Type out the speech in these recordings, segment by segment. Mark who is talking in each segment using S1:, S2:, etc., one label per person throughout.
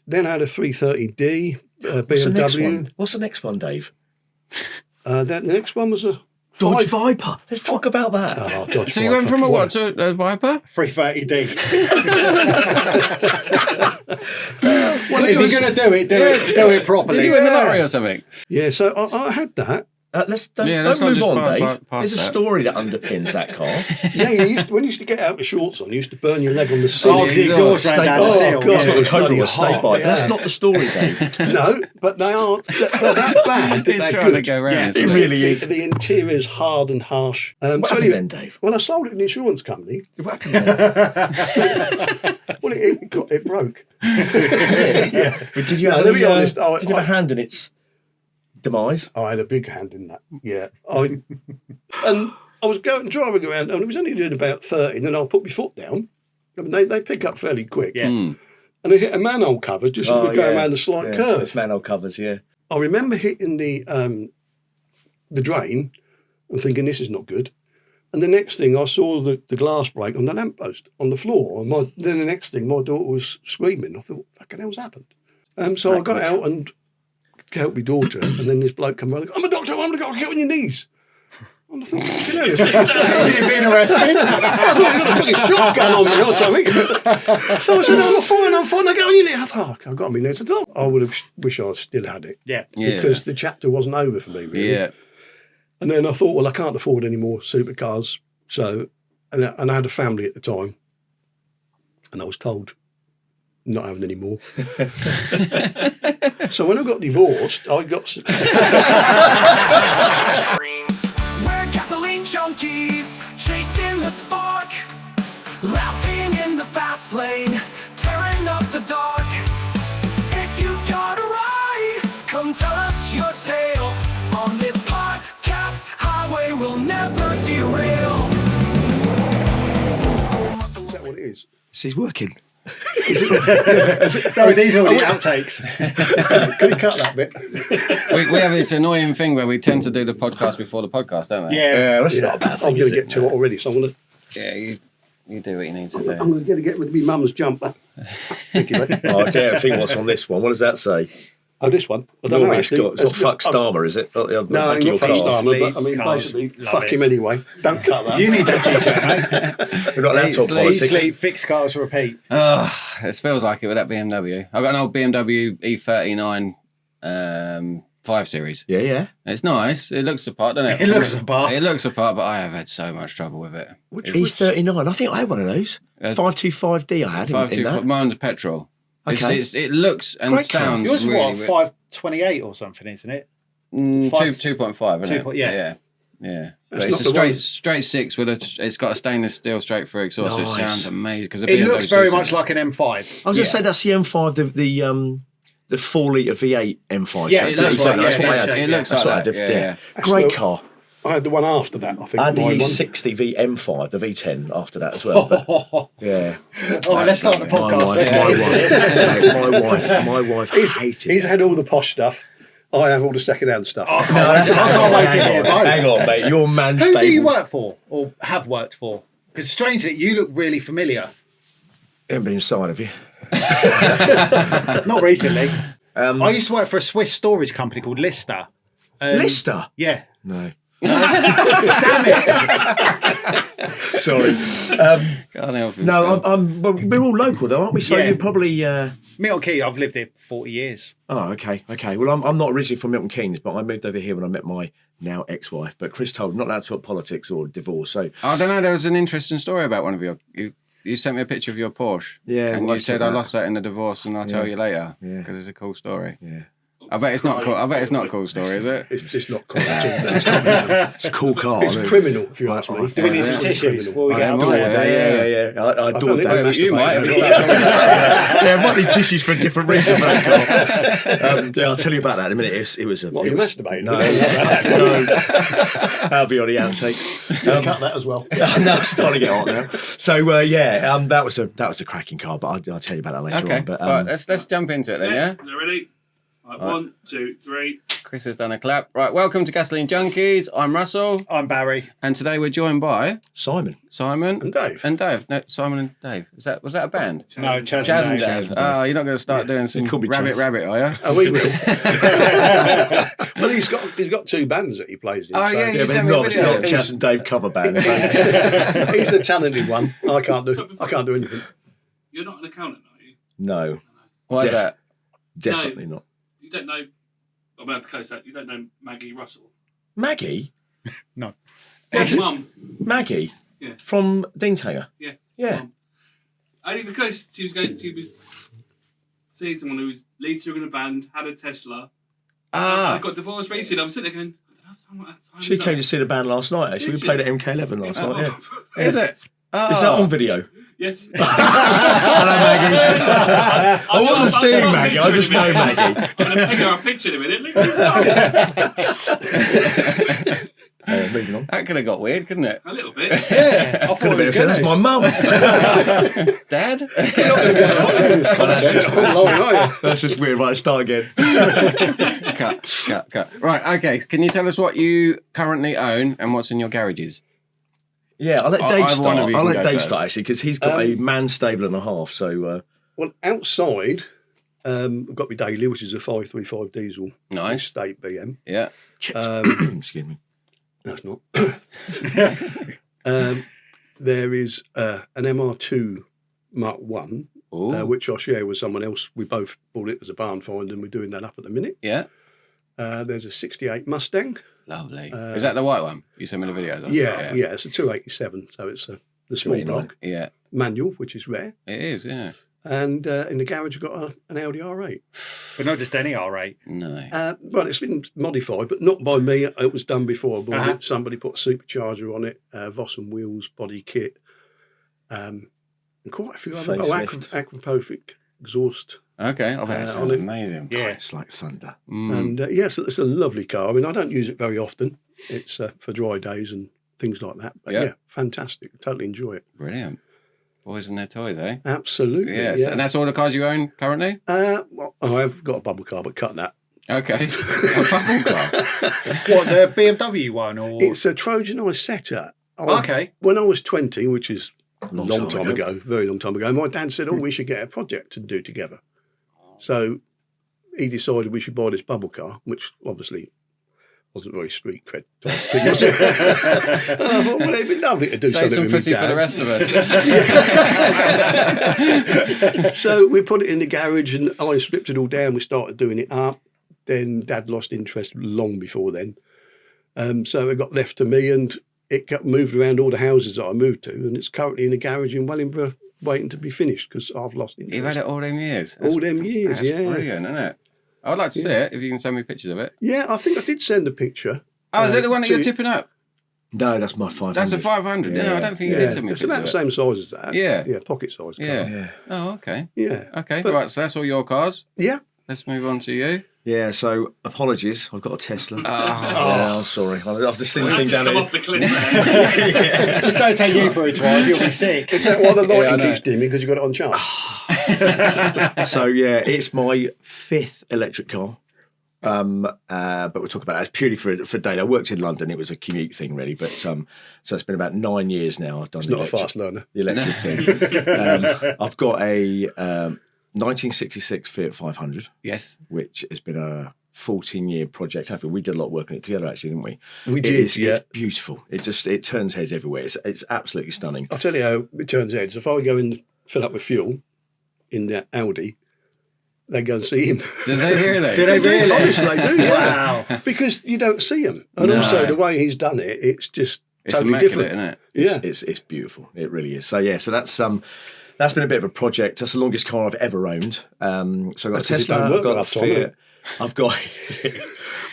S1: Then I had a 330D BMW.
S2: What's the next one, Dave?
S1: The next one was a
S2: Dodge Viper. Let's talk about that.
S1: Oh, Dodge
S3: So you went from a what to a Viper?
S4: 330D. Well, if you're going to do it properly.
S3: Did you win the lottery or something?
S1: Yeah, so I had that.
S2: Don't
S3: let's not
S2: move
S3: just
S2: on,
S3: past
S2: Dave. There's a
S3: that.
S2: story that underpins that car.
S1: Yeah, when you used to get out the shorts on, you used to burn your leg on the seat.
S4: Oh, the exhaust ran down the seal.
S1: God,
S2: That's what
S1: it was
S2: a total
S1: bloody
S2: of snake
S1: hot,
S2: bite.
S1: yeah.
S2: That's not the story, Dave.
S1: No, but they are. They're that bad that
S3: It's
S1: they're
S3: trying
S1: good.
S3: to go round.
S2: It really is.
S1: The interior's hard and harsh.
S2: What
S1: So
S2: happened
S1: anyway,
S2: then, Dave?
S1: well, I sold it to an insurance company.
S2: What happened then?
S1: Well, it broke.
S2: But did you
S1: No,
S2: have
S1: to be honest,
S2: did you have a hand in its demise?
S1: I had a big hand in that. Yeah, and I was driving around, and it was only doing about 30, and then I'll put my foot down. I mean, they pick up fairly quick.
S4: Yeah.
S1: And I hit a manhole cover just as we go around a slight curve.
S2: It's manhole covers, yeah.
S1: I remember hitting the drain and thinking this is not good. And the next thing I saw the glass break on the lamppost on the floor. And then the next thing my daughter was screaming. I thought, what the fucking hell's happened? So I got out and helped my daughter. And then this bloke come around, I'm a doctor, get on your knees. And I thought, fucking hell,
S4: You've been arrested.
S1: I thought I've got a fucking shotgun on me or something. So I said, I'm fine, I get on your knee. I thought, I've got on my knee. I said, I would have wished I still had it.
S4: Yeah.
S1: Because the chapter wasn't over for me, really.
S3: Yeah.
S1: And then I thought, well, I can't afford any more supercars. So, and I had a family at the time. And I was told not having any more. So when I got divorced, I got...
S5: We're gasoline junkies, chasing the spark, laughing in the fast lane, tearing up the dark. If you've got a ride, come tell us your tale. On this podcast, highway will never derail.
S1: Is that what it is?
S2: He's working.
S4: No, these are all the outtakes.
S1: Could you cut that bit?
S3: We have this annoying thing where we tend to do the podcast before the podcast, don't we?
S4: Yeah.
S2: That's not a bad
S1: I'm
S2: thing,
S1: going
S2: is
S1: to get
S2: it?
S1: to it already, so I'm going to...
S3: Yeah, you do what you need to do.
S1: I'm going to get rid of my mum's jumper. Thank you, mate.
S2: Oh, I don't think what's on this one. What does that say?
S1: Oh, this one? I don't know,
S2: It's
S1: actually.
S2: not fuck Starmer, is it? Not the other
S1: No,
S2: back of your
S1: not fuck
S2: car.
S1: Starmer, but I mean,
S4: Cars.
S1: basically,
S4: Love
S1: fuck
S4: it.
S1: him anyway. Don't cut that.
S4: You need that t-shirt, mate.
S2: We're not allowed to talk
S3: Sleep,
S2: politics.
S4: Sleep, fixed cars, repeat.
S3: It feels like it with that BMW. I've got an old BMW E39 5 Series.
S2: Yeah.
S3: It's nice. It looks the part, doesn't it?
S4: It looks the part.
S3: It looks the part, but I have had so much trouble with it.
S2: E39. I think I had one of those. 525D I had in that.
S3: Mine's petrol.
S2: Okay.
S3: It looks and
S2: Great car.
S3: sounds
S4: Yours is
S3: really...
S4: what, 528 or something, isn't it?
S3: 2.5, isn't it?
S4: Yeah.
S3: Yeah. But
S1: That's
S3: it's
S1: not
S3: a
S1: the
S3: straight six with it's got a stainless steel straight through exhaust. So it
S2: Nice.
S3: sounds amazing because
S4: It looks very much like an M5.
S2: I was going to say that's the M5, the 4 litre V8 M5.
S4: Yeah,
S2: shape.
S4: that's right,
S2: That's
S4: yeah,
S2: what I
S4: that
S2: had.
S4: shape,
S3: It looks
S2: That's
S3: like
S2: what I
S3: that.
S2: did.
S3: Yeah.
S2: Great car.
S1: I had the one after that, I think.
S2: I had the
S1: my one.
S2: E60 V M5, the V10 after that as well. But, yeah.
S4: Oh, let's start the podcast.
S2: My wife hated
S1: He's
S2: it.
S1: had all the posh stuff. I have all the second-hand stuff.
S4: I can't wait to hear both.
S2: Hang on, mate. Your man
S4: Who do you
S2: stable.
S4: work for or have worked for? Because strangely, you look really familiar.
S2: Haven't been inside of you.
S4: Not recently. I used to work for a Swiss storage company called Lister.
S2: Lister?
S4: Yeah.
S2: No.
S4: Damn it.
S2: Sorry.
S3: Can't help it.
S2: No, well, we're all local though, aren't we? So
S4: Yeah.
S2: you're probably...
S4: Milton Keynes, I've lived here 40 years.
S2: Oh, okay. Well, I'm not originally from Milton Keynes, but I moved over here when I met my now ex-wife. But Chris told me not allowed to talk politics or divorce. So
S3: I don't know. There was an interesting story about one of your. You sent me a picture of your Porsche.
S2: Yeah,
S3: and
S2: well,
S3: you said
S2: I
S3: I
S2: took
S3: lost that in the divorce, and I'll tell you later.
S2: Yeah.
S3: Because it's a cool story.
S2: yeah,
S3: I bet it's not cool. I bet it's not a cool story, is it?
S1: It's just not cool at all.
S2: it's a cool car.
S1: It's criminal, if you ask me.
S4: Do we need some
S1: It's
S4: tissues before we
S2: I
S4: get
S2: adored
S4: out?
S2: that. Yeah. I adored
S1: think
S2: that.
S1: they
S3: You might have
S1: masturbated.
S3: started.
S2: Yeah, I might need tissues for a different reason for that car. Yeah, I'll tell you about that in a minute. It was a.
S1: What,
S2: it
S1: you
S2: was-
S1: masturbated?
S2: No, that'll be on the outtake.
S1: Cut that as well.
S2: No, it's starting to get hot now. So that was a cracking car, but I'll tell you about that later
S3: Okay.
S2: on. But
S3: Right, let's jump into it then. Yeah.
S6: You ready? Right, 1, 2, 3.
S3: Chris has done a clap. Right, welcome to Gasoline Junkies. I'm Russell,
S4: I'm Barry.
S3: and today we're joined by
S2: Simon.
S3: Simon
S1: And Dave.
S3: No, Simon and Dave. Was that a band?
S4: No, Chaz
S3: Chaz and
S4: Dave.
S3: Dave. Oh, you're not going to start doing some
S2: could be
S3: rabbit,
S2: Chaz.
S3: are you?
S1: Oh, we will. Well, he's got 2 bands that he plays in.
S3: Oh,
S1: so-
S3: yeah, you
S2: But
S3: sent me a
S2: it's
S3: video.
S2: not Chas and Dave cover band.
S1: He's the talented one. I can't do anything.
S6: You're not an accountant, are you?
S2: No,
S3: What is that?
S2: definitely not.
S6: You don't know. I'm about to close that. You don't know Maggie Russell.
S2: Maggie?
S4: No.
S6: My mum.
S2: Maggie?
S6: Yeah.
S2: From Dean's Hangar?
S6: Yeah.
S2: Yeah.
S6: Mum. Only because she was seeing someone who was lead singer in a band, had a Tesla. I got divorced recently. I'm sitting there going, I don't know how
S2: She came to see the band last night, actually.
S6: Did
S2: We played
S6: she?
S2: at MK11 last night, yeah.
S3: Is it? Oh.
S2: Is that on video?
S6: Yes.
S2: Hello, Maggie. I wasn't seeing Maggie, I just know Maggie.
S6: I'm going to ping her a picture in a minute.
S2: Moving on.
S3: That could have got weird, couldn't it?
S6: A little bit.
S4: Yeah, I thought
S2: Could have
S4: it
S2: been
S4: was
S2: said, that's
S4: good.
S2: my mum.
S3: Dad?
S1: This concept for long, are you?
S2: That's just weird. Right, start again.
S3: Cut. Right, okay. Can you tell us what you currently own and what's in your garages?
S2: Yeah, I'll let
S3: Either
S2: Dave
S3: one
S2: start.
S3: of you
S2: I'll
S3: can
S2: let
S3: go
S2: Dave
S3: first.
S2: start, actually, because he's got a man stable and a half, so...
S1: Well, outside, I've got my daily, which is a 535 diesel.
S3: Nice.
S1: State BM.
S3: Yeah.
S2: excuse me.
S1: No, it's not. There is an MR2 Mark 1,
S3: Ooh.
S1: which I share with someone else. We both bought it as a barn find, and we're doing that up at the minute.
S3: Yeah.
S1: There's a 68 Mustang.
S3: Lovely. Is that the white one? You sent me the video.
S1: Yeah, it's a 287, so it's the small
S2: 289.
S1: block.
S3: Yeah,
S1: Manual, which is rare.
S3: it is, yeah.
S1: And in the garage, I've got an Audi R8.
S4: But not just any R8.
S3: No.
S1: Well, it's been modified, but not by me. It was done before I bought it. Somebody put a supercharger on it, Vossen wheels, body kit, and quite a few other.
S2: Facelift.
S1: Aquapovic exhaust.
S3: Okay, I bet that
S1: on
S3: sounds
S1: it.
S3: amazing.
S4: Yeah.
S2: It's like thunder.
S1: And yes, it's a lovely car. I mean, I don't use it very often. It's for dry days and things like that. But
S3: Yeah.
S1: yeah, fantastic. Totally enjoy it.
S3: Brilliant. Boys and their toys, eh?
S1: Absolutely.
S3: Yes.
S1: Yeah.
S3: And that's all the cars you own currently?
S1: Well, I've got a bubble car, but cut that.
S3: Okay. A bubble car.
S4: What, the BMW one? Or
S1: It's a Trojan Isetta.
S4: Okay.
S1: When I was 20, which is a
S2: Long
S1: long
S2: time
S1: time
S2: ago.
S1: ago, very long time ago, my dad said, we should get a project to do together. So he decided we should buy this bubble car, which obviously wasn't very street cred type thing. Was it? And I thought, well, it'd be lovely to do
S3: Save some
S1: something with
S3: pussy
S1: my
S3: for the
S1: dad.
S3: rest of us.
S1: So we put it in the garage and I stripped it all down. We started doing it up. Then Dad lost interest long before then. So it got left to me and it got moved around all the houses that I moved to. And it's currently in a garage in Wellingborough waiting to be finished because I've lost interest.
S3: You've had it all them years.
S1: All them years,
S3: That's
S1: yeah.
S3: brilliant, isn't it? I would like to see it, if you can send me pictures of it.
S1: Yeah, I think I did send a picture.
S3: Oh, is it the one that
S1: to-
S3: you're tipping up?
S2: No, that's my 500.
S3: That's a 500. Yeah, I don't think you
S1: Yeah,
S3: did send me
S1: it's
S3: pictures
S1: about
S3: of
S1: the
S3: it.
S1: same size as that.
S3: Yeah.
S1: Yeah, pocket size car.
S3: Yeah.
S2: Yeah.
S3: Oh, okay.
S1: Yeah.
S3: Okay,
S1: But-
S3: right, so that's all your cars.
S1: Yeah.
S3: Let's move on to you.
S2: Yeah, so apologies. I've got a Tesla.
S3: Oh.
S2: Yeah, I'm sorry. I've just seen the
S6: I've
S2: thing
S6: just
S2: down
S6: come
S2: here.
S6: off the cliff there.
S4: just don't take you for a drive, you'll be sick.
S1: Is that why the
S3: Yeah, I
S1: lighting
S3: know.
S1: keeps dimming because you've got it on charge?
S2: So yeah, it's my 5th electric car. But we'll talk about that. It's purely for daily. I worked in London. It was a commute thing, really. But so it's been about 9 years now. I've done
S1: It's not a fast learner.
S2: the electric thing. I've got a 1966 Fiat 500,
S3: Yes.
S2: which has been a 14-year project. We did a lot of work on it together, actually, didn't we?
S1: We
S2: It
S1: did,
S2: is-
S1: yeah.
S2: It's beautiful. It turns heads everywhere. It's absolutely stunning.
S1: I'll tell you how it turns heads. If I go and fill up with fuel in the Audi, they go and see him.
S3: Did they really?
S4: Do they really?
S1: Honestly, they do, yeah.
S4: Wow.
S1: Because you don't see him. And
S3: No.
S1: also the way he's done it, it's just
S3: It's
S1: totally
S3: immaculate,
S1: different.
S3: isn't it?
S1: Yeah.
S2: It's beautiful. It really is. So yeah, so that's been a bit of a project. That's the longest car I've ever owned. So I've got a
S1: That's 'cause it
S2: Tesla,
S1: don't
S2: I've
S1: work
S2: got a
S1: enough, Tom,
S2: Fiat,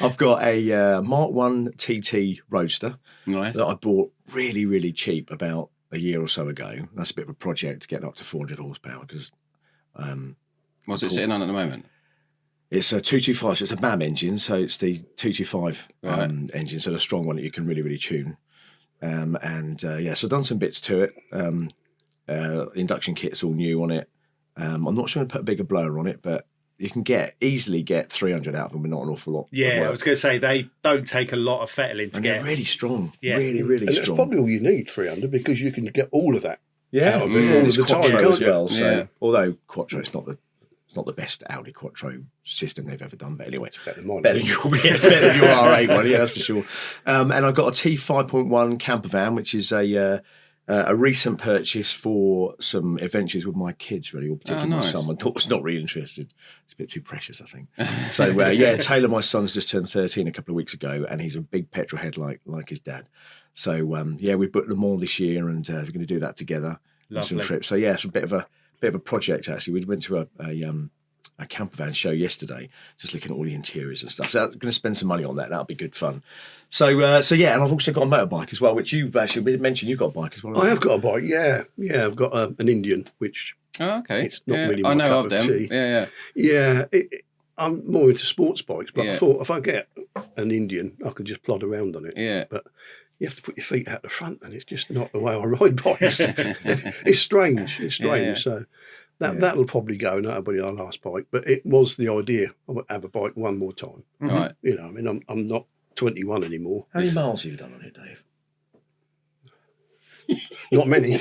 S2: I've got a Mark 1 TT Roadster
S3: Nice.
S2: that I bought really, really cheap about a year or so ago. That's a bit of a project getting up to 400 horsepower because
S3: What's it sitting on at the moment?
S2: it's a 225, so it's a BAM engine, so it's the 225
S3: Right.
S2: engine, so the strong one that you can really, really tune. So I've done some bits to it. Induction kit's all new on it. I'm not sure to put a bigger blower on it, but you can easily get 300 out of them with not an awful lot.
S4: Yeah,
S2: of work.
S4: I was going to say they don't take a lot of fettling to
S2: And
S4: get.
S2: they're really strong.
S4: Yeah.
S2: Really, really
S1: And that's
S2: strong.
S1: probably all you need, 300, because you can get all of that
S2: Yeah,
S1: out of it all
S2: it's
S1: of the time,
S2: Quattro
S1: can't
S2: as
S1: you?
S2: well. So,
S3: Yeah.
S2: although Quattro is not the best Audi Quattro system they've ever done, but anyway,
S1: Better than mine.
S2: better than it's better than your R8 one, yeah, that's for sure. And I got a T5.1 camper van, which is a recent purchase for some adventures with my kids, really, or particularly
S3: nice.
S2: my son. My daughter's not really interested. It's a bit too precious, I think. So, Taylor, my son's just turned 13 a couple of weeks ago, and he's a big petrolhead like his dad. So, we booked Le Mans this year, and we're going to do that together. And some
S4: Lovely.
S2: trips. So, yeah, it's a bit of a project, actually. We went to a camper van show yesterday, just looking at all the interiors and stuff. So I'm going to spend some money on that. That'll be good fun. So yeah, and I've also got a motorbike as well, which you've actually mentioned. You've got a bike as well.
S1: I have got a bike, yeah. Yeah, I've got an Indian, which,
S3: Oh, okay.
S1: It's not
S3: yeah,
S1: really
S3: I
S1: my
S3: know
S1: cup
S3: of
S1: of
S3: them.
S1: tea.
S3: Yeah.
S1: I'm more into sports bikes, but
S3: Yeah.
S1: I thought if I get an Indian, I can just plod around on it.
S3: Yeah.
S1: But you have to put your feet out the front, and it's just not the way I ride bikes. It's strange. It's strange.
S3: Yeah.
S1: So that'll probably go, and that'll be our last bike. But it was the idea. I would have a bike one more time.
S3: Right.
S1: You know, I mean, I'm not 21 anymore.
S2: How many miles have you done on it, Dave?
S1: Not many.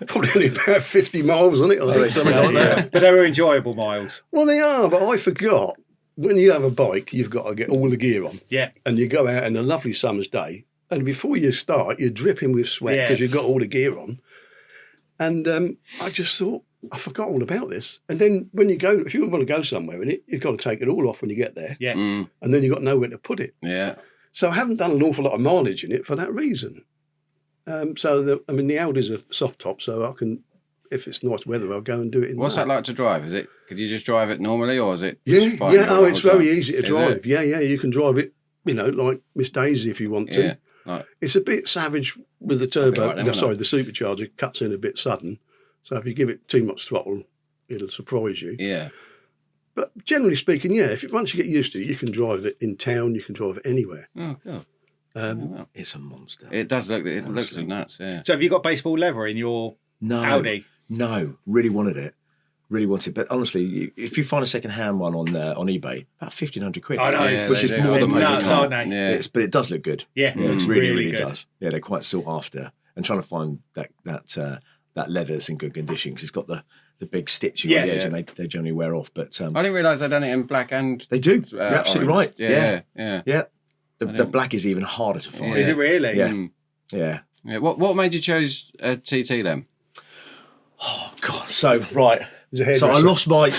S1: Probably only about 50 miles on it, I think, something like that.
S4: But they were enjoyable miles.
S1: Well, they are, but I forgot. When you have a bike, you've got to get all the gear on.
S4: Yeah.
S1: And you go out on a lovely summer's day, and before you start, you're dripping with sweat
S4: Yeah.
S1: because you've got all the gear on. And I just thought, I forgot all about this. And then when you go, if you want to go somewhere in it, you've got to take it all off when you get there.
S4: Yeah.
S3: Mm,
S1: And then you've got nowhere to put it.
S3: yeah.
S1: So I haven't done an awful lot of mileage in it for that reason. The Audi's a soft top, so I can, if it's nice weather, I'll go and do it in
S3: What's that like to drive? Is it? Could you just drive it normally, or is it?
S1: Yeah,
S3: just fighting
S1: yeah.
S3: the
S1: Oh,
S3: whole
S1: it's
S3: time?
S1: very easy to
S3: Is
S1: drive.
S3: it?
S1: Yeah, you can drive it, like Miss Daisy if you want to.
S3: Yeah. Like,
S1: It's a bit savage with the
S3: bit
S1: turbo.
S3: like them, isn't
S1: the supercharger cuts in a bit sudden. So if you give it too much throttle, it'll surprise you.
S3: yeah.
S1: But generally speaking, yeah, once you get used to it, you can drive it in town, you can drive it anywhere.
S3: Oh, cool.
S2: It's a monster.
S3: It does look. It looks nuts. Yeah.
S4: So have you got baseball leather in your
S2: No,
S4: Audi?
S2: No, really wanted it. Really wanted, but honestly, if you find a second-hand one on eBay, about 1,500 quid,
S4: I know.
S3: Yeah,
S2: which
S3: they
S2: is
S3: do.
S2: more than
S3: They're
S2: most
S4: nuts,
S2: of the
S4: aren't
S2: time.
S4: they?
S3: Yeah.
S2: But it does look good.
S4: Yeah,
S2: Yeah, it
S4: it's
S2: really,
S4: really
S2: really
S4: good.
S2: does. Yeah, they're quite sought after, and trying to find that leather that's in good condition because it's got the big stitching on the
S4: Yeah.
S2: edge, and they generally wear off. But
S3: I didn't realise they'd done it in black and.
S2: they do. You're absolutely
S3: orange.
S2: right.
S3: Yeah.
S2: Yeah,
S3: Yeah.
S2: The black is even harder to find.
S4: Is it really?
S2: Yeah.
S3: Mm.
S2: Yeah.
S3: Yeah. What made you choose a TT then?
S2: Oh God. So right.
S1: There's a
S2: So I
S1: hairdresser.
S2: lost my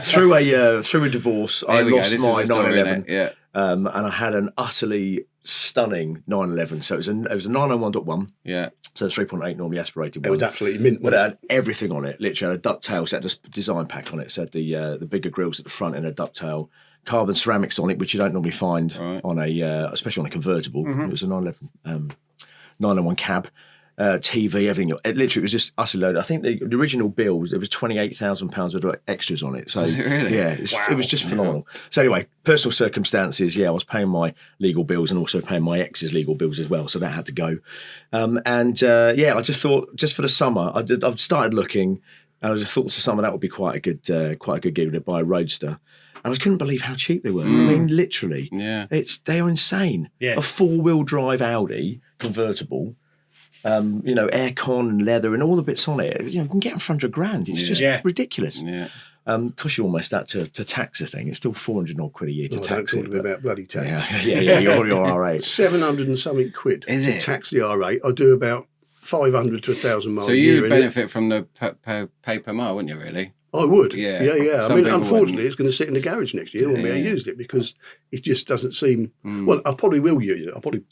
S2: through a divorce. I
S3: Here we go.
S2: lost
S3: This
S2: my
S3: is the story,
S2: 911,
S3: innit? Yeah.
S2: and I had an utterly stunning 911. So it was a 991.1.
S3: Yeah.
S2: So 3.8 normally aspirated
S1: It
S2: one.
S1: was absolutely mint.
S2: But it had everything on it. Literally had a ducktail. So it had a design pack on it. So it had the bigger grills at the front and a ducktail. Carbon ceramics on it, which you don't normally find on especially on a convertible. It was a 911 cab. TV, everything. It literally was just utterly loaded. I think the original bill was £28,000 worth of extras on it. So
S3: Was it really?
S2: yeah, it was just phenomenal. So anyway, personal circumstances. Yeah, I was paying my legal bills and also paying my ex's legal bills as well. So that had to go. I just thought, just for the summer, I've started looking, and I just thought for summer that would be quite a good gig to buy a Roadster. And I just couldn't believe how cheap they were. I mean, literally,
S3: Yeah.
S2: they are insane.
S4: Yeah.
S2: A 4-wheel drive Audi convertible. Aircon and leather and all the bits on it. You can get them for £100,000. It's just ridiculous.
S3: Yeah.
S2: Costs you almost that to tax a thing. It's still 400 odd quid a year to
S1: Don't
S2: tax
S1: talk
S2: it.
S1: to me about bloody tax.
S2: Yeah, you're R8.
S1: 700 and something quid
S3: Is
S1: to
S3: it?
S1: tax the R8. I do about 500 to 1,000 miles
S3: So
S1: a year
S3: you
S1: in it.
S3: benefit from the pay per mile, wouldn't you? Really?
S1: I would.
S3: Yeah.
S1: Yeah.
S3: Some
S1: I mean,
S3: people
S1: unfortunately,
S3: wouldn't.
S1: it's going to sit in the garage next year when we
S3: Yeah.
S1: used it because it just doesn't seem. Well, I probably will use it. I'll probably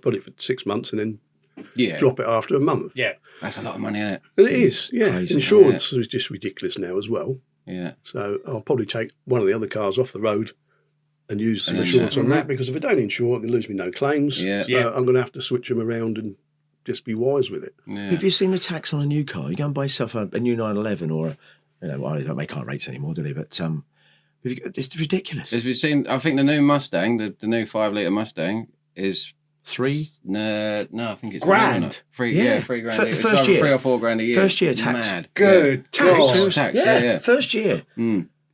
S1: put it for 6 months and then
S3: Yeah.
S1: drop it after a month.
S4: Yeah.
S3: That's a lot of money, isn't it?
S1: And it is, yeah.
S2: Crazy.
S1: Insurance is just ridiculous now as well.
S3: Yeah.
S1: So I'll probably take one of the other cars off the road and use some
S3: And then,
S1: insurance on that because if I don't insure, it can lose me no claims.
S3: Yeah.
S1: So
S4: Yeah.
S1: I'm going to have to switch them around and just be wise with it.
S3: Yeah.
S2: Have you seen the tax on a new car? You go and buy yourself a new 911 or they don't make R8s anymore, do they? But it's ridiculous.
S3: As we've seen, I think the new Mustang, the new 5-litre Mustang, is
S2: 3?
S3: No, I think it's
S4: Grand.
S3: more than that. $3 grand.
S2: F-
S3: It's
S2: first
S3: either
S2: year.
S3: 3 or 4 grand a year.
S2: First year tax.
S3: Mad.
S4: Good God.
S3: Tax, yeah.
S2: First year.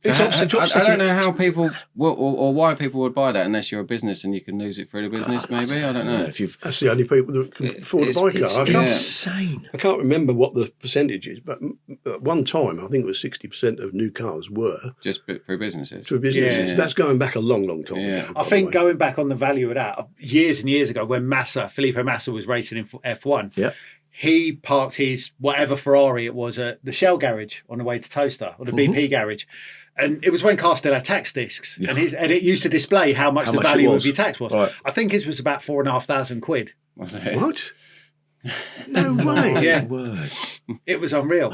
S3: So
S2: It's
S3: I don't know how people or why people would buy that unless you're a business and you can lose it through the business. Maybe I don't know.
S2: If you've
S1: That's the only people that can afford to buy a car.
S2: insane.
S1: I can't remember what the percentage is, but at one time, I think it was 60% of new cars were
S3: Just through businesses.
S1: to businesses.
S3: Yeah.
S1: That's going back a long, long time.
S3: Yeah.
S1: now,
S4: I
S1: by
S4: think
S1: the way.
S4: going back on the value of that, years and years ago when Felipe Massa was racing in F1,
S2: Yeah.
S4: he parked his whatever Ferrari it was at the Shell garage on the way to Toaster, or the BP garage. And it was when cars still had tax discs, and it used to display how much the
S2: much it
S4: value
S2: was.
S4: of your tax was.
S2: Right.
S4: I think it was about £4,500.
S3: Was it?
S1: What? No way.
S4: Yeah,
S2: Word.
S4: it was unreal.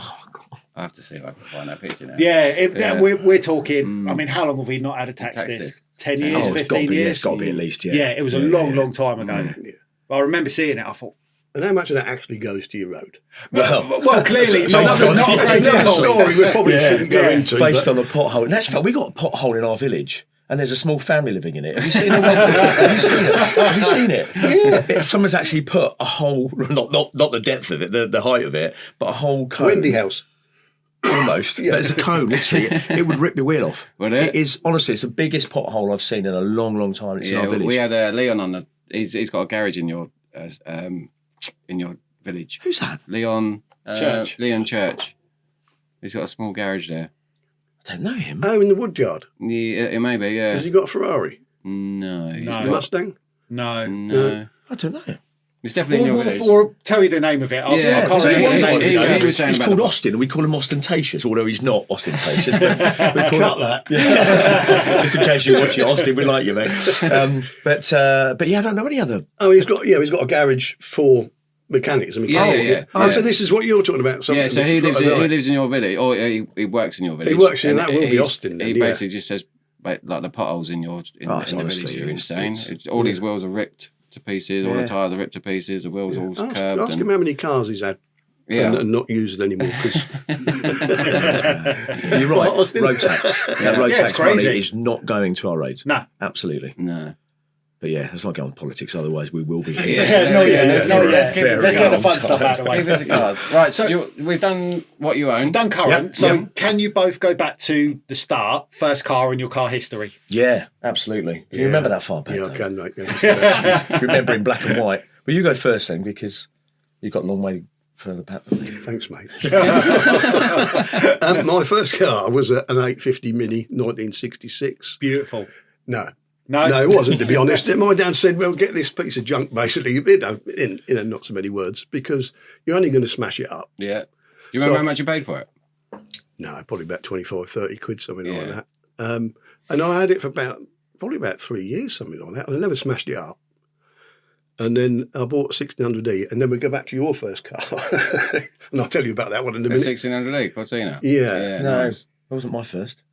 S3: I have to see if I can find that picture now.
S4: Yeah, we're talking. I mean, how long have we not had a tax
S3: Tax
S4: disc?
S3: disc.
S4: 10 years,
S2: Oh, it's
S4: 15
S2: got to be.
S4: years.
S2: It's got to be at least. Yeah.
S4: Yeah, it was a long time ago.
S1: Yeah.
S4: I remember seeing it. I thought,
S1: And how much of that actually goes to your road?
S4: well, clearly,
S2: So
S4: not,
S2: based on-
S4: not a
S1: It's
S4: great
S1: another
S4: story.
S1: story we probably shouldn't go
S4: Yeah.
S1: into.
S2: Based
S1: but
S2: on a pothole. And that's fact, we got a pothole in our village. And there's a small family living in it. Have you seen it? Have you seen it? Have you seen it? Yeah. Someone's actually put a whole, not the depth of it, the height of it, but a whole cone.
S1: Wendy House.
S2: Almost. But it's a cone, literally. It would rip your wheel off.
S3: Would it?
S2: It is, honestly, it's the biggest pothole I've seen in a long, long time. It's in
S3: Yeah,
S2: our village.
S3: we had Leon on the. He's got a garage in your village.
S2: Who's that?
S3: Leon
S4: Church.
S3: Leon Church. He's got a small garage there.
S2: I don't know him.
S1: Oh, in the woodyard.
S3: Yeah, it may be. Yeah.
S1: Has he got a Ferrari?
S3: No. He's
S4: No.
S1: A
S3: got,
S1: Mustang?
S4: No.
S3: no.
S2: I don't know.
S3: It's definitely in your village.
S4: Or tell you the name of it. I
S3: Yeah,
S4: can't
S3: so
S4: remember the name of it.
S3: he was saying
S2: He's
S3: about
S2: called
S3: the-
S2: Austin, and we call him ostentatious, although he's not ostentatious. But we call
S1: Cut that.
S2: just in case you're watching Austin, we like you, mate. But yeah, I don't know any other.
S1: Oh, he's got a garage for mechanics and
S3: Yeah,
S1: mechanics.
S3: yeah.
S1: Oh, so this is what you're talking about.
S3: Yeah, so he lives
S1: Right.
S3: in your village, or he works in your village.
S1: He works in
S3: And
S1: that will be
S3: he's-
S1: Austin then,
S3: He
S1: yeah.
S3: basically just says like the potholes in
S2: Oh, it's
S3: the
S2: honestly,
S3: village are insane.
S2: it's-
S3: All these wheels are ripped to pieces. All
S2: Yeah.
S3: the tyres are ripped to pieces. The wheels all
S1: Ask
S3: curved.
S1: him how many cars he's had
S3: Yeah.
S1: and not used anymore. 'Cause
S2: You're right.
S1: Austin.
S2: Road tax. That road
S4: Yeah,
S2: tax
S4: it's crazy.
S2: money is not going to our roads.
S4: No.
S2: Absolutely.
S3: No.
S2: But yeah, let's not go on politics, otherwise we will be here.
S3: Yeah.
S4: Let's get the fun
S2: Very
S4: stuff out of the way.
S3: Leave it to cars. Right, so we've done what you own.
S4: Done current.
S2: Yep,
S4: So
S2: yep.
S4: can you both go back to the start, first car in your car history?
S2: Yeah, absolutely. Can you remember that far back?
S1: yeah, I
S2: though?
S1: can, mate. Yeah.
S2: Remember in black and white. Well, you go first then, because you've got a long way further back than me.
S1: Thanks, mate. My first car was an 850 Mini, 1966.
S4: Beautiful.
S1: No,
S4: No,
S1: it wasn't, to be honest. My dad said, well, get this piece of junk, basically, in not so many words, because you're only going to smash it up.
S3: Yeah. Do you remember how much you paid for it?
S1: No, probably about 25, 30 quid, something like
S3: Yeah.
S1: that. And I had it for probably about 3 years, something like that, and I never smashed it up. And then I bought a 1600E, and then we go back to your first car. And I'll tell you about that one in a
S3: A
S1: minute.
S3: 1600E Cortina.
S1: Yeah.
S2: No,
S3: Nice.
S2: that wasn't my first.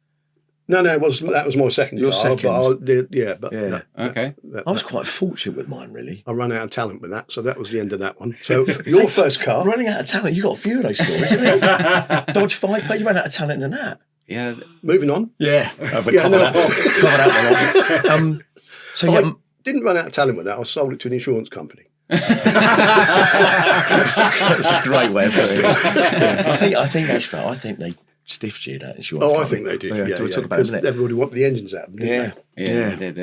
S1: No, that was my second
S2: Your
S1: car.
S2: second.
S1: But I did, yeah. But
S2: Yeah.
S3: Okay.
S2: I was quite fortunate with mine, really.
S1: I ran out of talent with that, so that was the end of that one. So your first car,
S2: Running out of talent, you got a few of those stories, haven't you? Dodge 5, but you ran out of talent in that.
S3: Yeah.
S1: moving on.
S2: Yeah,
S1: Yeah,
S2: cover
S1: no,
S2: that one off. So yeah,
S1: I didn't run out of talent with that. I sold it to an insurance company.
S2: it's a great way of putting it. Yeah. I think that's fair. I think they stiffed you that insurance.
S1: Oh, I
S2: company.
S1: think they did.
S2: Yeah,
S1: Yeah,
S2: we'll
S1: yeah,
S2: talk about it in a
S1: because
S2: minute.
S1: everybody wanted the engines out of them, didn't
S2: Yeah.
S3: Yeah, they did,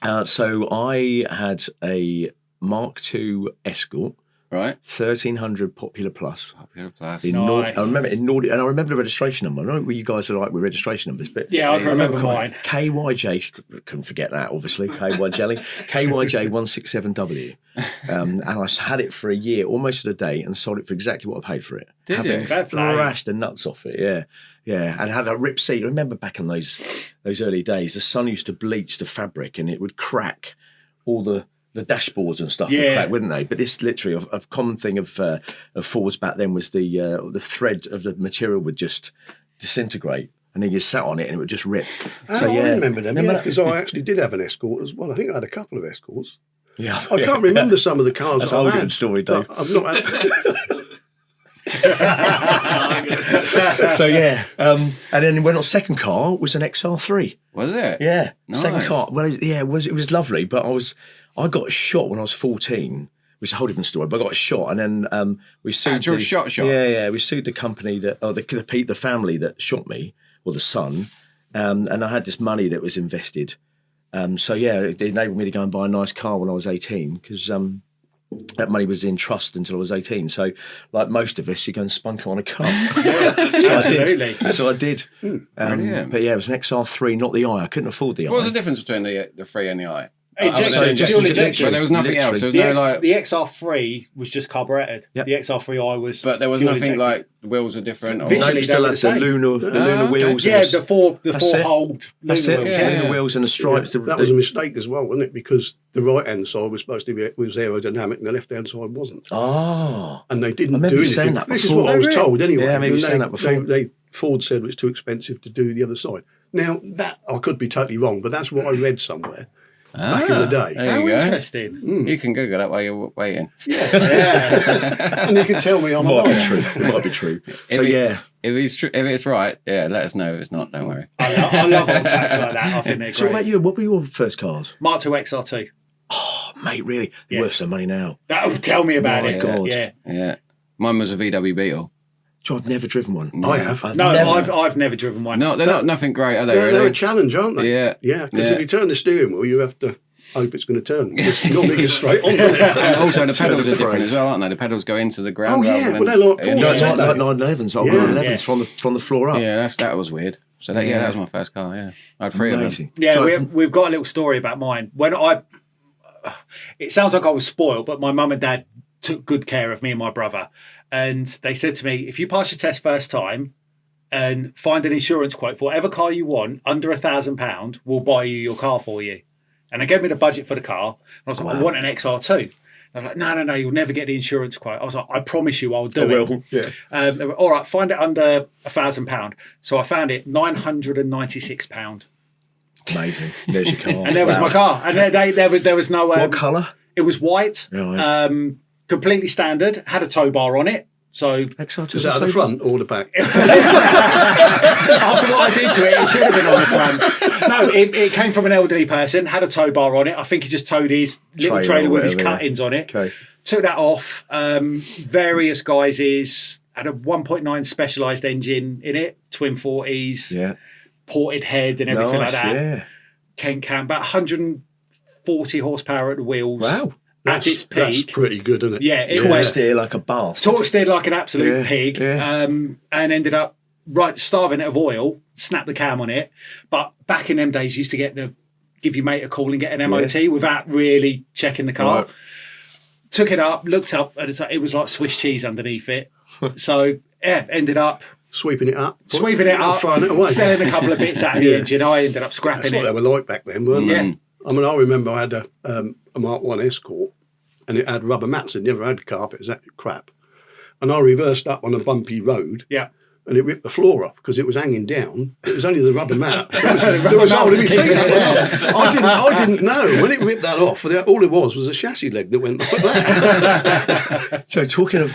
S3: yeah.
S2: So I had a Mark II Escort,
S3: Right.
S2: 1300 Popular Plus.
S3: Popular Plus.
S2: In
S4: Nice.
S2: I remember in Nordic, and I remember the registration number. I don't know what you guys are like with registration numbers, but
S4: Yeah, I remember mine.
S2: KYJ, couldn't forget that, obviously. KY Jelly, KYJ 167W. And I had it for a year, almost to the day, and sold it for exactly what I paid for it.
S3: Did
S2: Having
S3: you?
S4: Fair play.
S2: thrashed the nuts off it, yeah. Yeah, and had a ripped seat. I remember back in those early days, the sun used to bleach the fabric and it would crack all the dashboards and stuff would
S4: Yeah.
S2: crack, wouldn't they? But this literally a common thing of Fords back then was the thread of the material would just disintegrate, and then you sat on it and it would just rip.
S1: So I remember them,
S2: Remember
S1: because I actually did have an Escort as well. I think I had a couple of Escorts.
S2: Yeah,
S1: I can't remember some of the cars
S2: That's
S1: that
S2: a
S1: I've
S2: whole
S1: had.
S2: good story, Dave.
S1: but I've not had.
S2: So yeah, and then went on second car was an XR3.
S3: Was it?
S2: Yeah,
S3: Nice.
S2: second car. Well, yeah, it was lovely, but I got shot when I was 14, which is a whole different story. But I got shot, and then we sued.
S3: Actual shot.
S2: Yeah, we sued the company the family that shot me, or the son, and I had this money that was invested. So yeah, it enabled me to go and buy a nice car when I was 18 because that money was in trust until I was 18. So, like most of us, you go and spunk on a car. So I did.
S3: Brilliant.
S2: But yeah, it was an XR3, not the I. I couldn't afford the I.
S3: What was the difference between the 3 and the I?
S4: Pure injection.
S3: But there was nothing else. There was no like.
S4: The XR3 was just carburetted.
S2: Yep.
S4: The XR3i was.
S3: But there was
S4: fuel
S3: nothing
S4: injected.
S3: like the wheels are different. Or
S4: Visually,
S2: No, you still
S4: they were
S2: had
S4: the
S2: the
S4: same.
S2: Lunar wheels.
S4: Yeah,
S2: and
S4: the four
S2: That's it.
S4: hold
S2: That's it.
S4: lunar
S3: Yeah.
S4: wheels.
S2: Lunar wheels and the stripes.
S1: That was a mistake as well, wasn't it? Because the right-hand side was supposed to be aerodynamic and the left-hand side wasn't.
S2: Oh.
S1: And they
S2: I
S1: didn't
S2: remember
S1: do
S2: you saying
S1: anything.
S2: that
S1: This is
S2: before.
S1: what I was
S4: Oh, really?
S1: told anyway.
S2: Yeah, I remember you
S1: And
S2: saying that before.
S1: Ford said it was too expensive to do the other side. Now, that I could be totally wrong, but that's what I read somewhere back in the day.
S3: There
S4: How
S3: you go.
S4: interesting.
S3: You can Google that while you're waiting.
S4: Yeah.
S1: And you can tell me I'm
S2: Might be
S1: right.
S2: true. Might be true. So
S3: If it-
S2: yeah.
S3: If it's right, yeah, let us know. If it's not, don't worry.
S4: I love old facts like that. I think they're
S2: So
S4: great.
S2: mate, what were your first cars?
S4: Mark II XR2.
S2: Oh, mate, really? They're
S4: Yeah.
S2: worth some money now.
S4: Tell me about
S2: My
S4: it.
S2: God.
S4: Yeah.
S3: Yeah, mine was a VW Beetle.
S2: So I've never driven one.
S1: I have.
S4: No,
S2: never.
S4: I've never driven one.
S3: No, they're not nothing great, are they?
S1: They're
S3: Really?
S1: a challenge, aren't they?
S3: Yeah.
S1: Yeah, because
S3: Yeah.
S1: if you turn the steering wheel, you have to hope it's going to turn. It's normally goes straight on. doesn't it?
S3: And also, the pedals are
S2: the
S3: different
S2: frame.
S3: as well, aren't they? The pedals go into the ground.
S1: Oh, yeah.
S3: rather than-
S1: Well, they're like
S3: Yeah,
S1: Porsche,
S2: No,
S1: aren't
S2: like
S1: they?
S2: 911s. I've
S1: Yeah.
S2: got 911s from the floor up.
S3: Yeah, that was weird. So that was my first car. Yeah, I had 3 of them.
S2: Amazing.
S4: Yeah,
S2: So
S4: we've got a little story about mine. It sounds like I was spoiled, but my mum and dad took good care of me and my brother. And they said to me, if you pass your test first time and find an insurance quote for whatever car you want, under £1,000, we'll buy you your car for you. And they gave me the budget for the car. And I was like, I want an XR2. They're like, no, you'll never get the insurance quote. I was like, I promise you I'll do it.
S2: Yeah.
S4: They were, all right, find it under £1,000. So I found it £996.
S2: Amazing. There's your car.
S4: And there was my car. And there was no...
S2: What colour?
S4: It was white,
S2: Right.
S4: completely standard, had a tow bar on it. So
S2: XR2.
S1: Is that at the front or the back?
S4: after what I did to it should have been on the front. No, it came from an elderly person, had a tow bar on it. I think he just towed his little
S2: Trailer
S4: trailer
S2: or
S4: with his
S2: whatever, yeah.
S4: cuttings on it.
S2: Okay.
S4: Took that off, various guises, had a 1.9 specialised engine in it, twin 40s,
S2: Yeah.
S4: ported head and everything like that.
S2: Yeah.
S4: Kent Cam, about 140 horsepower at the wheels.
S2: Wow.
S4: At its
S1: That's
S4: peak.
S1: pretty good, isn't it?
S4: Yeah, it
S2: Torque
S4: went
S2: steer like a bastard.
S4: torque steered like an absolute
S2: Yeah,
S4: pig,
S2: yeah.
S4: and ended up starving it of oil. Snapped the cam on it, but back in them days, you used to give your mate a call and get an MOT without really checking the car.
S2: Right.
S4: Took it up, looked up, and it was like Swiss cheese underneath it. So yeah, ended up
S1: Sweeping it up.
S4: sweeping it up,
S1: Throwing it away.
S4: selling a couple of bits out of the
S1: Yeah.
S4: engine. I ended up scrapping
S1: That's what they
S4: it.
S1: were like back then, weren't they?
S4: Yeah.
S1: I mean, I remember I had a Mark 1 Escort and it had rubber mats. It never had carpet. It was that crap. And I reversed up on a bumpy road
S4: Yeah.
S1: and it ripped the floor off because it was hanging down. It was only the rubber mat. There was holding me feet up. I didn't know. When it ripped that off, all it was a chassis leg that went like that.
S2: So talking of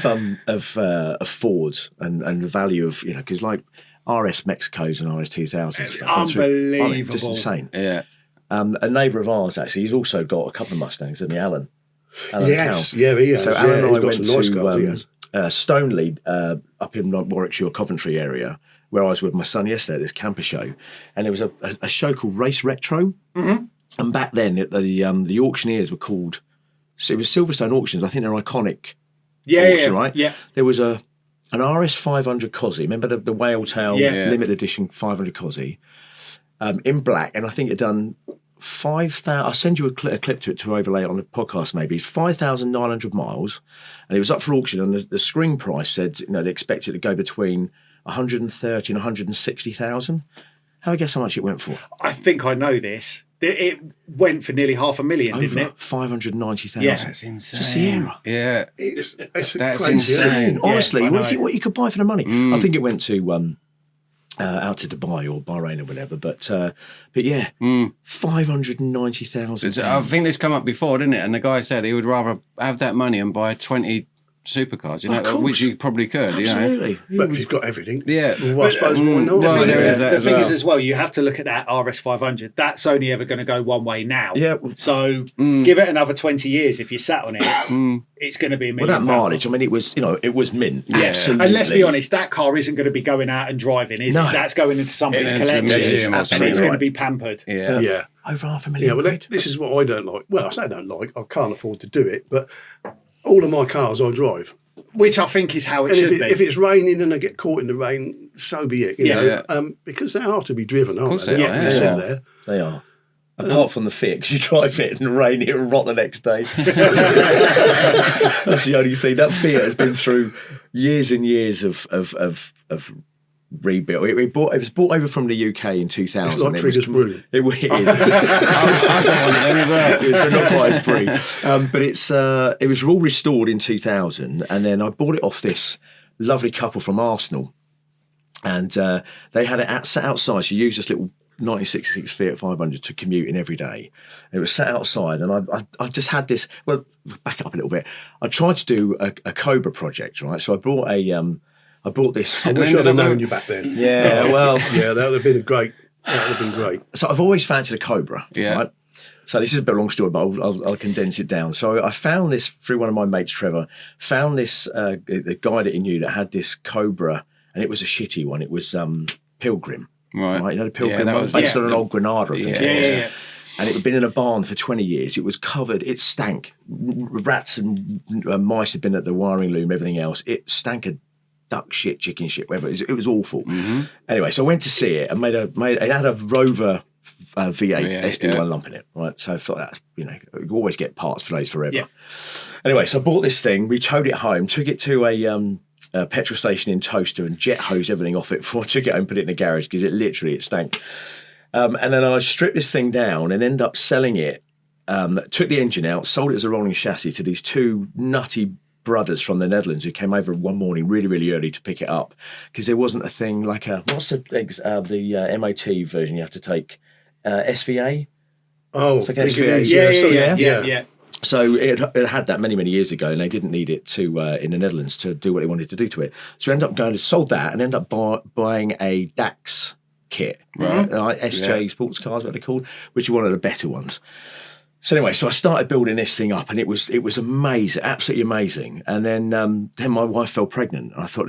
S2: Fords and the value of, because like RS Mexicos and RS 2000s,
S4: It's
S2: stuff, that's really-
S4: unbelievable.
S2: just insane.
S3: Yeah.
S2: A neighbour of ours actually, he's also got a couple of Mustangs, and Alan
S1: Yes,
S2: Cow.
S1: yeah, he has.
S2: So
S1: Yeah,
S2: Alan and I
S1: he's got
S2: went
S1: some nice cars, he has.
S2: to Stoneleigh up in Warwickshire, Coventry area, where I was with my son yesterday at this camper show, and there was a show called Race Retro, and back then the auctioneers were called. So it was Silverstone Auctions. I think they're iconic. Auction, right?
S4: Yeah.
S2: There was an RS 500 Cosy. Remember the whale tail
S4: Yeah.
S2: limited edition 500 Cosy in black, and I think it done 5,000. I'll send you a clip to overlay it on the podcast. Maybe it's 5,900 miles, and it was up for auction. And the screen price said they expected to go between 130 and 160,000. How I guess how much it went for?
S4: I think I know this. It went for nearly $500,000, didn't
S2: Over
S4: it?
S2: 590,000.
S4: Yeah.
S3: That's insane.
S2: It's a Sierra.
S3: Yeah.
S1: It's
S3: That's
S1: crazy, isn't it?
S3: insane.
S2: Honestly,
S4: I know
S2: what you could buy for the money. I think it went to out to Dubai or Bahrain or whatever. But yeah, 590,000.
S3: I think this come up before, didn't it? And the guy said he would rather have that money and buy 20 supercars, you know, which you probably could, you know.
S2: Absolutely.
S1: But if you've got everything,
S3: Yeah.
S1: well, I suppose why not?
S3: well, there is that
S4: The
S3: as
S4: thing
S3: well.
S4: is as well, you have to look at that RS500. That's only ever going to go one way now.
S2: Yeah.
S4: So give it another 20 years. If you sat on it, it's going to be a
S2: Well,
S4: million.
S2: that mileage, I mean, it was mint.
S3: Yeah.
S2: Absolutely.
S4: And let's be honest, that car isn't going to be going out and driving, is
S2: No.
S4: it? That's going into somebody's
S3: It's a
S4: collection.
S3: museum or something,
S4: It's going to
S2: right.
S4: be pampered.
S3: Yeah.
S1: Yeah.
S2: Over $500,000.
S1: Yeah, well, this is what I don't like. Well, I say I don't like. I can't afford to do it, but all of my cars I drive.
S4: Which I think is how it
S1: And
S4: should
S1: if,
S4: be.
S1: if it's raining and I get caught in the rain, so be it. You
S4: Yeah.
S1: know, because they are to be driven, aren't
S3: course
S1: they?
S3: they
S1: They're
S3: are,
S1: not to
S3: yeah.
S1: sit there.
S2: They are. Apart from the fit, because you drive it and rain, it will rot the next day. That's the only thing. That Fiat has been through years and years of rebuild. It was brought over from the UK in 2000.
S1: It's like Trigger's Brew.
S2: It is.
S3: I got one of them as well.
S2: It's not quite as free. But it was all restored in 2000, and then I bought it off this lovely couple from Arsenal, and they had it sat outside. She used this little 1966 Fiat 500 to commute in every day. And it was sat outside, and I just had this. Well, back up a little bit. I tried to do a Cobra project, right? So I brought this.
S1: I wish I'd have known you back then.
S2: Yeah, well,
S1: Yeah, that would have been great. That would have been great.
S2: so I've always fancied a Cobra.
S3: Yeah.
S2: Right? So this is a bit of a long story, but I'll condense it down. So I found this through one of my mates, Trevor. Found this the guy that he knew that had this Cobra, and it was a shitty one. It was Pilgrim.
S3: Right.
S2: You know the Pilgrim
S3: that
S2: one?
S3: was-
S2: Based
S3: yeah.
S2: on an old Granada, I think
S3: Yeah,
S2: it was.
S4: yeah.
S2: And it had been in a barn for 20 years. It was covered. It stank. Rats and mice had been at the wiring loom, everything else. It stank of duck shit, chicken shit, whatever. It was awful. Anyway, so I went to see it and it had a Rover V8 SD1
S3: yeah.
S2: lump in it, right? So I thought that's, you always get parts for those forever.
S4: Yeah.
S2: Anyway, so I bought this thing, we towed it home, took it to a petrol station in Toaster and jet hosed everything off it before I took it home and put it in the garage because it stank. And then I stripped this thing down and ended up selling it. Took the engine out, sold it as a rolling chassis to these two nutty brothers from the Netherlands who came over one morning really, really early to pick it up because there wasn't a thing like what's the MOT version you have to take? SVA?
S1: Oh,
S2: It's like
S1: think it
S2: SVA.
S1: is.
S4: Yeah.
S2: So it had that many, many years ago, and they didn't need it to in the Netherlands to do what they wanted to do to it. So we ended up sold that, and ended up buying a DAX kit,
S3: Right.
S2: SJ sports cars, what they're called, which are one of the better ones. So anyway, so I started building this thing up, and it was amazing, absolutely amazing. And then my wife fell pregnant, and I thought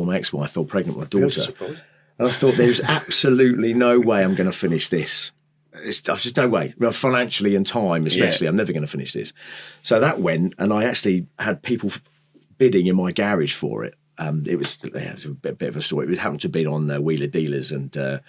S2: my ex-wife fell pregnant with my
S1: That's a
S2: daughter,
S1: surprise.
S2: and I thought there's absolutely no way I'm going to finish this. There's just no way. Well, financially and time, especially, I'm never going to finish this. So that went, and I actually had people bidding in my garage for it. It was a bit of a story. It happened to bid on Wheeler Dealers, and the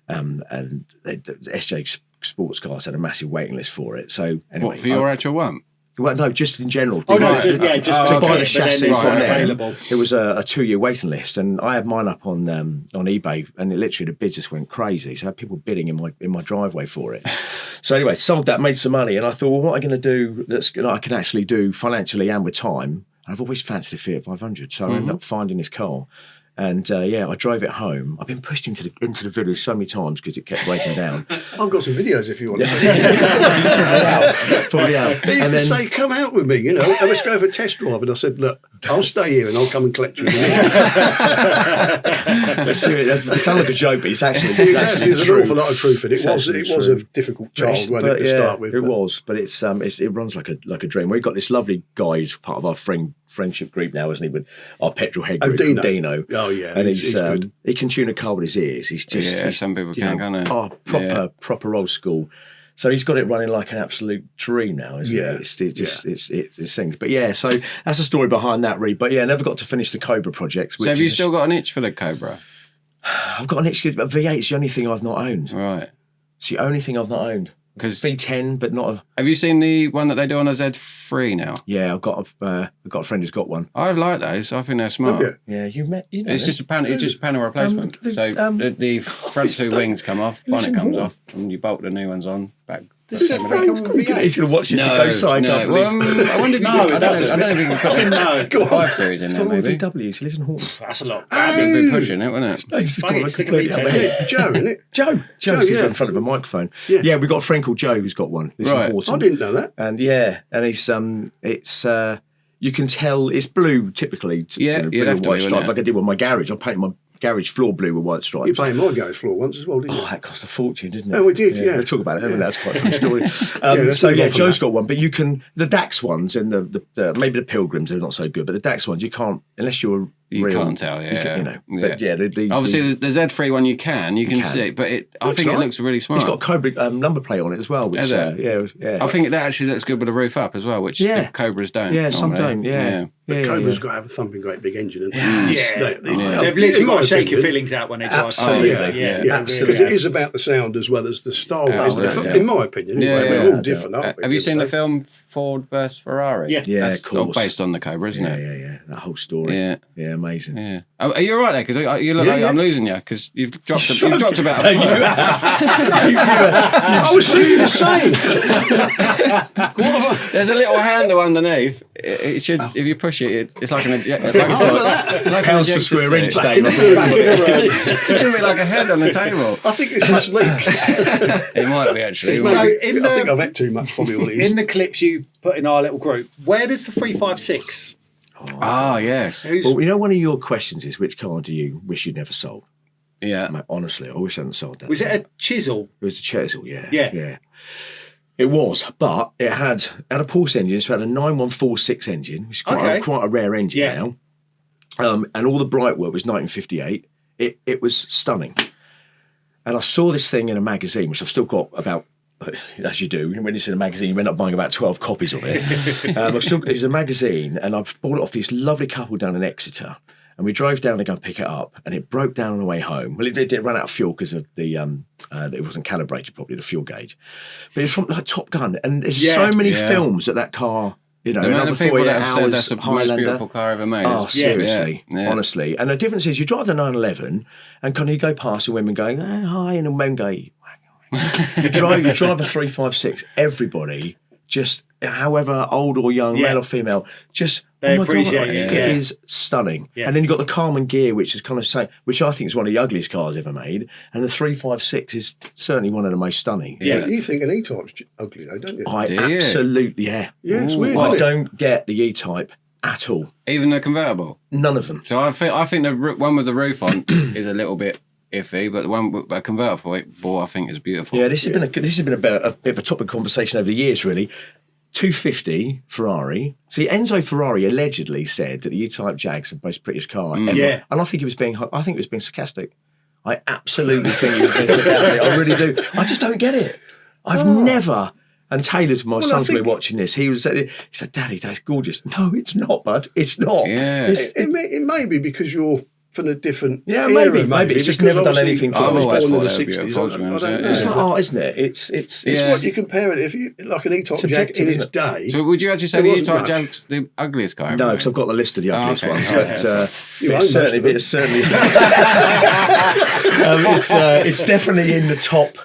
S2: SJ Sports Cars had a massive waiting list for it. So anyway,
S3: What, for your actual one?
S2: well, no, just in general.
S4: Oh, no,
S3: Right.
S4: just
S2: to
S4: okay,
S2: buy the
S4: but
S2: chassis
S4: then it's
S2: from
S4: not
S2: them.
S4: available.
S2: It was a 2-year waiting list, and I had mine up on eBay, and literally the bids just went crazy. So I had people bidding in my driveway for it. So anyway, sold that, made some money, and I thought, well, what am I going to do that I can actually do financially and with time? I've always fancied a Fiat 500, so I ended up finding this car. And I drove it home. I've been pushed into the village so many times because it kept breaking down.
S1: I've got some videos if you want.
S2: Probably out.
S1: He used to say, "Come out with me, and let's go for a test drive." And I said, "Look, I'll stay here and I'll come and collect you."
S2: That's serious. It sounds like a joke, but it's actually
S1: There's an
S2: true.
S1: awful lot of truth in it.
S2: It's
S1: It was
S2: true.
S1: a difficult child when it to start with.
S2: It
S1: but-
S2: was, but it runs like a dream. We've got this lovely guy who's part of our friendship group now, isn't he? With our Petrolhead group,
S1: Dino. Oh, yeah,
S2: and
S1: he's good.
S2: he can tune a car with his ears. He's just
S3: Yeah, some people
S2: you
S3: can,
S2: know,
S3: can't they?
S2: Oh, proper old school. So he's got it running like an absolute dream now, isn't
S1: Yeah,
S2: it? It's things. But yeah, so that's the story behind that, Reed. But yeah, never got to finish the Cobra project.
S3: So have you still got an itch for the Cobra?
S2: I've got an excuse, but V8's the only thing I've not owned.
S3: Right.
S2: It's the only thing I've not owned.
S3: Because
S2: V10, but not a.
S3: have you seen the one that they do on a Z3 now?
S2: Yeah, I've got a friend who's got one.
S3: I like those. I think they're smart.
S1: Have
S2: Yeah, you know.
S3: It's just a panel. It's just a panel replacement. So the front two wings come off, bonnet comes off, and you bolt the new ones on back.
S1: Does that Frank come with V8?
S2: He's going to watch this and go side.
S3: no. Well, I wonder if you
S4: No,
S3: could,
S4: it
S3: I
S4: doesn't.
S3: don't know if you can put
S4: No.
S3: the 5 Series in
S2: He's
S3: there,
S2: got one
S3: maybe.
S2: VW. He lives in Horton.
S4: That's a lot.
S3: That'd be a bit pushing it, wouldn't it?
S2: No, he's just
S4: Funny,
S2: got
S4: it's
S2: like
S4: sticking me
S2: completely
S4: to
S2: up
S4: it.
S1: Joe, isn't it?
S2: Joe,
S1: yeah.
S2: in front of a microphone.
S1: Yeah.
S2: Yeah, we've got a friend called Joe who's got one. Lives
S3: Right.
S2: in Horton.
S1: I didn't know that.
S2: And yeah, and he's you can tell it's blue typically.
S3: You'd have to,
S2: white stripe,
S3: wouldn't it?
S2: like I did with my garage. I painted my garage floor blue with white stripes.
S1: You painted my garage floor once as well, didn't you?
S2: Oh, that cost a fortune, didn't it?
S1: Oh, we did, yeah.
S2: We'll talk about it, haven't we? That's quite a funny story.
S1: let's
S2: So,
S1: move
S2: yeah,
S1: on from
S2: Joe's
S1: that.
S2: got one, but you can, the DAX ones and the maybe the Pilgrims are not so good, but the DAX ones, you can't, unless you're
S3: You
S2: real,
S3: can't tell, yeah.
S2: you know. But yeah,
S3: Obviously, the Z3 one you can see it, but I think it looks really smart.
S2: It's got a Cobra number plate on it as well. Which,
S3: Is it?
S2: Yeah.
S3: I think that actually looks good with the roof up as well, which the Cobras don't.
S2: Yeah, some
S3: normally.
S2: don't, yeah.
S1: But Cobra's got to have a thumping great big engine.
S4: They've literally got to shake your feelings out when they drive.
S2: Absolutely.
S1: Because it is about the sound as well as the style. In my opinion,
S3: Yeah,
S1: we're all different, aren't we?
S3: Have you seen the film Ford vs Ferrari?
S4: Yeah.
S2: Yeah,
S3: That's
S2: of course.
S3: based on the Cobra, isn't it?
S2: Yeah. That whole story.
S3: Yeah.
S2: Yeah, amazing.
S3: Yeah. Are you all right there? Because you look like I'm losing you because you've dropped about a foot.
S1: I was thinking the same.
S3: There's a little handle underneath. It should, if you push it, it's like an ejector. Like
S2: Pounds per square inch, Dave.
S3: It's just going to be like a head on the table.
S1: I think it's must leak.
S3: It might be actually.
S4: So
S1: I think I've ate too much, probably all it is.
S4: in the clips you put in our little group, where does the 356?
S3: Ah, yes.
S2: Well, you know, one of your questions is which car do you wish you'd never sold?
S3: Yeah.
S2: Mate, honestly, I wish I hadn't sold that.
S4: Was it a chisel?
S2: It was a Chesil, yeah.
S4: Yeah.
S2: It was, but it had a Porsche engine, so it had a 9146 engine, which is quite a rare engine now. And all the bright work was 1958. It was stunning. And I saw this thing in a magazine, which I've still got about, as you do, when it's in a magazine, you end up buying about 12 copies of it. It was a magazine, and I bought it off this lovely couple down in Exeter. And we drove down to go and pick it up, and it broke down on the way home. Well, it ran out of fuel because of the it wasn't calibrated properly, the fuel gauge. But it's from like Top Gun, and there's so many films that car. You know,
S3: The amount of people that have said
S2: hours,
S3: that's the most
S2: Highlander.
S3: beautiful car ever made.
S2: Oh, seriously,
S3: Yeah.
S2: honestly. And the difference is, you drive the 911, and kind of you go past the women going, hi, and the men go, you drive a 356. Everybody, just however old or young, male or female, just
S4: They
S2: my
S4: appreciate
S2: God,
S4: it.
S2: It is stunning.
S4: Yeah.
S2: And then you've got the Carman gear, which is kind of which I think is one of the ugliest cars ever made. And the 356 is certainly one of the most stunning.
S1: Yeah. You think an E-Type's ugly though, don't you?
S2: Absolutely, yeah.
S1: Yeah, it's weird.
S2: I
S1: isn't it?
S2: don't get the E-Type at all.
S3: Even the convertible.
S2: None of them.
S3: So I think the one with the roof on is a little bit iffy, but the one with a convertible, I think is beautiful.
S2: Yeah, this has been a bit of a topic of conversation over the years, really. 250 Ferrari. See, Enzo Ferrari allegedly said that the E-Type Jag's the most prettiest car ever.
S4: Yeah.
S2: And I think he was being sarcastic. I absolutely think he was being sarcastic. I really do. I just don't get it. I've never. And Taylor's my son's been watching this. He said, "Daddy, that's gorgeous." No, it's not, bud. It's not.
S3: Yeah.
S1: It may be because you're from a different era,
S2: maybe. It's just never done anything for
S1: I was
S3: always
S1: born in the
S3: thought they were
S1: 60s.
S3: beautiful,
S1: I don't know.
S2: It's like art, isn't it? It's
S1: What you compare it, if you like an E-Type Jag
S2: subjective,
S1: in its
S2: isn't
S1: day.
S3: So would you actually say
S1: There
S3: the
S1: wasn't
S3: E-Type
S1: much.
S3: Jag's the ugliest car ever
S2: No,
S3: made?
S2: because I've got the list of the ugliest
S3: okay.
S2: ones,
S3: Oh,
S2: but
S1: You
S2: it's
S1: own most of them.
S2: it's definitely in the top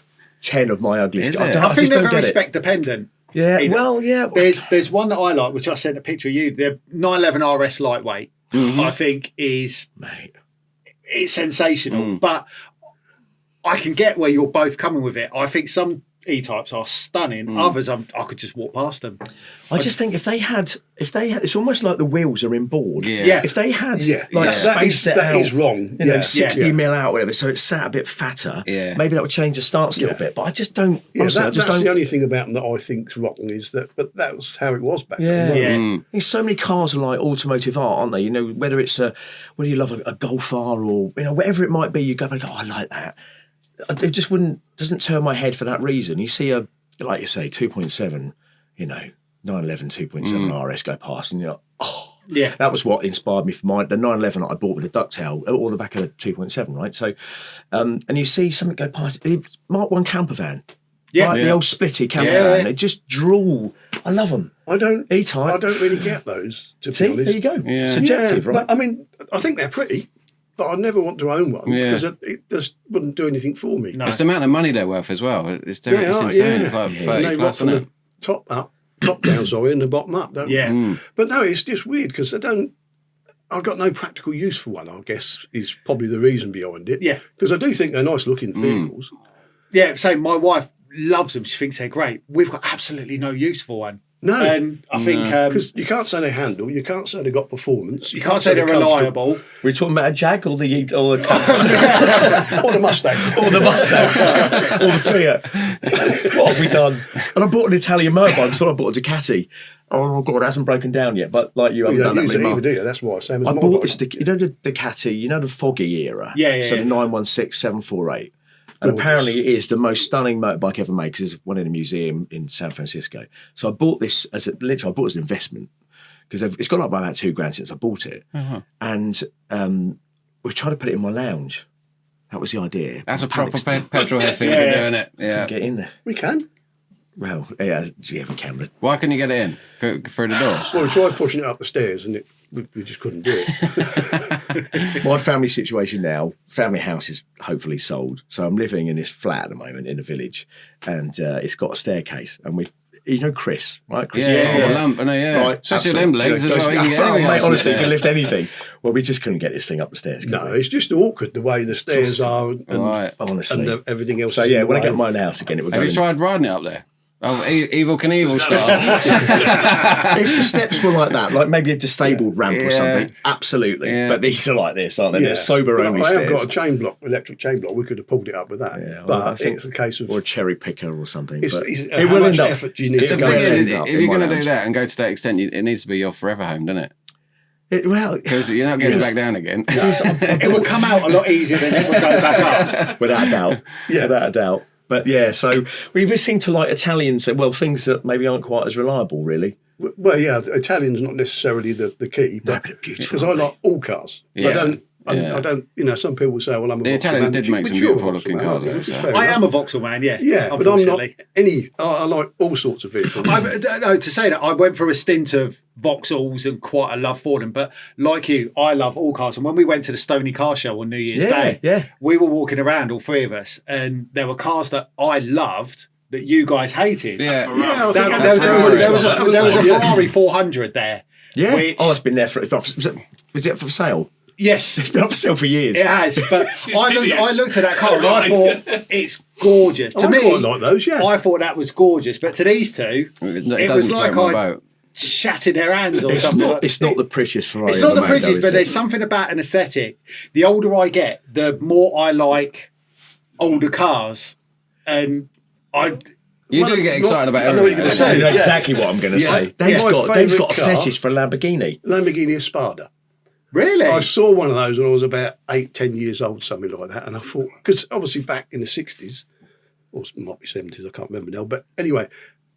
S2: 10 of my ugliest.
S3: Is
S2: I
S3: it?
S4: I think
S2: just
S4: they're
S2: don't
S4: very
S2: get it.
S4: spec dependent.
S2: Yeah,
S4: either.
S2: well, yeah.
S4: There's one that I like, which I sent a picture of you. The 911 RS lightweight, I think is
S2: Mate.
S4: it's sensational. But I can get where you're both coming with it. I think some E-Types are stunning. Others, I could just walk past them.
S2: I just think if they had, it's almost like the wheels are inboard.
S3: Yeah.
S2: If they had,
S1: that
S2: spaced it
S1: that
S2: out,
S1: is wrong.
S2: you know,
S1: Yeah.
S2: 60 mil out, whatever, so it's sat a bit fatter.
S3: Yeah.
S2: Maybe that would change the stance a little bit. But I just don't.
S1: Yeah,
S2: honestly, I just
S1: that's
S2: don't.
S1: the only thing about them that I think's wrong is that, but that was how it was back
S2: Yeah.
S1: then.
S4: Yeah.
S2: There's so many cars are like automotive art, aren't they? You know, whether it's whether you love a Golf R or whatever it might be, you go and go, I like that. It just doesn't turn my head for that reason. You see like you say, 2.7, 911 2.7 RS go past, and you're like, oh.
S4: Yeah.
S2: That was what inspired me for the 911 that I bought with the ducktail, or the back of the 2.7, right? So, and you see something go past, Mark 1 camper van.
S4: Yeah.
S2: Like the old splitty camper van. They just drool. I love them.
S1: I don't
S2: E-Type.
S1: really get those, to
S2: See,
S1: be honest.
S2: there you go.
S3: Yeah.
S2: Subjective, right?
S1: But, I mean, I think they're pretty, but I'd never want to own one because it just wouldn't do anything for me.
S4: No.
S3: It's the amount of money they're worth as well. It's
S1: They
S3: insane.
S1: are, yeah.
S3: It's like
S1: And
S3: 30
S1: they rock
S3: plus,
S1: from
S3: isn't
S1: the
S3: it?
S1: top down, sorry, and the bottom up, don't
S4: Yeah.
S1: they? But no, it's just weird because I've got no practical use for one, I guess, is probably the reason behind it.
S4: Yeah.
S1: Because I do think they're nice looking vehicles.
S4: Yeah, so my wife loves them. She thinks they're great. We've got absolutely no use for one.
S1: No.
S4: And I think
S1: because you can't say they handle, you can't say they got performance,
S4: you can't say they're reliable.
S2: We're talking about a Jag or the
S1: or the Mustang,
S2: or the Mustang, or the Fiat. What have we done? And I bought an Italian motorbike, so I bought a Ducati. Oh God, it hasn't broken down yet. But like you haven't done that
S1: use it
S2: many
S1: either, do you? That's why. Same as
S2: I
S1: my
S2: bought
S1: bike.
S2: this, you know, the Ducati, you know, the foggy era.
S4: Yeah.
S2: So the 916 748. And apparently it is the most stunning motorbike ever made because there's one in a museum in San Francisco. So I bought this as an investment because it's gone up by about $2,000 since I bought it. And we tried to put it in my lounge. That was the idea.
S3: That's a proper Petrolhead thing to do, isn't it? Yeah.
S2: Get in there.
S1: We can.
S2: Well, yeah, we can.
S3: Why can you get it in? Go through the doors?
S1: Well, we tried pushing it up the stairs and we just couldn't do it.
S2: My family situation now, family house is hopefully sold. So I'm living in this flat at the moment in a village and it's got a staircase. And you know Chris, right? Chris,
S3: Yeah, lump, I know, yeah.
S2: Right,
S3: Especially them legs as well. You can get
S2: mate,
S3: anything
S2: honestly, you
S3: else
S2: can lift anything. Well, we just couldn't get this thing up the stairs.
S1: No, it's just awkward the way the stairs are and,
S3: Right.
S2: Honestly.
S1: and everything else.
S2: So
S1: is
S2: yeah,
S1: in the
S2: when I
S1: way.
S2: get my own house again, it would go
S3: Have you
S2: in.
S3: tried riding it up there? Oh, Evil Knievel style.
S2: If the steps were like that, like maybe a disabled ramp or something, absolutely.
S3: Yeah.
S2: But these are like this, aren't they? They're sober
S1: Well,
S2: only
S1: I
S2: stairs.
S1: have got a electric chain block. We could have pulled it up with that.
S2: Yeah, well, I
S1: but
S2: think-
S1: it's a case of
S2: or a cherry picker or something.
S1: it's,
S2: but
S1: it's,
S2: it
S1: how
S2: will
S1: much
S2: end up.
S1: effort do you need
S2: it
S1: to
S3: The
S1: go
S3: thing
S2: will
S1: in?
S3: is,
S2: end
S3: if
S2: up
S3: you're
S2: in my
S3: going to do
S2: lounge.
S3: that and go to that extent, it needs to be your forever home, doesn't it?
S2: Well,
S3: Because you're not getting it back down again.
S4: It will come out a lot easier than it will go back up.
S2: without a doubt. Without a doubt. But yeah, so we just seem to like Italians, well, things that maybe aren't quite as reliable, really.
S1: Well, yeah, Italian's not necessarily the key, but
S2: they're beautiful,
S1: because I
S2: aren't
S1: like all cars.
S3: Yeah.
S1: I don't. You know, some people say, "Well, I'm a
S3: The
S1: Vauxhall
S3: Italians
S1: man,"
S3: did make
S1: which
S3: some
S1: you're a
S3: beautiful
S1: Vauxhall
S3: looking
S1: man,
S3: cars,
S1: which is
S3: though,
S1: fair
S4: I
S1: enough.
S4: am a Vauxhall man, yeah.
S1: Yeah, but I'm not I like all sorts of vehicles.
S4: No, to say that, I went through a stint of Vauxhalls and quite a love for them. But like you, I love all cars. And when we went to the Stony Car Show on New Year's Day, we were walking around, all three of us, and there were cars that I loved that you guys hated.
S3: Yeah.
S1: Yeah, I think
S4: There was a Ferrari 400 there.
S2: Yeah.
S4: Which,
S2: It's been there was it for sale?
S4: yes,
S2: It's been up for sale for years.
S4: it has. But I looked at that car and I thought, it's gorgeous. To
S1: I
S4: me,
S1: quite like those. Yeah,
S4: I thought that was gorgeous. But to these two,
S3: It
S4: was
S3: doesn't
S4: like
S3: float my
S4: I
S3: boat.
S4: shattered their hands or something.
S2: It's not the prettiest Ferrari.
S4: It's not the
S2: ever made, though,
S4: prettiest,
S2: is
S4: but
S2: it?
S4: there's something about an aesthetic. The older I get, the more I like older cars. And
S3: You do get excited about
S1: I know what you're
S3: everything.
S1: gonna say.
S2: You know
S1: Yeah.
S2: exactly what I'm going to say. Dave's
S1: My
S2: got a
S1: favourite car-
S2: fetish for a Lamborghini.
S1: Lamborghini Espada.
S4: really,
S1: I saw one of those when I was about 8-10 years old, something like that, and I thought, because obviously back in the 60s, or it might be 70s, I can't remember now, but anyway,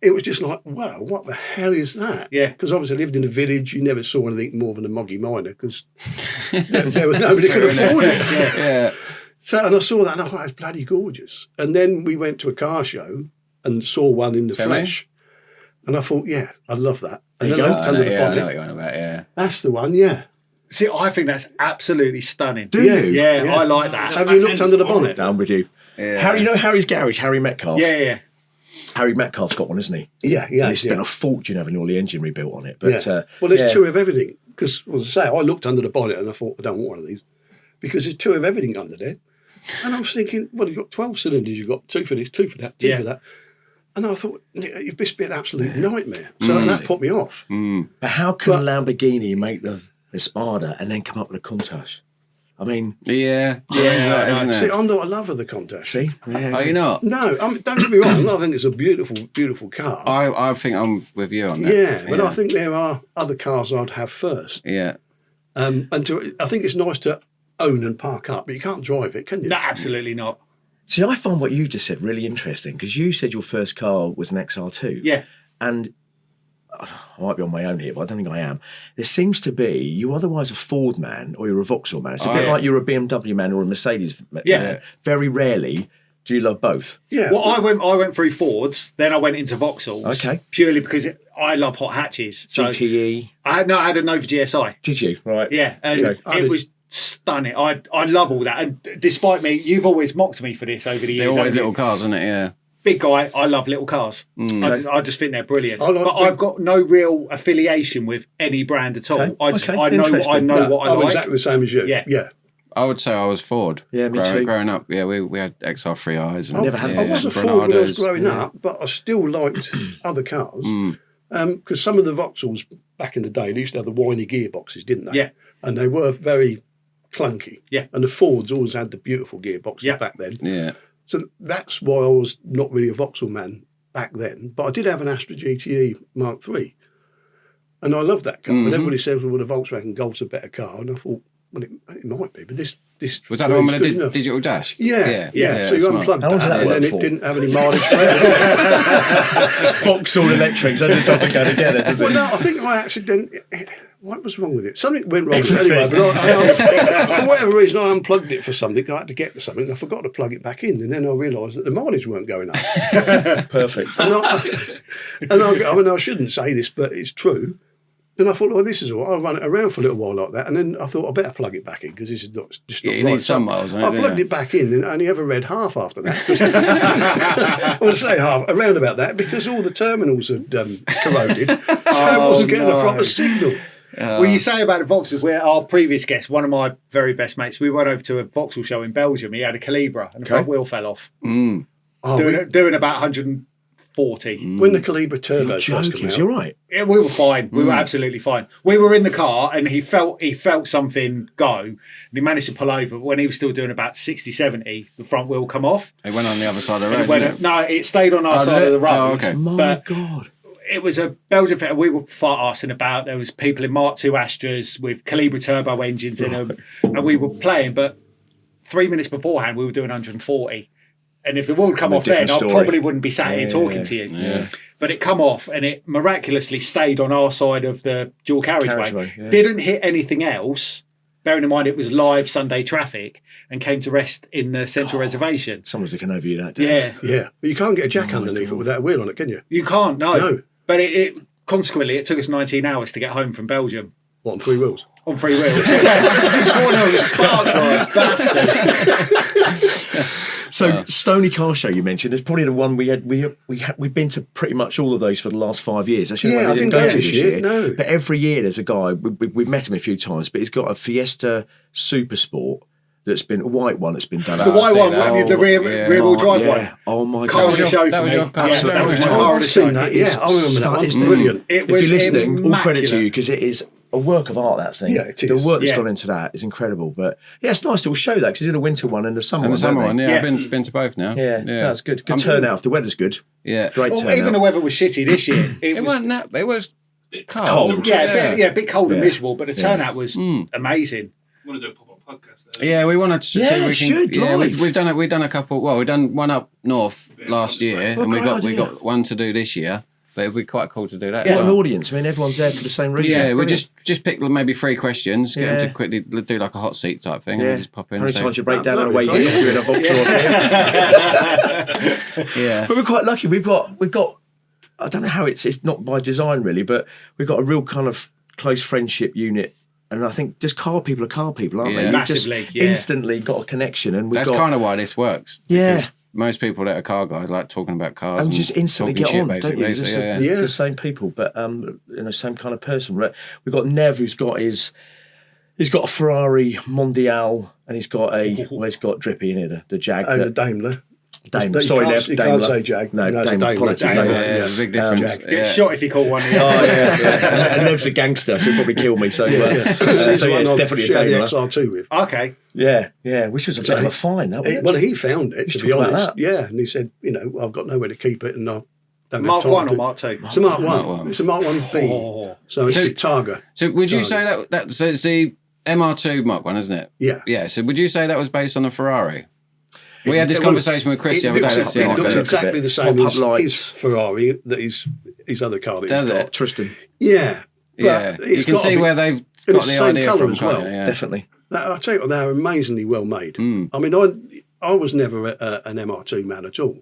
S1: it was just like, wow, what the hell is that?
S4: Yeah.
S1: Because obviously I lived in a village, you never saw anything more than a moggy miner, because there was nobody could afford it.
S3: Yeah.
S1: So, and I saw that and I thought, it's bloody gorgeous. And then we went to a car show and saw one in the flesh. And I thought, yeah, I love that. And
S2: There
S1: then
S2: you
S1: I
S2: go.
S1: looked
S3: I
S1: under
S3: know,
S1: the
S3: yeah, I know
S1: bonnet.
S3: what you're on about, yeah.
S1: That's the one, yeah.
S4: see, I think that's absolutely stunning.
S2: Do
S1: Yeah.
S2: you?
S4: Yeah,
S1: Yeah.
S4: I like that.
S1: Have you looked under the bonnet?
S2: No, I'm with you.
S3: Yeah.
S2: Harry, you know Harry's garage, Harry Metcalf?
S4: Yeah.
S2: Harry Metcalf's got one, hasn't he?
S1: Yeah,
S2: And
S1: yeah.
S2: he spent a fortune having all the engine rebuilt on it. But
S1: Yeah. Well, there's
S2: yeah.
S1: two of everything. Because, as I say, I looked under the bonnet and I thought, I don't want one of these. Because there's two of everything under there. And I was thinking, well, you've got 12 cylinders, you've got two for this, two for that, two for that. And I thought, it'd just be an absolute nightmare. So that put me off.
S2: But how can Lamborghini make the Espada and then come up with a Countach? I mean,
S3: Yeah. Isn't
S1: See,
S3: it?
S1: I'm not a lover of the Countach.
S2: see? Yeah.
S3: Are you not?
S1: No, don't get me wrong. I think it's a beautiful, beautiful car.
S3: I think I'm with you on that.
S1: Yeah, but I think there are other cars I'd have first.
S3: Yeah.
S1: I think it's nice to own and park up, but you can't drive it, can you?
S4: No, absolutely not.
S2: See, I find what you just said really interesting because you said your first car was an XR2.
S4: Yeah.
S2: And I might be on my own here, but I don't think I am. There seems to be, you're otherwise a Ford man or you're a Vauxhall man. It's a bit like you're a BMW man or a Mercedes man.
S4: Yeah.
S2: Very rarely do you love both.
S1: Yeah.
S4: Well, I went through Fords, then I went into Vauxhalls.
S2: Okay.
S4: Purely because I love hot hatches. So
S2: GTE.
S4: I had a Nova GSI.
S2: Did you? Right.
S4: Yeah, and
S2: Okay.
S4: it was stunning. I love all that. And despite me, you've always mocked me for this over the years.
S3: They're always
S4: haven't you?
S3: little cars, isn't it? Yeah.
S4: Big guy, I love little cars. I just think they're brilliant.
S1: I like
S4: but I've got no real affiliation with any brand at all.
S2: Okay.
S4: I know
S2: Interesting.
S4: what I
S1: I'm
S4: like.
S1: exactly the same as you.
S4: Yeah.
S1: Yeah.
S3: I would say I was Ford.
S2: Yeah, me too.
S3: Growing up, yeah, we had XR3Is. And,
S2: Never had
S1: I was a Ford when I was
S3: Granados.
S1: growing up, but I still liked other cars. Because some of the Vauxhalls back in the day, they used to have the whiny gearboxes, didn't they?
S4: Yeah.
S1: And they were very clunky.
S4: Yeah.
S1: And the Fords always had the beautiful gearboxes back then.
S3: Yeah.
S1: So that's why I was not really a Vauxhall man back then. But I did have an Astra GTE Mark III. And I loved that car. And everybody said, well, the Volkswagen Golf's a better car. And I thought, well, it might be, but this
S3: was that the one with the digital dash?
S1: Yeah. So you unplugged
S2: How was
S1: that,
S2: that
S1: and then
S2: work
S1: it
S2: for?
S1: didn't have any mileage for it.
S2: Vauxhall electrics, that just doesn't go together, does it?
S1: Well, no, I think I accidentally... What was wrong with it? Something went wrong with it anyway, but I, for whatever reason, I unplugged it for something. I had to get to something, and I forgot to plug it back in, and then I realised that the mileage weren't going up.
S2: Perfect.
S1: I shouldn't say this, but it's true. Then I thought, well, this is all right. I'll run it around for a little while like that. And then I thought, I better plug it back in because this is not just not
S3: you
S1: right.
S3: need some miles on it,
S1: I plugged it back in and only ever read half after that. I would say half, around about that, because all the terminals had corroded. So I wasn't getting a proper signal.
S4: Well, you say about the Vauxhalls, where our previous guest, one of my very best mates, we went over to a Vauxhall show in Belgium. He had a Calibra and the front wheel fell off. Doing about 140.
S1: When the Calibra turbos first came out.
S2: You're right.
S4: Yeah, we were fine. We were absolutely fine. We were in the car and he felt something go and he managed to pull over. But when he was still doing about 60, 70, the front wheel come off.
S3: It went on the other side of the road.
S4: No, it stayed on our side of the road.
S3: Oh, okay.
S2: My God.
S4: It was a Belgian fit. We were fart-arsing about. There was people in Mark II Astras with Calibra turbo engines in them. And we were playing. But 3 minutes beforehand, we were doing 140. And if the wheel had come off then, I probably wouldn't be sat here talking to you.
S3: Yeah.
S4: But it come off and it miraculously stayed on our side of the dual carriageway. Didn't hit anything else, bearing in mind it was live Sunday traffic, and came to rest in the central reservation.
S2: Someone's looking over you that day.
S1: Yeah. But you can't get a jack underneath it without a wheel on it, can you?
S4: You can't, no. But consequently, it took us 19 hours to get home from Belgium.
S1: What, on 3 wheels?
S4: On 3 wheels. Just 4 wheels, sparks, bastard.
S2: So Stony Car Show you mentioned is probably the one we've been to pretty much all of those for the last 5 years. Actually,
S1: I didn't go this year. No.
S2: But every year there's a guy. We've met him a few times, but he's got a Fiesta Super Sport that's been a white one that's been done.
S4: The white one, the rear-wheel drive one.
S2: Oh my
S4: car
S2: God!
S4: On the show
S3: that was your car.
S4: That was my
S1: Oh,
S4: car on
S1: I've
S4: the show.
S1: seen that. Yeah, I remember that one. It's brilliant.
S2: If you're listening, all credit to you because it is a work of art. That thing.
S1: Yeah, it is.
S2: The work that's gone into that is incredible. But yeah, it's nice to show that because you did a winter one and the summer
S3: And
S2: one.
S3: the summer one,
S2: don't they?
S3: I've been to both now.
S2: Yeah, that's good. Good turnout. If the weather's good.
S3: Yeah.
S2: Great
S4: Well,
S2: turnout.
S4: even the weather was shitty this year.
S3: It wasn't that. It was cold.
S2: Cold.
S4: A bit cold and miserable, but the turnout was amazing.
S6: I want to do a pop-up podcast there.
S3: Yeah, we wanted to see if we
S2: should,
S3: can. Yeah,
S2: live.
S3: we've done a couple. Well, we've done one up north last year, and we
S2: great
S3: got
S2: idea.
S3: one to do this year. But it'd be quite cool to do that.
S2: What
S3: as
S2: an
S3: well.
S2: audience. I mean, everyone's there for the same reason.
S3: Yeah, we
S2: Brilliant.
S3: just pick maybe 3 questions, get them to quickly do like a hot seat type thing, and we just pop in.
S2: How many
S3: and
S2: times
S3: say,
S2: you break down on the
S1: that'd
S2: way
S1: be
S2: here? You're in a Vauxhall.
S3: yeah,
S2: But we're quite lucky. We've got. I don't know how it's not by design really, but we've got a real kind of close friendship unit. And I think just car people are car people, aren't
S3: Yeah.
S2: they? You've
S4: Massively,
S2: just
S4: yeah.
S2: instantly got a connection, and
S3: that's kind of why this works.
S2: Yeah.
S3: Because most people that are car guys like talking about cars
S2: and just instantly
S3: talking
S2: get
S3: shit,
S2: on,
S3: basically.
S2: don't you?
S3: So,
S2: It's
S3: yeah.
S2: the same people, but same kind of person. Right? We've got Nev, who's got he's got a Ferrari Mondial, and he's got Drippy in here, the Jag.
S1: And the Daimler.
S2: Daimler.
S1: You
S2: Sorry,
S1: can't-
S2: Nev.
S1: you
S2: Daimler.
S1: can't say Jag.
S2: No,
S1: No, it's a
S2: Daimler.
S1: Daimler.
S2: Apologies,
S1: Daimler.
S2: Daimler.
S3: Yeah, there's a big difference.
S1: Jag.
S4: Get
S3: Yeah.
S4: shot if you call one.
S2: Oh yeah. And Nev's a gangster, so he'll probably kill me. So
S1: He's
S2: it's
S1: the one I
S2: definitely a
S1: shared the
S2: Daimler.
S1: XR2 with.
S4: Okay.
S2: Yeah, which was a bit of a fine. That was
S1: Well, he found it, to be
S2: talk about
S1: honest.
S2: that.
S1: Yeah, and he said, I've got nowhere to keep it, and I don't
S4: Mark
S1: have time
S4: 1
S1: to.
S4: or Mark 2?
S1: It's a Mark 1.
S3: Mark 1.
S1: It's a Mark 1B.
S4: Oh.
S1: So it's a Targa.
S3: So would you say that so it's the MR2 Mark 1, isn't it?
S1: Yeah.
S3: Yeah. So would you say that was based on a Ferrari? We had this conversation with Chris the other day. Let's see
S1: It
S3: how it
S1: looks
S3: goes.
S1: exactly the same
S2: Pop-up
S1: as
S2: lights.
S1: his Ferrari, that his other car that
S3: Does
S1: he's
S3: it?
S1: got.
S2: Tristan.
S1: Yeah. But
S3: Yeah, you
S1: it's
S3: can
S1: got to
S3: see
S1: be-
S3: where they've
S1: and
S3: got
S1: it's
S3: the
S1: the same
S3: idea
S1: colour
S3: from.
S1: as
S3: can't
S1: well.
S3: you? Yeah.
S2: Definitely.
S1: I'll tell you what, they're amazingly well made. I mean, I was never an MR2 man at all.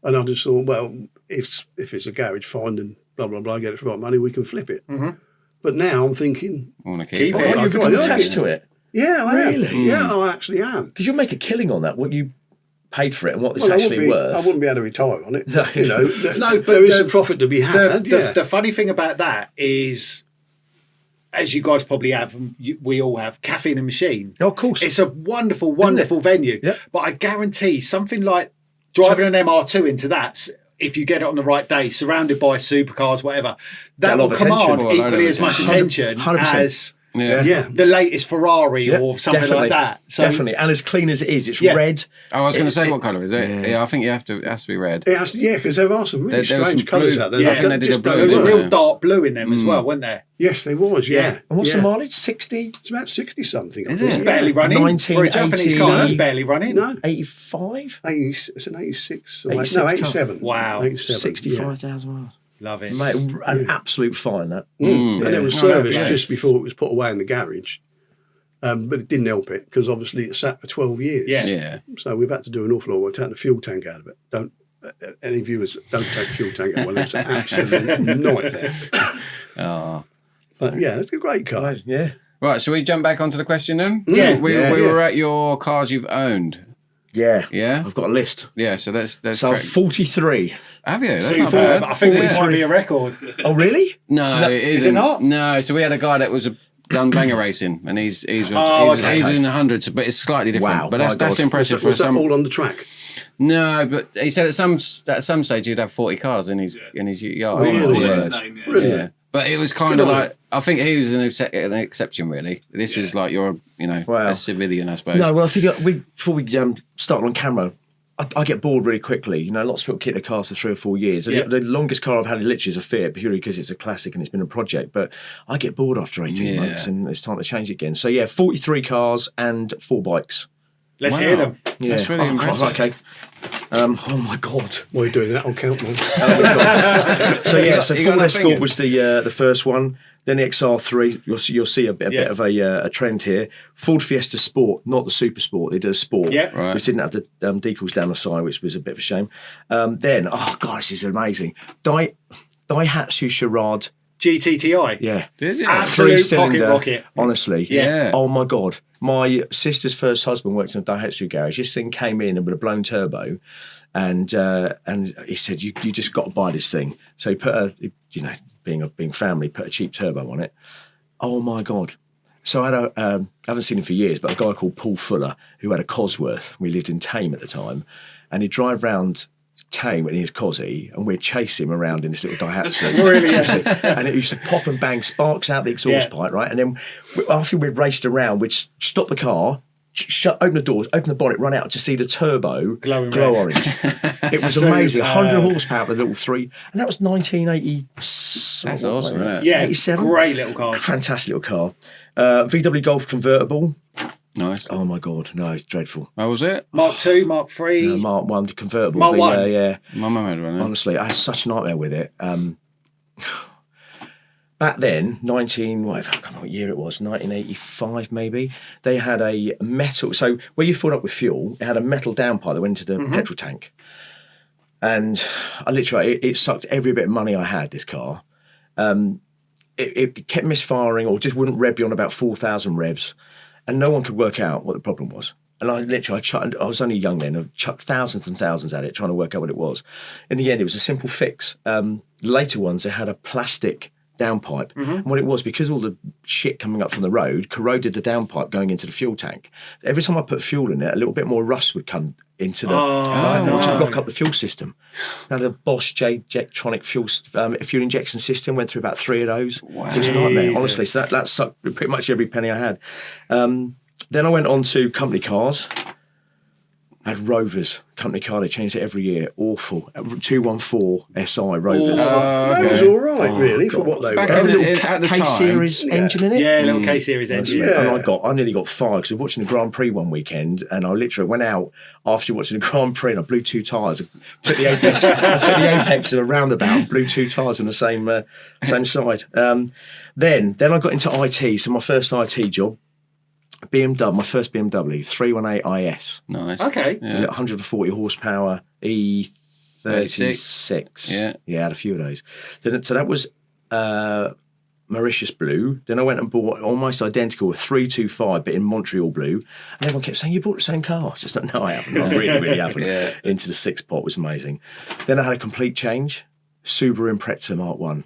S1: And I just thought, well, if it's a garage find and blah, blah, blah, get it for the right money, we can flip it. But now I'm thinking,
S3: I want to keep
S4: Keep
S3: it.
S4: it.
S2: Oh, you've become attached to it
S1: yeah, I am.
S2: Really?
S1: Yeah, I actually am.
S2: because you'll make a killing on that. What you paid for it and what it's
S1: Well,
S2: actually worth.
S1: I wouldn't be able to retire on it.
S2: No.
S1: But there is a profit to be had.
S4: The funny thing about that is, as you guys probably have, and we all have, Cafe in a Machine.
S2: Oh, of course.
S4: It's a wonderful, wonderful venue.
S2: Yeah.
S4: But I guarantee something like driving an MR2 into that if you get it on the right day, surrounded by supercars, whatever, that
S2: Get a lot
S4: will
S2: of
S4: command
S2: attention.
S4: equally as much attention
S2: 100%.
S4: as
S1: Yeah.
S4: the latest Ferrari
S2: Yeah,
S4: or something
S2: definitely,
S4: like that. So,
S2: definitely, and as clean as it is, it's
S4: Yeah.
S2: red.
S3: Oh, I was going to say, what colour is it?
S2: Yeah.
S3: Yeah, I think it has to be red.
S1: It has, because there are some really
S3: There was
S1: strange
S3: some
S1: colours
S3: blue-
S1: out there.
S3: yeah, I
S1: that
S3: think they did
S1: just
S3: a blue
S4: there was a
S1: don't
S3: as
S1: work.
S4: real dark blue in them as well, wasn't there?
S1: Yes, there was, yeah.
S2: And what's
S1: yeah.
S2: the mileage? 60?
S1: It's about 60 something. I
S3: Is
S1: think.
S3: it?
S1: Yeah.
S4: Barely running. For a
S2: 1980.
S4: Japanese car, that's barely running.
S1: No,
S2: 85?
S1: 80, it's an 86.
S2: 86
S1: no,
S2: car.
S1: 87.
S4: Wow.
S1: 87,
S2: 65,000 miles.
S4: Love it.
S2: Mate, an absolute fine, that.
S1: Yeah. And it was
S3: Oh,
S1: serviced
S3: yeah.
S1: just before it was put away in the garage. But it didn't help it because obviously it sat for 12 years.
S4: Yeah.
S3: Yeah.
S1: So we've had to do an awful lot. We're taking the fuel tank out of it. Don't any viewers don't take the fuel tank out. Well, it's an absolute nightmare.
S3: Oh.
S1: But yeah, it's a great car.
S2: Yeah.
S3: Right, so we jump back onto the question then?
S4: Yeah.
S3: We
S2: Yeah.
S3: were at your cars you've owned.
S2: Yeah.
S3: Yeah?
S2: I've got a list.
S3: Yeah, so that's
S2: So
S3: great.
S2: 43.
S3: Have you? That's
S4: See,
S3: not bad.
S4: I think this might
S2: 43.
S4: be a record.
S2: Oh, really?
S3: No, it isn't.
S4: is it not?
S3: No, so we had a guy that was done banger racing, and he's
S4: okay.
S3: in the hundreds, but it's slightly different.
S2: Wow,
S3: but that's
S2: my God.
S3: impressive
S1: Was
S3: for
S1: that
S3: some.
S1: all on the track?
S3: No, but he said at some stage he'd have 40 cars in his yard.
S1: Really?
S3: Yeah.
S6: His name, yeah.
S1: Brilliant.
S3: Yeah. But it was kind
S1: Good
S3: of
S1: on
S3: like, I think he was an exception, really. This is like you're,
S2: Wow.
S3: a civilian, I suppose.
S2: No, well, I think before we start on camera, I get bored really quickly. Lots of people keep their cars for 3 or 4 years.
S4: Yeah.
S2: The longest car I've had literally is a Fiat, purely because it's a classic and it's been a project. But I get bored after 18
S3: Yeah.
S2: months and it's time to change it again. So, yeah, 43 cars and 4 bikes.
S4: Let's
S3: Wow.
S4: hear them.
S2: Yeah.
S3: That's really impressive.
S2: Okay. Oh, my God.
S1: While you're doing that, I'll count one.
S2: So, yeah, so
S3: you got
S2: Ford
S3: no
S2: Escort
S3: fingers?
S2: was the first one. Then the XR3, you'll see a bit of a trend here. Ford Fiesta Sport, not the Super Sport. They did a Sport,
S4: Yeah.
S3: Right.
S2: which didn't have the decals down the side, which was a bit of a shame. Then, oh God, this is amazing. Daihatsu Charade,
S4: GTTI.
S2: yeah,
S3: Did you?
S4: Absolute pocket
S2: three-cylinder,
S4: rocket.
S2: honestly.
S3: Yeah.
S2: Oh my God, my sister's first husband worked in a Daihatsu garage. This thing came in and with a blown turbo. And he said, you just got to buy this thing. So he put being family, put a cheap turbo on it. Oh my God. So I haven't seen him for years, but a guy called Paul Fuller, who had a Cosworth. We lived in Tame at the time. And he'd drive round Tame in his Cosy and we'd chase him around in this little Daihatsu.
S4: Really?
S2: And it used to pop and bang sparks out the exhaust pipe, right? And then after we'd raced around, we'd stop the car, open the doors, open the bonnet, run out to see the turbo glow
S4: red.
S2: orange. It was amazing. 100 horsepower with a little 3. And that was 1980.
S3: That's awesome, isn't it?
S4: Yeah,
S2: 87.
S4: great little car.
S2: Fantastic little car. VW Golf convertible.
S3: Nice.
S2: Oh my God, no, it's dreadful.
S3: How was it?
S4: Mark II, Mark III.
S2: Mark 1 convertible.
S4: Mark 1?
S2: Yeah.
S3: My mum had one.
S2: Honestly, I had such a nightmare with it. Back then, I can't remember what year it was, 1985 maybe, they had a metal, so where you filled up with fuel, it had a metal downpipe that went into the petrol tank. And I literally, it sucked every bit of money I had, this car. It kept misfiring or just wouldn't rev beyond about 4,000 revs. And no one could work out what the problem was. And I was only young then, I chucked thousands and thousands at it, trying to work out what it was. In the end, it was a simple fix. Later ones, they had a plastic downpipe. And what it was, because all the shit coming up from the road corroded the downpipe going into the fuel tank. Every time I put fuel in it, a little bit more rust would come into the to block up the fuel system. Now the Bosch J-Jectronic fuel injection system went through about 3 of those. Wow. It was a nightmare, honestly. So that sucked pretty much every penny I had. Then I went on to company cars. I had Rovers, company car. They changed it every year. Awful. 214 SI Rovers.
S1: That was all right, really, for what they
S3: Back
S1: were.
S3: in
S2: A
S3: the-
S2: little
S3: at the
S2: K-Series
S1: time,
S2: engine in it.
S4: Yeah, little K-Series engine.
S1: Yeah.
S2: And I nearly got fired because I was watching the Grand Prix one weekend, and I literally went out after watching the Grand Prix and I blew 2 tyres. I took the apex of a roundabout and blew 2 tyres on the same side. Then I got into IT. So my first IT job, BMW, my first BMW, 318 IS.
S3: Nice.
S4: Okay.
S3: Yeah.
S2: 140 horsepower, E36.
S3: Yeah.
S2: I had a few of those. So that was Mauritius blue. Then I went and bought almost identical, a 325, but in Montreal blue. And everyone kept saying, you bought the same car. I was just like, no, I haven't. I really haven't.
S3: Yeah.
S2: Into the 6-pot was amazing. Then I had a complete change. Subaru Impreza Mark 1.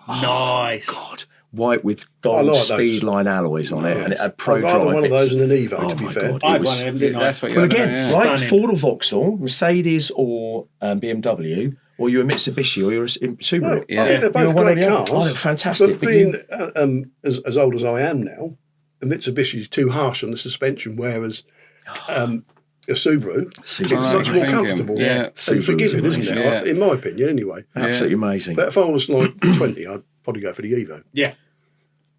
S4: Nice.
S2: God. White with
S1: I
S2: gold
S1: like those.
S2: Speedline alloys on it. And it had pro
S1: I'd rather
S2: drive
S1: one of
S2: bits.
S1: those than an Evo,
S2: Oh
S1: to be
S2: my
S1: fair.
S2: God.
S4: I
S2: It
S4: had
S2: was-
S4: one of them, didn't I?
S3: That's what you
S2: Well,
S3: had,
S2: again,
S3: yeah.
S2: right,
S4: Stunning.
S2: Ford or Vauxhall, Mercedes or BMW, or you're a Mitsubishi, or you're a Subaru.
S1: No, I think they're
S2: You're
S1: both
S2: one or
S1: great
S2: the other.
S1: cars.
S2: Oh, they're fantastic.
S1: But being as old as I am now, a Mitsubishi is too harsh on the suspension, whereas a Subaru is much more comfortable and forgiving, isn't it?
S3: Yeah.
S1: In my opinion, anyway.
S2: Absolutely amazing.
S1: But if I was like 20, I'd probably go for the Evo.
S4: Yeah.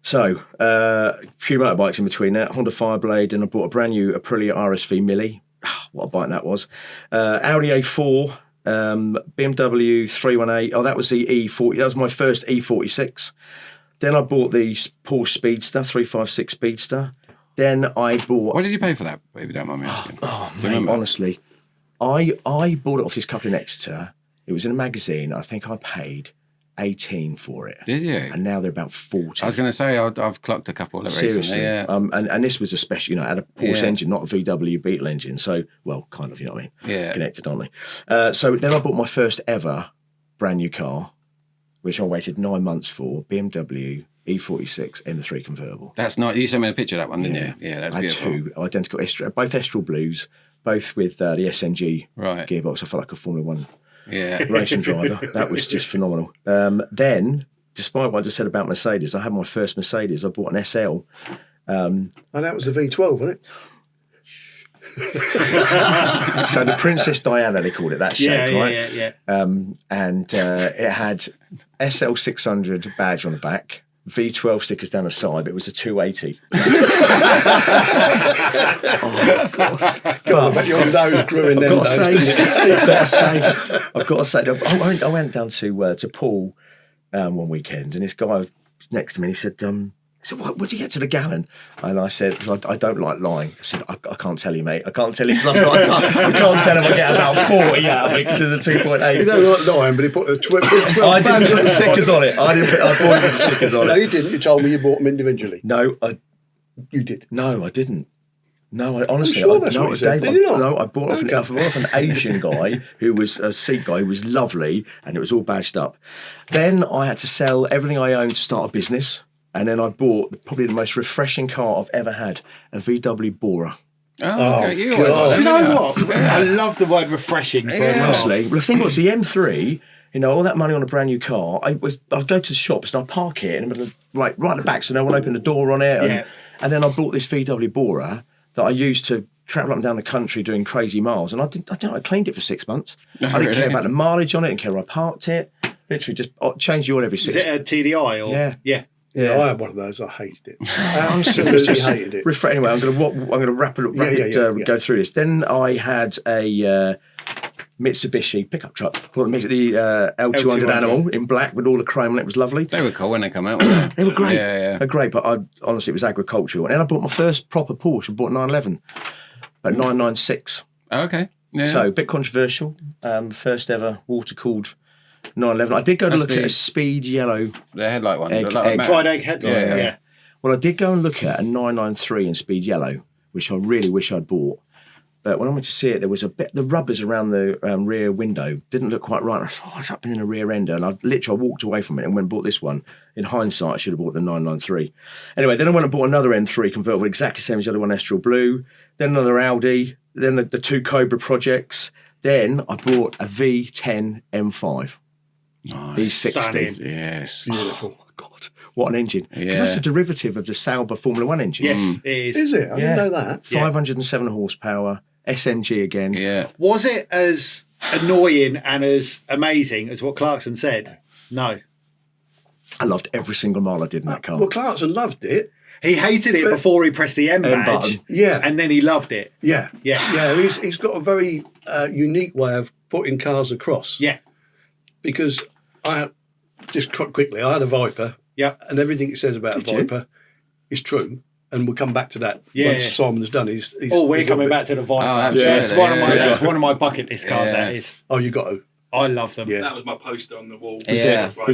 S2: So, a few motorbikes in between that. Honda Fireblade, and I bought a brand new Aprilia RSV Mille. What a bike that was. Audi A4, BMW 318. Oh, that was the E40. That was my first E46. Then I bought the Porsche Speedster, 356 Speedster. Then I bought...
S3: What did you pay for that, if you don't mind me asking?
S2: Oh, mate, honestly. I bought it off this couple in Exeter. It was in a magazine. I think I paid 18 for it.
S3: Did you?
S2: And now they're about 40.
S3: I was going to say, I've clocked a couple of it
S2: Seriously.
S3: recently. Yeah.
S2: And this was a special, it had a Porsche engine, not a VW Beetle engine. So, well, kind of, you know what I mean?
S3: Yeah.
S2: Connected, aren't they? So then I bought my first ever brand new car, which I waited 9 months for, BMW E46 M3 convertible.
S3: That's not. You sent me a picture of that one, didn't you? Yeah, that's
S2: I had
S3: beautiful.
S2: two identical, both Estral Blues, both with the SNG gearbox. I felt like a Formula One racing driver. That was just phenomenal. Then, despite what I just said about Mercedes, I had my first Mercedes. I bought an SL.
S1: And that was the V12, wasn't it?
S2: So the Princess Diana, they called it, that shape, right?
S4: Yeah.
S2: And it had SL600 badge on the back, V12 stickers down the side, but it was a 280. Oh, God.
S1: But your nose grew in them days, didn't it?
S2: I've got to say, I went down to Paul one weekend, and this guy next to me, he said, what did you get to the gallon? And I said, I don't like lying. I said, I can't tell you, mate. I can't tell you because I can't tell him I get about 40 out of it because it's a 2.8.
S1: You don't like lying, but he put a 12
S2: I didn't put the stickers on it. I bought the stickers on it.
S1: No, you didn't. You told me you bought them individually.
S2: No,
S1: You did.
S2: No, I didn't. No, I honestly,
S1: I'm sure that's what you said.
S2: Dave,
S1: Did you not?
S2: No, I bought off an Asian guy who was a Sikh guy who was lovely, and it was all badged up. Then I had to sell everything I owned to start a business, and then I bought probably the most refreshing car I've ever had, a VW Bora.
S3: Oh,
S1: God.
S4: Do you know what? I love the word refreshing for a car.
S2: Honestly, well, the thing was, the M3, all that money on a brand new car, I'd go to the shops and I'd park it in the middle of, right at the back so no one opened the door on it. And then I bought this VW Bora that I used to travel up and down the country doing crazy miles. And I cleaned it for 6 months. I didn't care about the mileage on it, didn't care where I parked it. Literally just changed the oil every 6 months.
S4: Is it a TDI? Or?
S2: Yeah.
S1: Yeah, I had one of those. I hated it. I absolutely hated it.
S2: Anyway, I'm going to rapid go through this. Then I had a Mitsubishi pickup truck, the L200 Animal in black with all the chrome on it. It was lovely.
S3: They were cool when they come out, weren't they?
S2: They were great.
S3: Yeah.
S2: They're great, but honestly, it was agricultural. And then I bought my first proper Porsche. I bought 911, but 996.
S3: Oh, okay. Yeah.
S2: So a bit controversial. First ever water-cooled 911. I did go to look at a Speed Yellow.
S3: The headlight one.
S4: Fried egg headlight. Yeah.
S2: Well, I did go and look at a 993 in Speed Yellow, which I really wish I'd bought. But when I went to see it, there was the rubbers around the rear window didn't look quite right. I thought, what's happening in the rear end? And I walked away from it and went and bought this one. In hindsight, I should have bought the 993. Anyway, then I went and bought another M3 convertible, exactly the same as the other one, Estral Blue. Then another Audi. Then the two Cobra projects. Then I bought a V10 M5.
S3: Nice.
S2: V60.
S4: Stunning.
S3: Yes.
S1: Beautiful.
S2: Oh, my God. What an engine. Because that's a derivative of the Sauber Formula One engine.
S4: Yes, it is.
S1: Is it? I didn't know that.
S2: 507 horsepower. SNG again.
S3: Yeah.
S4: Was it as annoying and as amazing as what Clarkson said? No.
S2: I loved every single mile I did in that car.
S1: Well, Clarkson loved it.
S4: He hated it before he pressed the M badge.
S2: button.
S1: Yeah.
S4: And then he loved it.
S1: Yeah.
S4: Yeah.
S1: He's got a very unique way of putting cars across.
S4: Yeah.
S1: Because just quickly, I had a Viper.
S4: Yeah.
S1: And everything it says about a Viper is true. And we'll come back to that once Simon's done.
S4: We're coming back to the Viper.
S3: Oh, absolutely.
S4: That's one of my bucket list cars, that is.
S1: Oh, you got to.
S4: I love them.
S1: Yeah.
S6: That was my poster on the wall.
S2: Was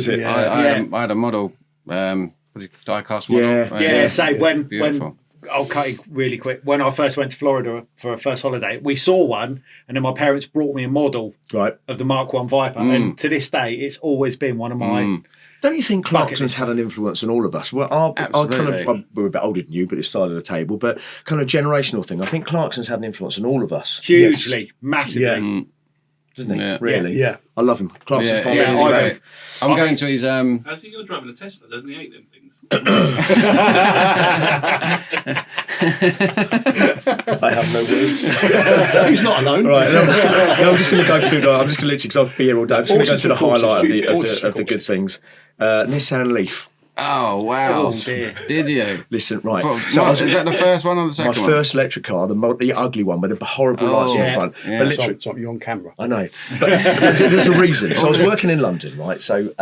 S2: it?
S1: Yeah.
S3: I had a model, die-cast model.
S4: Yeah, when
S3: beautiful.
S4: I'll cut it really quick. When I first went to Florida for a first holiday, we saw one, and then my parents brought me a model of the Mark I Viper, and to this day, it's always been one of my.
S2: Don't you think Clarkson's had an influence on all of us? Well, we're a bit older than you, but it's side of the table. But kind of generational thing. I think Clarkson's had an influence on all of us.
S4: Hugely, massively.
S1: Yeah.
S2: doesn't he?
S3: Yeah.
S2: Really?
S1: Yeah.
S2: I love him. Clark's
S3: Yeah,
S2: fine.
S3: yeah, he's great. I'm going to his.
S6: Actually, you're driving a Tesla, doesn't he hate them things?
S2: I have no words.
S1: He's not alone.
S2: Right, and I'm just going to go through. I'm just going to literally, because I'll be here all day. I'm just going to go through the highlight of the good things. Nissan Leaf.
S3: Oh wow!
S4: Oh, dear.
S3: Did you?
S2: Listen, right.
S3: Is that the first one or the second
S2: my
S3: one?
S2: first electric car, the ugly one with the horrible lights on the front.
S3: Yeah.
S2: But literally,
S1: It's like you're on camera.
S2: I know, but there's a reason. So I was working in London, right? So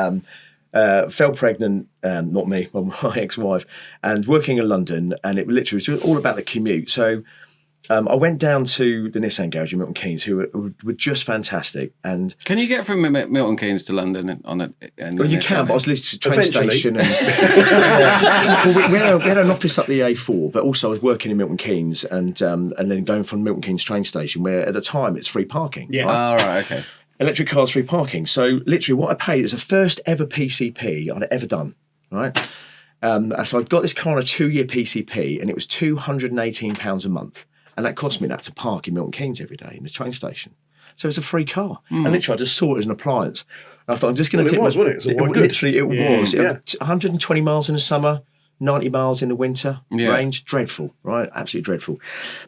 S2: fell pregnant, not me, well, my ex-wife, and working in London, and it literally was just all about the commute. So I went down to the Nissan garage in Milton Keynes, who were just fantastic. And
S3: Can you get from Milton Keynes to London on a?
S2: well, you can, but I was listening to the train
S1: Eventually.
S2: station. And, well, we had an office up the A4, but also I was working in Milton Keynes, and then going from Milton Keynes train station, where at the time it's free parking.
S4: Yeah.
S3: Oh, right, okay.
S2: Electric cars, free parking. So literally what I paid is the first ever PCP I'd ever done, right? So I'd got this car on a 2-year PCP, and it was £218 a month. And that cost me that to park in Milton Keynes every day in the train station. So it's a free car. And literally I just saw it as an appliance. And I thought, I'm just going to
S1: Well, it was, wasn't it? It's all right, good.
S2: Literally, it was.
S1: Yeah.
S2: 120 miles in the summer, 90 miles in the winter
S3: Yeah.
S2: range. Dreadful, right? Absolutely dreadful.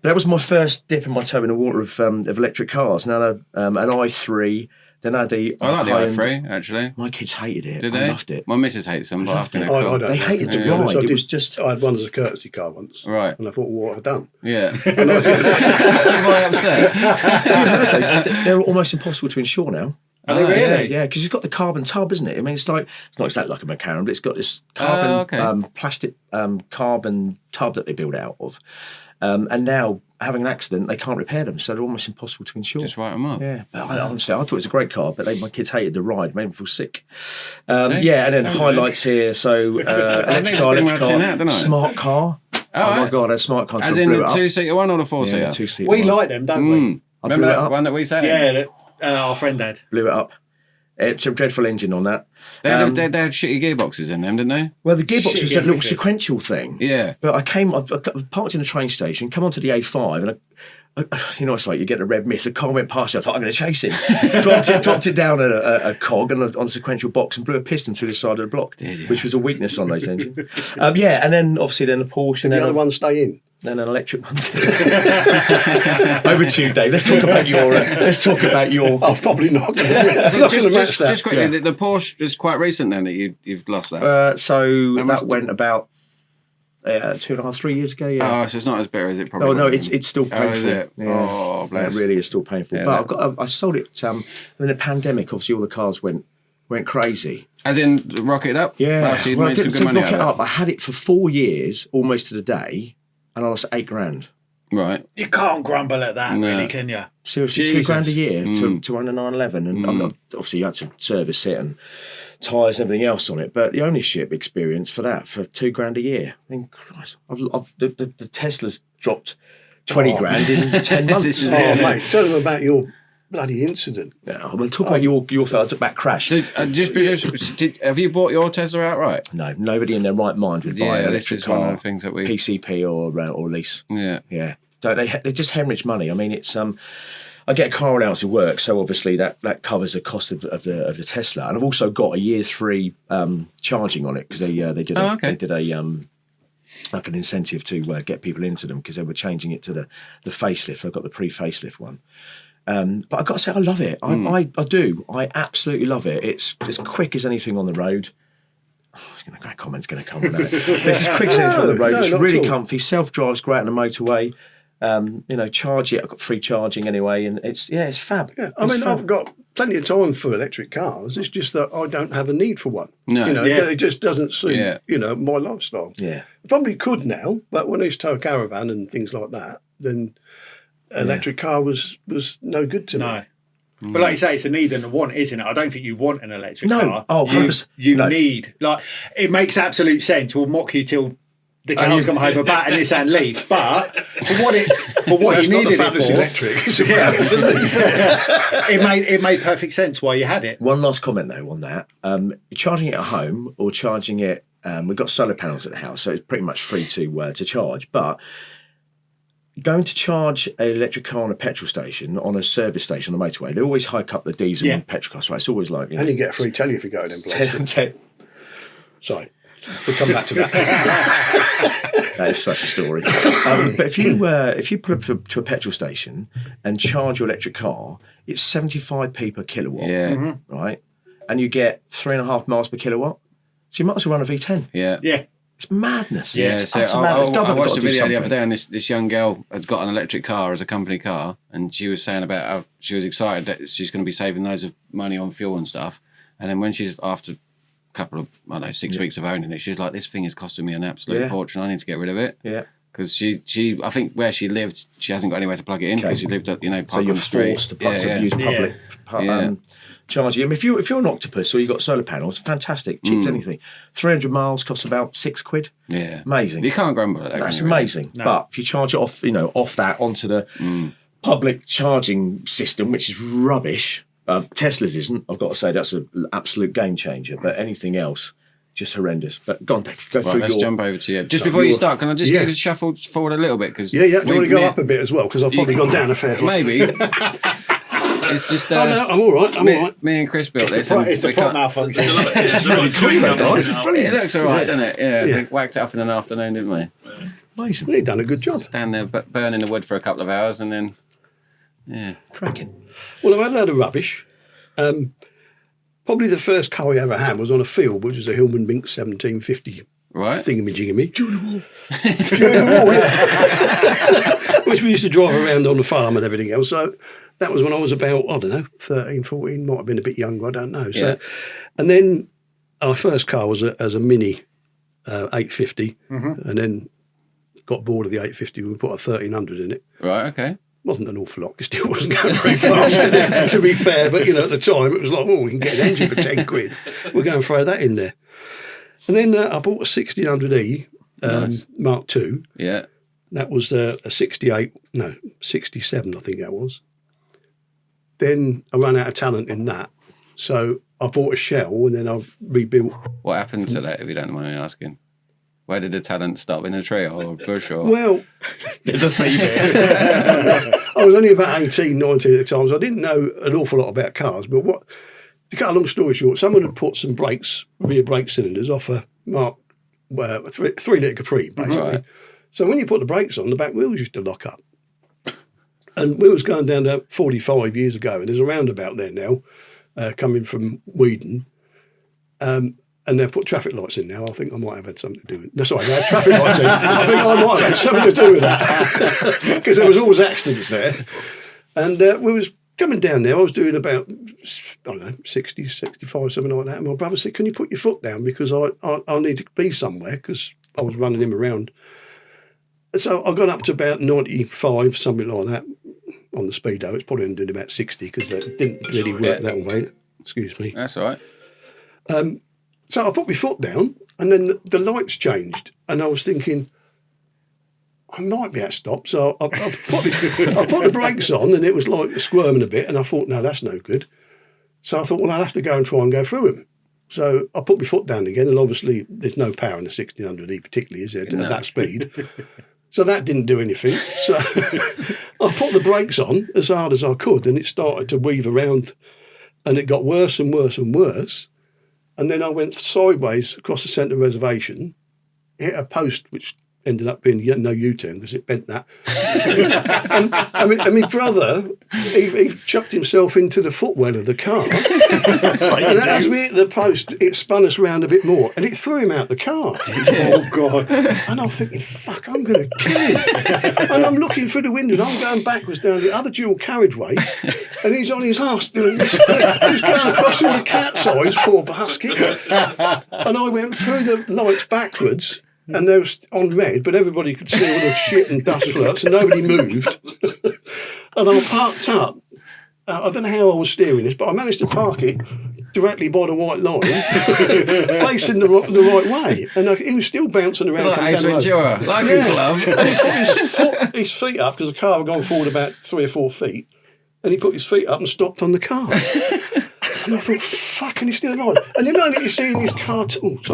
S2: But that was my first dip in my toe in the water of electric cars. Now, an i3, then I had the...
S3: I like the
S2: high-end-
S3: i3 actually.
S2: My kids hated it.
S3: Did
S2: I
S3: they?
S2: loved it.
S3: My missus hates them, but I think
S1: I
S3: they're cool.
S1: don't
S2: They
S1: know.
S2: hated the
S1: To be honest,
S2: ride.
S1: I
S2: It was
S1: did-
S2: just...
S1: I had one as a courtesy car once.
S3: Right.
S1: And I thought, well, what have I done?
S3: Yeah. You're upset.
S2: They're almost impossible to insure now.
S4: Are they really?
S2: Yeah, because it's got the carbon tub, isn't it? I mean, it's not exactly like a McLaren, but it's got this carbon, plastic plastic tub that they build out of. And now, having an accident, they can't repair them, so they're almost impossible to insure.
S3: Just write them up.
S2: Yeah, but honestly, I thought it was a great car, but my kids hated the ride, made them feel sick.
S3: See?
S2: Yeah, and then
S3: Sounds
S2: highlights here. So electric car,
S3: bring one tonight, don't I?
S2: smart car. Oh my
S3: right.
S2: God, a smart car.
S3: As in the 2-seater one or the 4-seater?
S2: Yeah, 2-seater.
S4: We like them, don't we?
S2: I
S3: Remember
S2: blew it
S3: that
S2: up.
S3: one that we sat in?
S4: Yeah, our friend had.
S2: Blew it up. It's a dreadful engine on that.
S3: They had shitty gearboxes in them, didn't they?
S2: Well, the gearbox
S4: Shit,
S2: was
S4: yeah,
S2: a little
S4: wicked.
S2: sequential thing.
S3: Yeah.
S2: But I got parked in a train station, come onto the A5, and you know, it's like you get a red mist. A car went past you. I thought I'm going to chase him. dropped it down a cog on a sequential box and blew a piston through the side of the block, which was a weakness on those engines. Yeah, and then obviously the Porsche and
S1: The
S2: then
S1: other ones stay in.
S2: then an electric one. Over to you, Dave. Let's talk about your.
S1: Oh, probably not.
S3: So
S1: Not gonna match that.
S3: just quickly,
S2: Yeah.
S3: the Porsche is quite recent then that you've lost that.
S2: So
S3: must-
S2: that went about 2.5, 3 years ago. Yeah.
S3: Oh, so it's not as bitter as it probably
S2: Oh no,
S3: was.
S2: it's still painful.
S3: Oh, is it?
S2: Yeah.
S3: Oh, bless.
S2: It really is still painful.
S3: Yeah,
S2: but I sold it. In the pandemic, obviously, all the cars went crazy.
S3: As in, rocketed up?
S2: Yeah,
S3: Oh, so you've
S2: well,
S3: made some
S2: to
S3: good money
S2: look
S3: out
S2: it
S3: of
S2: up, I had it for 4 years, almost to the day, and I lost $8,000.
S3: that. Right.
S4: You can't grumble at that,
S3: No.
S4: really, can you?
S2: Seriously,
S4: Jesus.
S2: $2,000 a year to run a 911, and I'm not, obviously you had to service it and tyres and everything else on it. But the ownership experience for that for $2,000 a year, I mean, Christ, the Tesla's dropped 20 grand in 10 months.
S3: This is
S1: Oh,
S3: it.
S1: mate, tell them about your bloody incident.
S2: Yeah, we'll talk about your back crash.
S3: So, have you bought your Tesla outright?
S2: No, nobody in their right mind would buy
S3: Yeah,
S2: an
S3: this
S2: electric
S3: is
S2: car,
S3: one of the things that we...
S2: PCP or lease.
S3: Yeah.
S2: Yeah, don't they just hemorrhage money. I mean, it's I get a car allowance to work, so obviously that covers the cost of the Tesla, and I've also got a year's free charging on it because they did a like an incentive to get people into them because they were changing it to the facelift. I've got the pre-facelift one. But I've got to say, I love it. I do. I absolutely love it. It's as quick as anything on the road. Great comment's going to come on that. It's as quick as anything on the road.
S1: No,
S2: It's
S1: not
S2: really
S1: at all.
S2: comfy. Self-drives great on the motorway. Charge it. I've got free charging anyway, and it's fab.
S1: Yeah, I mean, I've got plenty of time for electric cars. It's just that I don't have a need for one.
S3: No.
S4: Yeah.
S1: It just doesn't suit,
S3: Yeah.
S1: my lifestyle.
S2: Yeah.
S1: I probably could now, but when I used to tow a caravan and things like that, then an electric car was no good to me.
S4: No. But like you say, it's a need and a want, isn't it? I don't think you want an electric
S2: No.
S4: car.
S2: Oh, 100%.
S4: You
S2: No.
S4: need, it makes absolute sense. We'll mock you till the cows come home about a Nissan Leaf, but for what
S1: That's
S4: you
S1: not
S4: needed
S1: the fact
S4: it
S1: it's
S4: for,
S1: electric. It's the fact it's a Leaf.
S4: it made perfect sense why you had it.
S2: One last comment though on that. Charging it at home or charging it, we've got solar panels at the house, so it's pretty much free to charge. But going to charge an electric car on a petrol station, on a service station on the motorway, they always hike up the diesel and petrol cars, right? It's always like...
S1: And you get a free telly if you go in places. Sorry. We'll come back to that.
S2: That is such a story. But if you pull up to a petrol station and charge your electric car, it's 75p per kilowatt, right? And you get 3.5 miles per kilowatt. So you might as well run a V10.
S3: Yeah.
S2: It's madness.
S3: Yeah,
S2: it's
S3: so
S2: madness.
S3: I watched a video the other day, and this young girl had got an electric car as a company car, and she was saying about how she was excited that she's going to be saving loads of money on fuel and stuff. And then when she's after a couple of 6 weeks of owning it, she was like, "This thing is costing me an absolute fortune. I need to get rid of it."
S2: Yeah.
S3: Because she, I think where she lived, she hasn't got anywhere to plug it in because she lived at, park
S2: so
S3: on
S2: you're
S3: the street.
S2: forced to use public charging. I mean, if you're an octopus or you've got solar panels, fantastic, cheap as anything. 300 miles costs about £6.
S3: Yeah,
S2: amazing.
S3: You can't grumble at that.
S2: That's amazing. No. But if you charge it off that onto the public charging system, which is rubbish. Tesla's isn't. I've got to say that's an absolute game changer. But anything else, just horrendous. But go on, Dave.
S3: Let's jump over to you. Just before you start, can I just get you shuffle forward a little bit? Cause
S1: do you want to go up a bit as well? Because I've probably gone down a fair bit.
S3: Maybe. It's just.
S1: No, I'm all right. I'm all right.
S3: Me and Chris built this.
S4: It's the prop malfunction.
S6: It's really clean, guys.
S3: It looks all right, doesn't it? Yeah. We whacked it up in an afternoon, didn't we?
S2: Amazing.
S1: You've done a good job.
S3: Stand there burning the wood for a couple of hours and then,
S2: cracking.
S1: Well, I've had a load of rubbish. Probably the first car I ever had was on a field, which was a Hillman Mink 1750 thingamajigamy. During the war. During the war, yeah. Which we used to drive around on the farm and everything else. So that was when I was about, 13, 14, might have been a bit younger, I don't know. So, and then our first car was as a Mini 850, and then got bored of the 850 and we put a 1300 in it.
S3: Right, okay.
S1: Wasn't an awful lot, because it still wasn't going very fast, to be fair. But, at the time, it was like, we can get an engine for 10 quid. We're going to throw that in there. And then I bought a 1600E Mark II.
S3: Yeah.
S1: That was a 67, I think that was. Then I ran out of talent in that. So I bought a shell and then I rebuilt.
S3: What happened to that, if you don't mind me asking? Where did the talent stop, in a tree or a bush? Or?
S1: Well,
S2: there's a theme here.
S1: I was only about 18, 19 at the time, so I didn't know an awful lot about cars. But to cut a long story short, someone had put some rear brake cylinders off a Mark 3-litre Capri, basically. Right. So when you put the brakes on, the back wheels used to lock up. And we was going down to 45 years ago, and there's a roundabout there now, coming from Weedon. And they've put traffic lights in now. I think I might have had something to do with it. No, sorry, they had traffic lights in. I think I might have had something to do with that. Because there was always accidents there. And we was coming down there. I was doing about, 60, 65, something like that. And my brother said, can you put your foot down? Because I need to be somewhere, because I was running him around. And so I got up to about 95, something like that, on the speedo. It's probably doing about 60, because it didn't really work that way. Excuse me.
S3: That's all right.
S1: So I put my foot down, and then the lights changed, and I was thinking, I might be able to stop. So I put the brakes on, and it was like squirming a bit, and I thought, no, that's no good. So I thought, well, I'll have to go and try and go through them. So I put my foot down again, and obviously there's no power in the 1600E particularly, is there, at that speed. So that didn't do anything. So I put the brakes on as hard as I could, and it started to weave around, and it got worse and worse and worse. And then I went sideways across the centre reservation, hit a post, which ended up being no U-turn because it bent that. and my brother, he chucked himself into the footwell of the car. And as we hit the post, it spun us round a bit more, and it threw him out the car.
S4: Oh, God.
S1: And I'm thinking, fuck, I'm going to kill him. And I'm looking through the window, and I'm going backwards down the other dual carriageway, and he's on his arse doing this. He's going across in the cat's eyes, poor basket. And I went through the lights backwards, and they was on red, but everybody could see all the shit and dust flirts, and nobody moved. And I parked up. I don't know how I was steering this, but I managed to park it directly by the white line, facing the right way. And he was still bouncing around.
S3: Like Ace Ventura, like a glove.
S1: And he put his feet up, because the car had gone forward about 3 or 4 feet, and he put his feet up and stopped on the car. And I thought, fucking, he's still alive. And then only you see in these cartoons,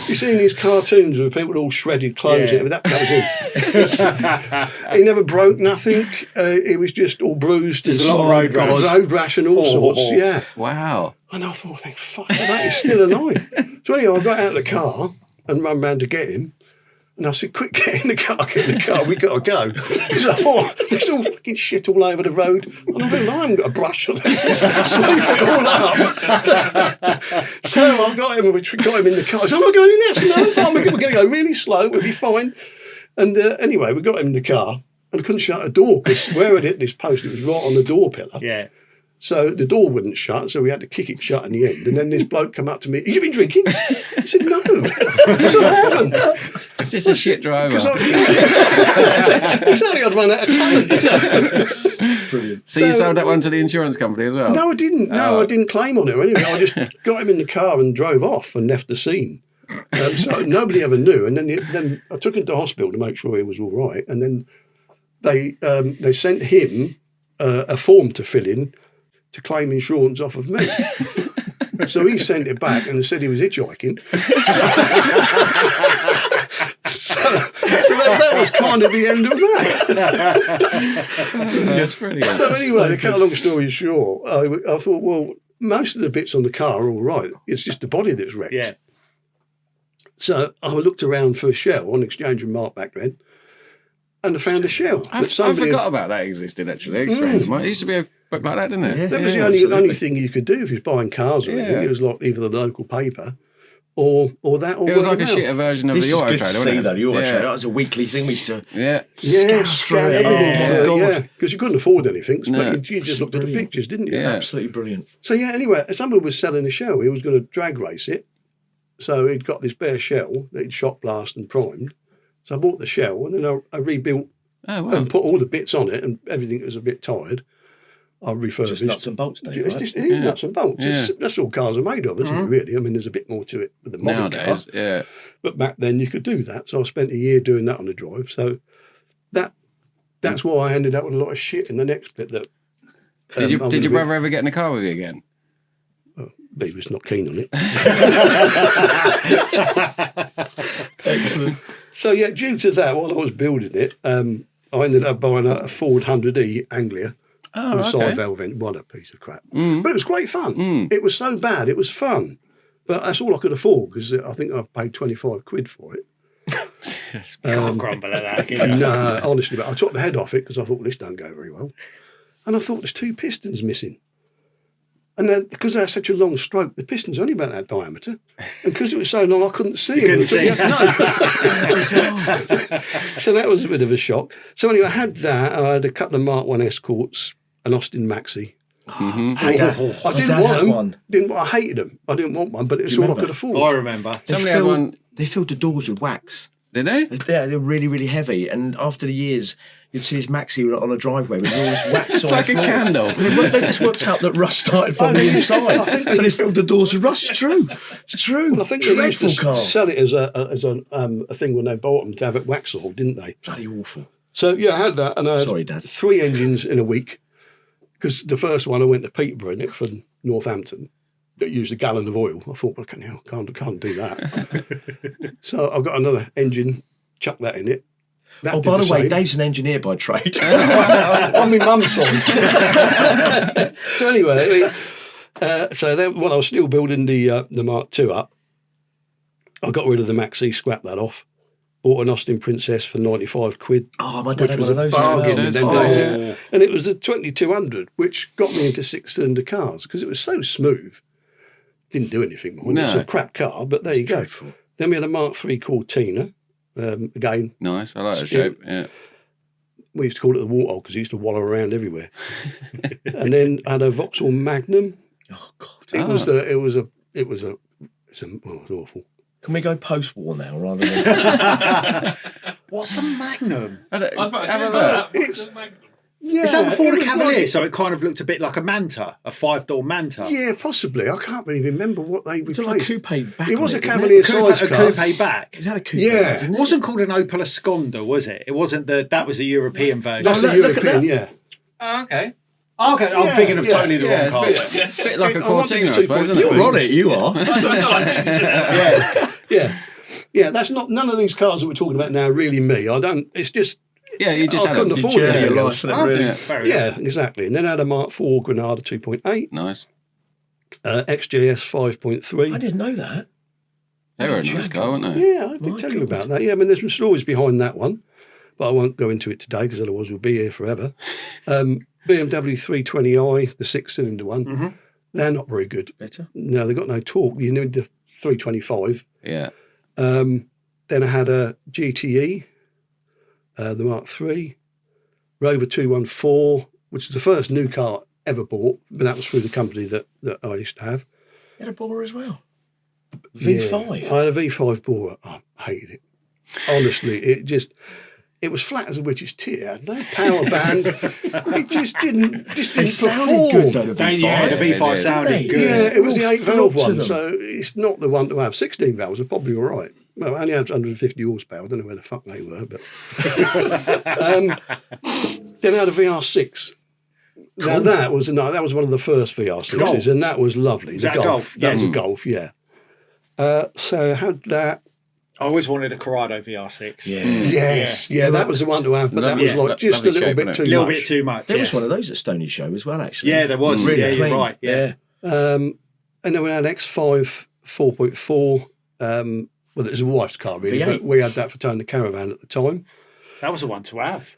S1: you see in these cartoons with people with all shredded clothes,
S2: Yeah.
S1: that was him. He never broke nothing. He was just all bruised.
S4: There's a lot of road rash.
S1: Road rash and all sorts, yeah.
S3: Wow.
S1: And I thought, fuck, that is still alive. So anyway, I got out of the car and ran round to get him. And I said, quick, get in the car, we got to go. Because I thought, there's all fucking shit all over the road. And I thought, I haven't got a brush on it. Sweep it all up. So I got him in the car. I said, am I going in there? I said, no, fine, we're going to go really slow, we'll be fine. And anyway, we got him in the car. And I couldn't shut the door because where I'd hit this post, it was right on the door pillar.
S4: Yeah.
S1: So the door wouldn't shut, so we had to kick it shut in the end. And then this bloke come up to me, have you been drinking? I said, no. I said, I haven't.
S3: Just a shit driver.
S1: Exactly, I'd run out of time.
S2: Brilliant.
S3: So you sold that one to the insurance company as well?
S1: No, I didn't. No, I didn't claim on it or anything. I just got him in the car and drove off and left the scene. So nobody ever knew. And then I took him to hospital to make sure he was all right. And then they sent him a form to fill in to claim insurance off of me. So he sent it back and said he was hitchhiking. So that was kind of the end of that.
S3: That's brilliant.
S1: So anyway, to cut a long story short, I thought, well, most of the bits on the car are all right. It's just the body that's wrecked.
S4: Yeah.
S1: So I looked around for a shell on Exchange and Mark back then, and I found a shell.
S3: I forgot about that existed, actually. It used to be a book like that, didn't it?
S1: That was the only thing you could do if you was buying cars or anything. It was like either the local paper or that or
S3: It was
S1: word
S3: like a
S1: of mouth.
S3: shitter version of
S2: This
S3: the
S2: is
S3: Euro
S2: good
S3: Trader,
S2: to
S3: wasn't
S2: see,
S3: it?
S2: though. The Euro
S3: Yeah.
S2: Trader, that was a weekly thing. We used to
S3: Yeah.
S1: Scan everything.
S2: God.
S1: Because you couldn't afford anything,
S3: No.
S1: but you just looked at the
S2: Brilliant.
S1: pictures, didn't you?
S3: Yeah.
S2: absolutely brilliant.
S1: So yeah, anyway, somebody was selling a shell. He was going to drag race it. So he'd got this bare shell that he'd shot blast and primed. So I bought the shell and then I rebuilt
S3: Oh, wow.
S1: and put all the bits on it and everything was a bit tired. I refurbished.
S2: Just nuts and bolts, Dave,
S1: It's
S2: right?
S1: just, it is nuts and bolts.
S3: Yeah.
S1: That's all cars are made of, isn't it, really? I mean, there's a bit more to it with the modern car.
S3: Nowadays, yeah.
S1: But back then you could do that. So I spent a year doing that on the drive. So that's why I ended up with a lot of shit in the next bit. That
S3: Did your brother ever get in the car with you again?
S1: He was not keen on it.
S2: Excellent.
S1: So yeah, due to that, while I was building it, I ended up buying a Ford 100E Anglia with a side valve in. What a piece of crap! But it was great fun. It was so bad, it was fun. But that's all I could afford because I think I paid 25 quid for it.
S4: Can't grumble at that. Can you?
S1: No, honestly, but I took the head off it because I thought, well, this don't go very well. And I thought there's two pistons missing. And then, because they had such a long stroke, the piston's only about that diameter. And because it was so long, I couldn't see it. So that was a bit of a shock. So anyway, I had that. I had a couple of Mark 1 Escorts, an Austin Maxi.
S3: Mm-hmm.
S1: I didn't want them. I hated them. I didn't want one, but it's all I could afford.
S4: I remember.
S3: Somebody had one.
S2: They filled the doors with wax.
S3: Did they?
S2: They're really, really heavy. And after the years, you'd see this Maxi on a driveway with all this wax
S3: It's
S2: on
S3: like
S2: the
S3: a
S2: floor.
S3: candle.
S2: They just worked out that rust started from the inside. So they filled the doors with rust. It's true. It's true.
S1: Well, I think they used
S2: dreadful
S1: to
S2: car.
S1: sell it as a thing when they bought them to have it wax oil, didn't they?
S2: Bloody awful.
S1: So yeah, I had that, and I had
S2: Sorry, Dad.
S1: 3 engines in a week. Because the first one I went to Peterborough in it from Northampton. That used a gallon of oil. I thought, well, can't do that. So I got another engine, chuck that in it. That
S2: Oh,
S1: did
S2: by the way,
S1: same.
S2: Dave's an engineer by trade.
S1: On my mum's side. So anyway, so then when I was still building the Mark II up, I got rid of the Maxi, scrapped that off, bought an Austin Princess for 95 quid.
S2: Oh, my dad
S1: Which
S2: had
S1: was
S2: one
S1: a
S2: of those.
S1: bargain
S2: as
S1: in
S2: well.
S1: them days. And it was a 2200, which got me into 6-cylinder cars because it was so smooth. Didn't do anything more.
S3: No.
S1: It's a crap car, but there you go.
S2: dreadful.
S1: Then we had a Mark III Cortina. Again,
S3: Nice. I like the
S1: Yeah.
S3: shape. Yeah.
S1: we used to call it the warthog because it used to wallow around everywhere. And then I had a Vauxhall Magnum.
S2: Oh, God.
S1: It was awful.
S2: Can we go post-war now rather than...
S4: What's a Magnum?
S3: Have
S6: I thought
S3: a
S6: I
S3: look.
S6: that.
S1: It's- Yeah,
S4: Is that before
S1: it
S4: the
S1: was
S4: Cavalier?
S1: like-
S4: So it kind of looked a bit like a Manta, a 5-door Manta.
S1: Yeah, possibly. I can't really remember what they
S2: It's like a
S1: replaced.
S2: coupe back
S1: It
S2: on
S1: was a
S2: didn't
S1: Cavalier
S2: it?
S1: size
S4: A
S1: car.
S4: coupe back.
S2: It had a coupe
S1: Yeah.
S2: back, didn't
S4: It
S2: it?
S4: wasn't called an Opel Esconda, was it? It wasn't that was the European version.
S1: That's the
S2: look at
S1: European,
S2: that.
S1: yeah.
S3: Oh, okay.
S4: Okay, I'm thinking of totally the wrong car.
S3: It's a bit like a
S1: I wanted
S3: Cortina, I
S1: the
S3: suppose,
S1: 2.3.
S3: isn't it?
S2: You're on it, you are.
S6: That's what I felt like you said.
S1: Yeah. That's not, none of these cars that we're talking about now are really me. I don't, it's just,
S3: Yeah, you just
S1: I
S3: had
S1: couldn't
S3: a
S1: afford
S2: journey
S1: anything
S2: of
S1: else.
S2: life, innit, really?
S3: Yeah.
S4: Fair enough.
S1: Yeah, exactly. And then I had a Mark IV Granada 2.8,
S3: Nice.
S1: XJS 5.3.
S2: I didn't know that.
S3: They were a nice car, weren't they?
S1: Yeah, I did tell you about that. Yeah, I mean, there's some stories behind that one, but I won't go into it today because otherwise we'll be here forever. BMW 320i, the 6-cylinder one, they're not very good.
S2: Better.
S1: No, they've got no torque. You need the 325.
S3: Yeah.
S1: Then I had a GTE, the Mark III, Rover 214, which is the first new car ever bought, but that was through the company that I used to have.
S2: You had a Bora as well. V5.
S1: Yeah, I had a V5 Bora. I hated it. Honestly, it was flat as a witch's tit. It had no power band. It just didn't
S2: They sounded
S1: perform.
S2: good though, the V5.
S4: Yeah, the V5
S3: did.
S4: sounded
S2: Didn't they?
S4: good.
S1: Yeah, it was the
S2: Real
S1: 8 valve
S2: flop to
S1: one,
S2: them.
S1: so it's not the one to have. 16 valves are probably all right. Well, I only had 150 horsepower. I don't know where the fuck they were, but then I had a VR6. Now that was one of the first VR6s,
S4: Golf.
S1: and that was lovely.
S4: Is
S1: The
S4: that a Golf?
S1: That was a
S4: Yeah.
S1: Golf, yeah. So I had that.
S4: I always wanted a Corrado VR6.
S2: Yeah.
S1: Yes, yeah, that was the one to have, but that
S3: Lovely-
S1: was like just a
S3: lovely
S1: little
S3: shape,
S1: bit
S3: wasn't
S1: too
S3: it?
S4: A little
S1: much.
S4: bit too much.
S2: There
S4: yeah.
S2: was one of those at Stony Show as well, actually.
S4: Yeah, there was.
S2: Really
S4: Yeah, you're
S2: clean.
S4: right. Yeah.
S2: Yeah.
S1: And then we had X5 4.4. Well, it was a wife's car, really,
S2: V8.
S1: but we had that for towing the caravan at the time.
S4: That was the one to have.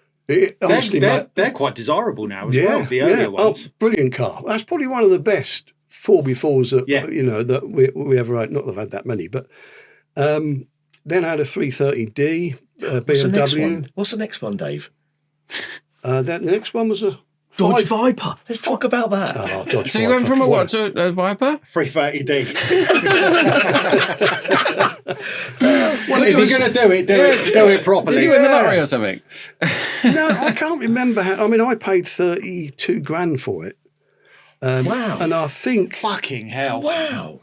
S1: Honestly,
S4: They're quite desirable now as well, the earlier ones.
S1: Oh, brilliant car. That's probably one of the best 4x4s that,
S4: Yeah.
S1: that we ever had. Not that I've had that many, but then I had a 330D
S2: What's the next
S1: BMW.
S2: one? What's the next one, Dave?
S1: The next one was a
S2: Dodge
S1: 5.
S2: Viper. Let's talk about that.
S1: Oh, Dodge
S3: So you went
S1: Viper.
S3: from a what to a Viper?
S4: 330D.
S1: Well,
S4: If you're going to do it properly.
S3: Did you win the lottery or something?
S1: No, I can't remember how. I mean, I paid 32 grand for it.
S2: Wow.
S1: And I think,
S4: Fucking hell.
S2: Wow.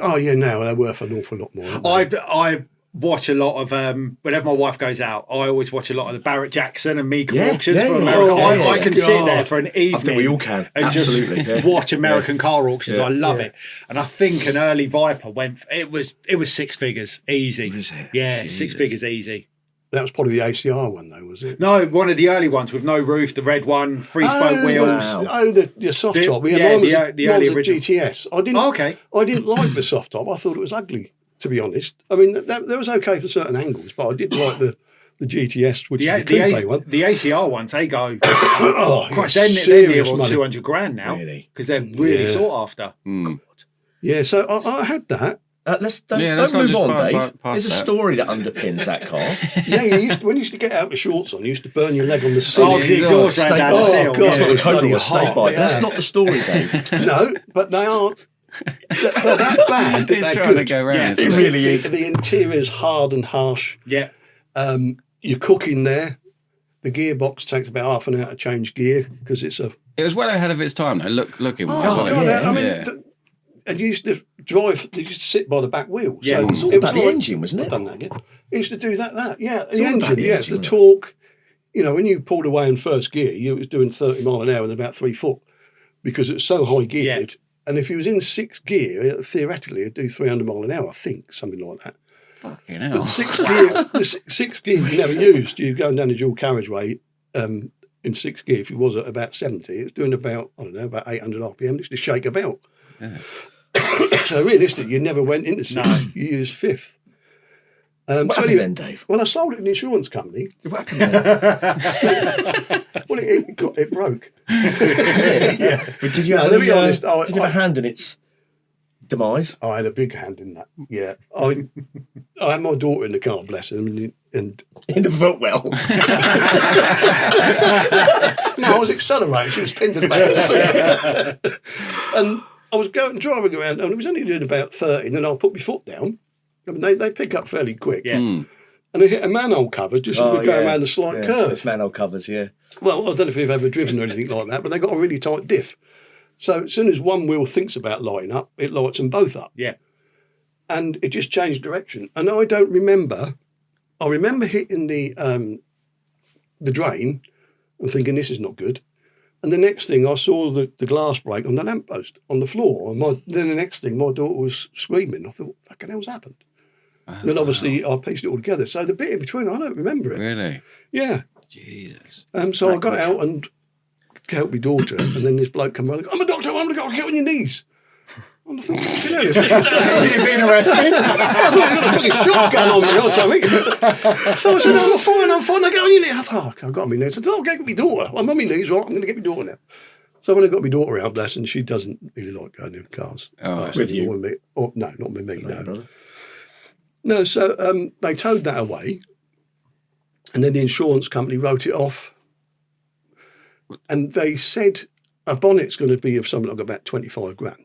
S1: oh yeah, no, they're worth an awful lot more. aren't they?
S4: I watch a lot of whenever my wife goes out, I always watch a lot of the Barrett Jackson and Meekum
S2: Yeah,
S4: auctions
S2: yeah,
S4: from
S2: yeah.
S4: America.
S2: Oh,
S4: I can sit
S1: God.
S4: there for an evening.
S2: I think we all can.
S4: and
S2: Absolutely.
S4: just
S2: yeah.
S4: watch American car auctions.
S2: Yeah.
S4: I love it, and I think an early Viper went. It was 6 figures easy.
S2: Was it?
S4: Yeah,
S2: Jesus.
S4: 6 figures easy.
S1: That was probably the ACR one, though, was it?
S4: No, one of the early ones with no roof, the red one, 3-spoke wheels.
S2: wow.
S1: The soft top. Yeah,
S4: yeah,
S1: mine was,
S4: the
S1: mine
S4: early
S1: was a
S4: original.
S1: GTS. I didn't.
S4: Oh, okay.
S1: I didn't like the soft top. I thought it was ugly, to be honest. I mean, that was okay for certain angles, but I did like the GTS, which is the coupe one.
S4: The ACR ones, they go.
S1: Oh,
S4: Christ,
S1: yeah,
S4: they're near
S1: serious
S4: on
S1: money.
S4: 200 grand now.
S2: Really?
S4: Because they're really
S1: Yeah.
S4: sought after.
S1: Yeah, so I had that.
S2: Let's
S3: Yeah,
S2: don't
S3: let's not
S2: move
S3: just
S2: on,
S3: past
S2: Dave.
S3: that.
S2: There's a story that underpins that car.
S1: Yeah, when you used to get out the shorts on, you used to burn your leg on the seat.
S4: Oh, because the exhaust ran down the
S1: Oh,
S4: seal.
S1: God.
S2: That's what the
S1: it's
S2: Cobra
S1: bloody
S2: was snake
S1: hot,
S2: bite.
S1: yeah.
S2: That's not the story, Dave.
S1: No, but they aren't. They're that bad that
S3: It's
S1: they're
S3: trying to
S1: good.
S3: go round.
S4: Yeah,
S2: It really is.
S1: The interior's hard and harsh.
S4: Yeah.
S1: You cook in there. The gearbox takes about half an hour to change gear because it's a.
S3: It was well ahead of its time, though. Looking wise,
S1: Oh,
S3: wasn't
S1: God,
S3: it?
S2: yeah,
S1: I mean,
S3: Yeah.
S1: and you used to drive. You used to sit by the back wheel.
S4: Yeah,
S1: so
S4: it's
S2: all
S1: it was
S2: about the engine, wasn't it?
S1: I've done that again. It used to do that. Yeah, the
S2: all about
S1: engine.
S2: the
S1: Yes,
S2: engine,
S1: the
S2: wasn't it?
S1: torque. You know, when you pulled away in first gear, you was doing 30 mile an hour in about 3 foot because it was so high geared. And if you was in 6th gear, theoretically, it'd do 300 mile an hour. I think something like that.
S3: Fucking
S1: But
S3: hell.
S1: the sixth gear you never used. You're going down the dual carriageway in 6th gear. If you was at about 70, it was doing about, I don't know, about 800 RPM. Just to shake about.
S3: Yeah.
S1: So realistically, you never went into 6th. You used 5th.
S2: What
S1: So
S2: happened
S1: anyway,
S2: then, Dave?
S1: when I sold it to an insurance company,
S2: What happened then?
S1: well, it broke.
S2: But did you
S1: No,
S2: have,
S1: to be honest,
S2: did you have a hand in its demise?
S1: I had a big hand in that. Yeah, I had my daughter in the car, bless her, and
S2: In the footwell.
S1: no, I was accelerating. She was pinned in the back of the seat. And I was driving around, and it was only doing about 30, and then I'll put my foot down. I mean, they pick up fairly quick.
S4: Yeah.
S1: And I hit a manhole cover just as we're going around a slight curve.
S2: It's manhole covers, yeah.
S1: Well, I don't know if you've ever driven or anything like that, but they got a really tight diff. So as soon as one wheel thinks about lighting up, it lights them both up.
S4: Yeah.
S1: And it just changed direction. And I don't remember. I remember hitting the drain and thinking this is not good. And the next thing, I saw the glass break on the lamppost on the floor. And then the next thing, my daughter was screaming. I thought, what the fucking hell's happened? Then obviously I pieced it all together. So the bit in between, I don't remember it.
S3: Really?
S1: Yeah.
S3: Jesus.
S1: So I got out and helped my daughter, and then this bloke come around, I'm a doctor, get on your knees. And I thought, fucking hell,
S4: You've been arrested.
S1: I thought I've got a fucking shotgun on me or something. So I said, I'm fine, now get on your knees. I thought, I got on my knees. I said, get my daughter. I'm on my knees, right, I'm going to get my daughter now. So when I got my daughter out, bless, and she doesn't really like going in cars.
S3: Oh,
S1: with you? With me. Oh, no, not with me, no. No, so they towed that away, and then the insurance company wrote it off. And they said a bonnet's going to be of something like about 25 grand.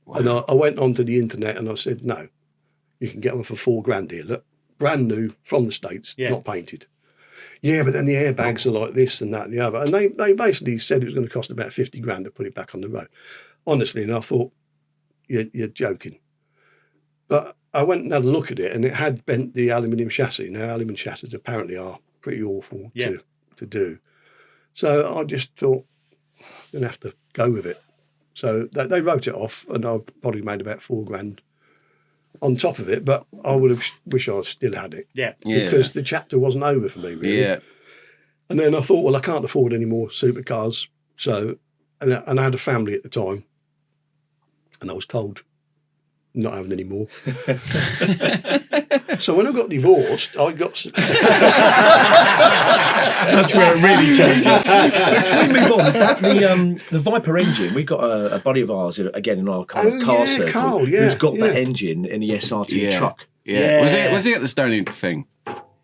S1: Wow. And I went onto the internet and I said, no, you can get one for $4,000 here. Look, brand new from the States, not painted. Yeah, but then the airbags are like this and that and the other. And they basically said it was going to cost about 50 grand to put it back on the road. Honestly, and I thought, you're joking. But I went and had a look at it, and it had bent the aluminium chassis. Now, aluminium chassis apparently are pretty awful to do. So I just thought, I'm going to have to go with it. So they wrote it off, and I probably made about $4,000 on top of it, but I would have wish I still had it.
S4: Yeah.
S1: Because the chapter wasn't over for me, really. Yeah. And then I thought, well, I can't afford any more supercars. So, and I had a family at the time, and I was told not having any more. So when I got divorced, I got...
S2: That's where it really changes. Before we move on, the Viper engine, we got a buddy of ours, again, in our kind of car circle,
S1: Carl,
S2: who's got that engine in the SRT truck.
S3: Yeah. Was it at the Stony thing?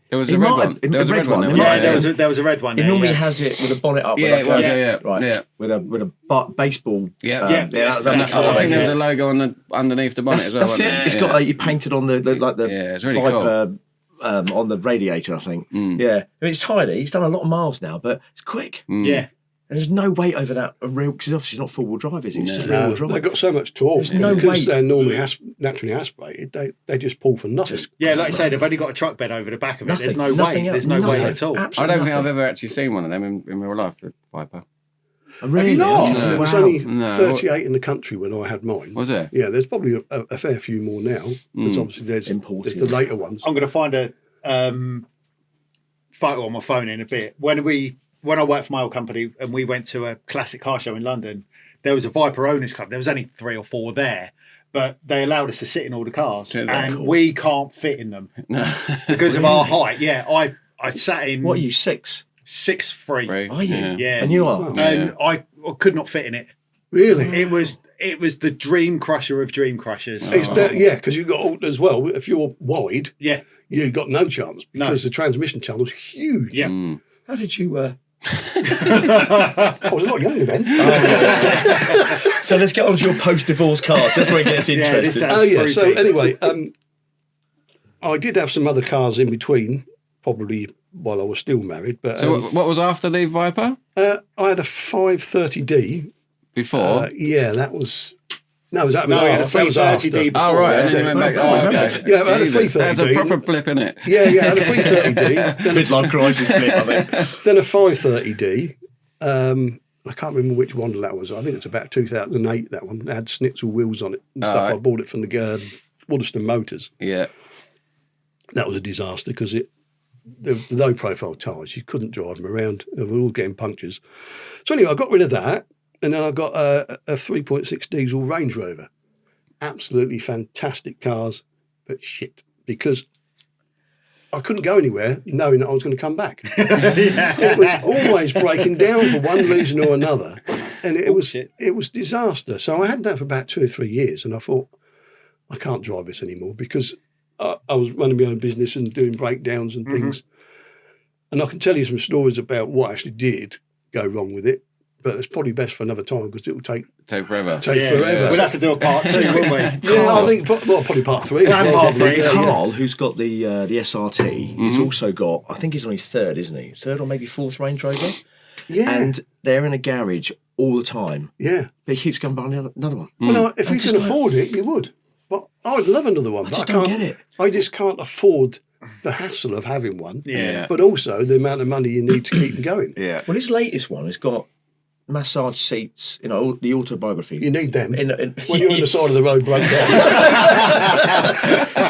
S3: There was a red one. There was a red one.
S4: Yeah, there was a red one.
S2: It normally has it with a bonnet up.
S3: Yeah, it was. Yeah.
S2: Right. With a baseball.
S3: Yeah.
S2: I
S3: think there was a logo underneath the bonnet as well.
S2: That's it. It's got you painted on the
S3: it's really
S2: Viper on the radiator, I think. Yeah. I mean, it's tiny. It's done a lot of miles now, but it's quick.
S4: Yeah.
S2: And there's no weight over that real, because obviously not four-wheel drive, is it? It's just rear-wheel drive.
S1: They've got so much torque.
S2: There's no
S1: because
S2: weight.
S1: they're normally naturally aspirated, they just pull for nothing.
S4: Like you say, they've only got a truck bed over the back of it. There's no weight. There's no weight at all.
S3: I don't think I've ever actually seen one of them in real life, the Viper.
S1: Really? Have you not? No. There was only 38 in the country when I had mine.
S3: Was it?
S1: Yeah, there's probably a fair few more now. Because obviously there's the later ones.
S4: I'm going to find a photo on my phone in a bit. When I worked for my old company and we went to a classic car show in London, there was a Viper Owners Club. There was only 3 or 4 there, but they allowed us to sit in all the cars, we can't fit in them because of our height. Yeah, I sat in.
S2: What are you, 6'3"?
S4: 6'3".
S2: Are you?
S4: Yeah.
S2: And you are?
S4: And I could not fit in it.
S1: Really?
S4: It was the dream crusher of dream crushers.
S1: Because you got as well. If you're wide, you got no chance because the transmission channel's huge.
S4: Yeah.
S2: How did you?
S1: I was a lot younger then.
S2: So let's get on to your post-divorce cars. That's where it gets interesting.
S1: So anyway, I did have some other cars in between, probably while I was still married. But
S3: so what was after the Viper?
S1: I had a 530D.
S3: Before?
S1: That was... No, was that
S4: I had a 330D before.
S3: Oh, right. And then you went back.
S1: Okay. Yeah, I had a 330D.
S3: That's a proper blip, isn't it?
S1: Yeah, I had a 330D.
S2: Midlife crisis blip, I think.
S1: Then a 530D. I can't remember which model that was. I think it's about 2008, that one. It had schnitzel wheels on it and stuff. Right. I bought it from the Waddesdon Motors.
S3: Yeah.
S1: That was a disaster because the low-profile tyres, you couldn't drive them around. They were all getting punctures. So anyway, I got rid of that. And then I got a 3.6 diesel Range Rover. Absolutely fantastic cars, but shit. Because I couldn't go anywhere knowing that I was going to come back. It was always breaking down for one reason or another. And it was disaster. So I had that for about 2 or 3 years. And I thought, I can't drive this anymore because I was running my own business and doing breakdowns and things. And I can tell you some stories about what actually did go wrong with it. But it's probably best for another time because it will take
S3: forever.
S4: We'll have to do a part 2, won't we?
S1: I think probably part 3.
S4: Part 3.
S2: Carl, who's got the SRT, he's also got, I think he's on his 3rd, isn't he? 3rd or maybe 4th Range Rover.
S1: Yeah.
S2: And they're in a garage all the time.
S1: Yeah.
S2: But he keeps going buying another one.
S1: Well, if you can afford it, you would. But I would love another one.
S2: I just don't get it.
S1: I just can't afford the hassle of having one.
S4: Yeah.
S1: But also the amount of money you need to keep them going.
S3: Yeah.
S2: Well, his latest one has got massage seats, the autobiography.
S1: You need them
S2: In-
S1: when you're on the side of the road, broke down.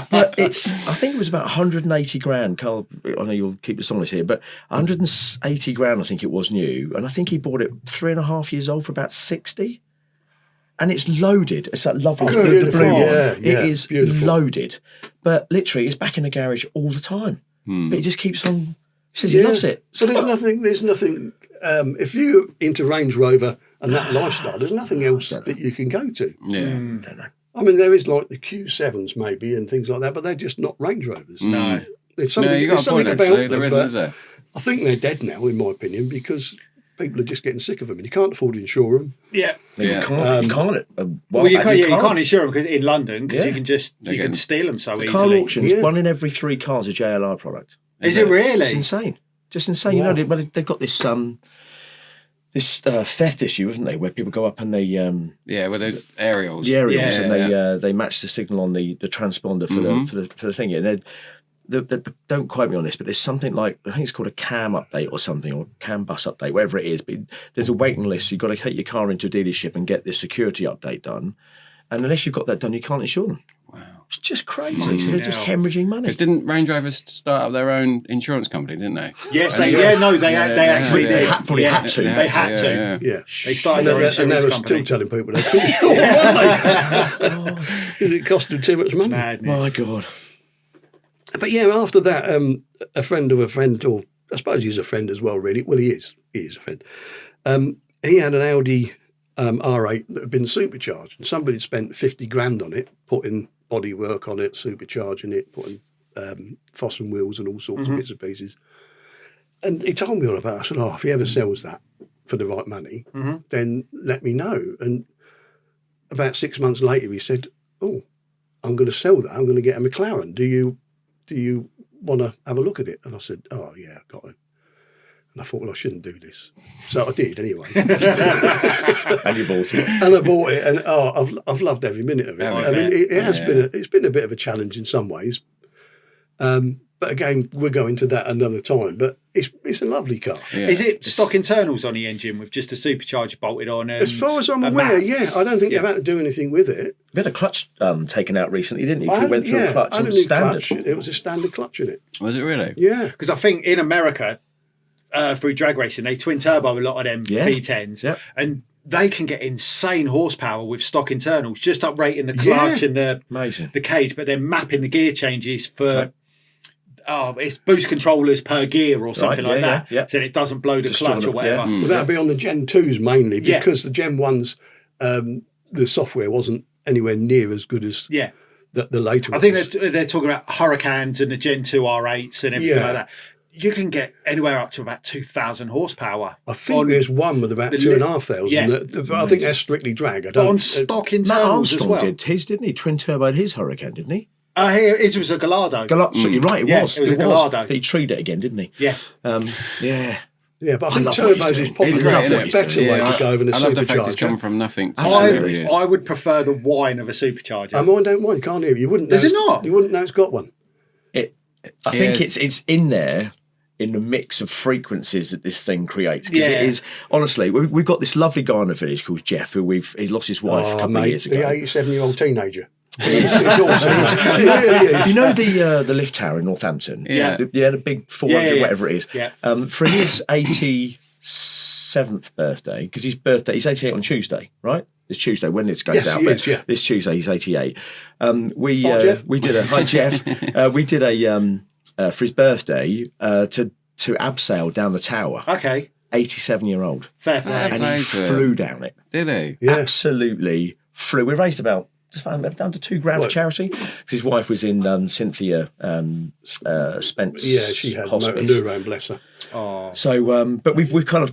S2: But I think it was about 180 grand. Carl, I know you'll keep us honest here, but 180 grand, I think it was new. And I think he bought it 3.5 years old for about 60. And it's loaded. It's that lovely the
S1: beautiful,
S2: blue one.
S1: yeah,
S2: It is
S1: beautiful.
S2: loaded. But literally, it's back in the garage all the time. But he just keeps on, he says he
S1: Yeah.
S2: loves it.
S1: But there's nothing, if you're into Range Rover and that lifestyle, there's nothing else that you can go to.
S3: Yeah.
S2: Don't know.
S1: I mean, there is like the Q7s maybe and things like that, but they're just not Range Rovers.
S3: No.
S1: There's something,
S3: You
S1: there's
S3: got a point,
S1: something about
S3: actually.
S1: them,
S3: There isn't,
S1: but
S3: is there?
S1: I think they're dead now, in my opinion, because people are just getting sick of them and you can't afford to insure them.
S4: Yeah.
S3: Yeah.
S2: You can't. You
S4: can't insure them in London because
S2: Yeah.
S4: you can steal them so
S2: Car
S4: easily.
S2: auctions,
S1: Yeah.
S2: 1 in every 3 cars a JLR product.
S4: Is it
S2: It's
S4: really?
S2: insane. Just insane.
S1: Wow.
S2: They've got this theft issue, haven't they, where people go up and they
S3: Yeah, with the aerials.
S2: the aerials
S4: Yeah.
S2: and they match the signal on the transponder for the thing. And don't quote me on this, but there's something like, I think it's called a CAM update or something, or CAM bus update, whatever it is. But there's a waiting list. You've got to take your car into a dealership and get this security update done. And unless you've got that done, you can't insure them.
S3: Wow.
S2: It's just crazy. So they're just hemorrhaging money.
S3: Because didn't Range Rovers start up their own insurance company, didn't they?
S4: Yes,
S3: And
S4: they actually
S3: yeah.
S4: did.
S2: They probably had to.
S4: They had to.
S3: Yeah.
S1: Yeah.
S4: They started
S1: And
S4: their
S1: they
S4: insurance
S1: were
S4: company.
S1: still telling people they couldn't insure them, weren't they? It cost them too much money.
S4: Madness.
S2: My God.
S1: But yeah, after that, a friend of a friend, or I suppose he's a friend as well, really. Well, he is a friend. He had an Audi R8 that had been supercharged, and somebody had spent 50 grand on it, putting bodywork on it, supercharging it, putting Fossen wheels and all sorts of bits and pieces. And he told me all about it. I said, if he ever sells that for the right money, then let me know. And about 6 months later, he said, I'm going to sell that. I'm going to get a McLaren. Do you want to have a look at it? And I said, yeah, I've got it. And I thought, well, I shouldn't do this. So I did anyway.
S2: And you bought it.
S1: And I bought it, and I've loved every minute of it. I mean, it has been a bit of a challenge in some ways. But again, we'll go into that another time. But it's a lovely car.
S3: Yeah.
S4: Is it stock internals on the engine with just a supercharger bolted on? And
S1: As far as I'm
S4: a
S1: aware,
S4: map?
S1: yeah. I don't think they've had to do anything with it.
S2: We had a clutch taken out recently, didn't you?
S1: I
S2: It went through a clutch
S1: I
S2: and
S1: had a new
S2: standard.
S1: clutch. It was a standard clutch in it.
S3: Was it really?
S1: Yeah.
S4: Because I think in America, through drag racing, they twin turbo a lot of them
S2: Yeah.
S4: V10s,
S2: Yep.
S4: and they can get insane horsepower with stock internals, just uprating the clutch and
S2: Amazing.
S4: the cage, but then mapping the gear changes for. It's boost controllers per gear or something
S2: Right,
S4: like
S2: yeah,
S4: that,
S2: yeah.
S4: so it doesn't blow the clutch or whatever.
S2: Yeah.
S1: Well, that'd be on the Gen 2s mainly,
S4: Yeah.
S1: because the Gen 1s, the software wasn't anywhere near as good as
S4: Yeah,
S1: the later
S4: I
S1: ones.
S4: think they're talking about Hurricanes and the Gen 2 R8s and everything
S1: Yeah.
S4: like that. You can get anywhere up to about 2,000 horsepower.
S1: I think
S4: on-
S1: there's one with about
S4: the
S1: 2,500.
S4: Yeah.
S1: But I think that's strictly drag. I
S4: but
S1: don't.
S4: on stock
S2: Matt
S4: internals as
S2: Armstrong
S4: well.
S2: did his, didn't he? Twin turboed his Hurricane, didn't he?
S4: It was a Gallardo.
S2: So you're right, it
S4: Yeah,
S2: was.
S4: it was a Gallardo.
S2: He treed it again, didn't he?
S4: Yeah.
S2: Yeah.
S1: Yeah, but I think
S2: love what he's
S1: turbos is
S2: doing.
S1: probably
S3: It's great,
S1: a
S3: isn't it?
S1: better way to go than a
S3: I love the fact it's come
S1: supercharger.
S3: from nothing to
S2: Absolutely.
S3: where it is.
S4: I would prefer the whine of a supercharger.
S1: Mine don't mind, can't hear. You wouldn't know.
S4: Is it not?
S1: You wouldn't know it's got one.
S2: I think
S3: Yes.
S2: it's in there in the mix of frequencies that this thing creates. Because
S4: Yeah.
S2: it is, honestly, we've got this lovely guy in the village called Jeff, who he lost his wife a couple of
S1: mate,
S2: years ago.
S1: the 87-year-old teenager. It's awesome. It really is.
S2: You know the lift tower in Northampton?
S3: Yeah.
S2: The big 400,
S4: Yeah.
S2: whatever it is.
S4: Yeah.
S2: For his 87th birthday, because his birthday, he's 88 on Tuesday, right? It's Tuesday when this goes
S1: Yes,
S2: out.
S1: he
S2: but
S1: is, yeah.
S2: This Tuesday he's 88.
S1: Jeff.
S2: We did a hi Jeff. We did a for his birthday to abseil down the tower.
S4: Okay,
S2: 87-year-old,
S4: fair play.
S3: Fair
S2: and
S3: play
S2: he
S3: to him.
S2: flew down it.
S3: Did he?
S1: Yeah.
S2: Absolutely flew. We raised about down to $2,000 for
S1: What?
S2: charity. 'Cause his wife was in Cynthia Spence.
S1: Yeah, she had motor
S2: hospice.
S1: neurone, bless her.
S4: Oh,
S2: So, but we've kind of,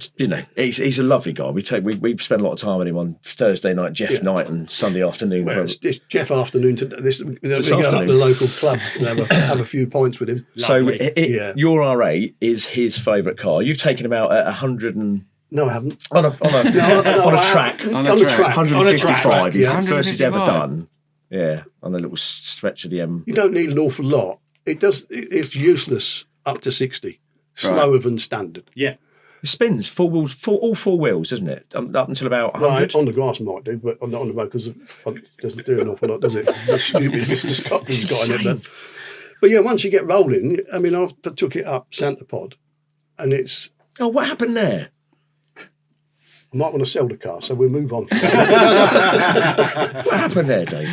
S2: he's a lovely guy. We spend a lot of time with him on Thursday night, Jeff night, and Sunday afternoon.
S1: Well, it's Jeff afternoon. We go up to
S2: afternoon.
S1: the local club and have a few pints with him.
S2: So
S4: Lovely.
S1: Yeah.
S2: your R8 is his favourite car. You've taken him out at 100 and
S1: No, I haven't.
S2: on a
S1: No,
S2: on a track.
S3: On
S1: On
S3: a
S1: the
S3: track.
S1: track.
S2: 155 is
S1: yeah.
S2: the first he's ever
S3: 155.
S2: done. Yeah, on a little stretch of the M.
S1: You don't need an awful lot. It's useless up to 60. Slower than standard.
S4: yeah.
S2: It spins all four wheels, doesn't it? Up until about 100.
S1: Right, on the grass might do, but not on the road because the front doesn't do an awful lot, does it? That's stupid if it's just got in it. But yeah, once you get rolling, I mean, I took it up Santa Pod, and it's.
S2: Oh, what happened there?
S1: I might want to sell the car, so we'll move on.
S2: What happened there, Dave?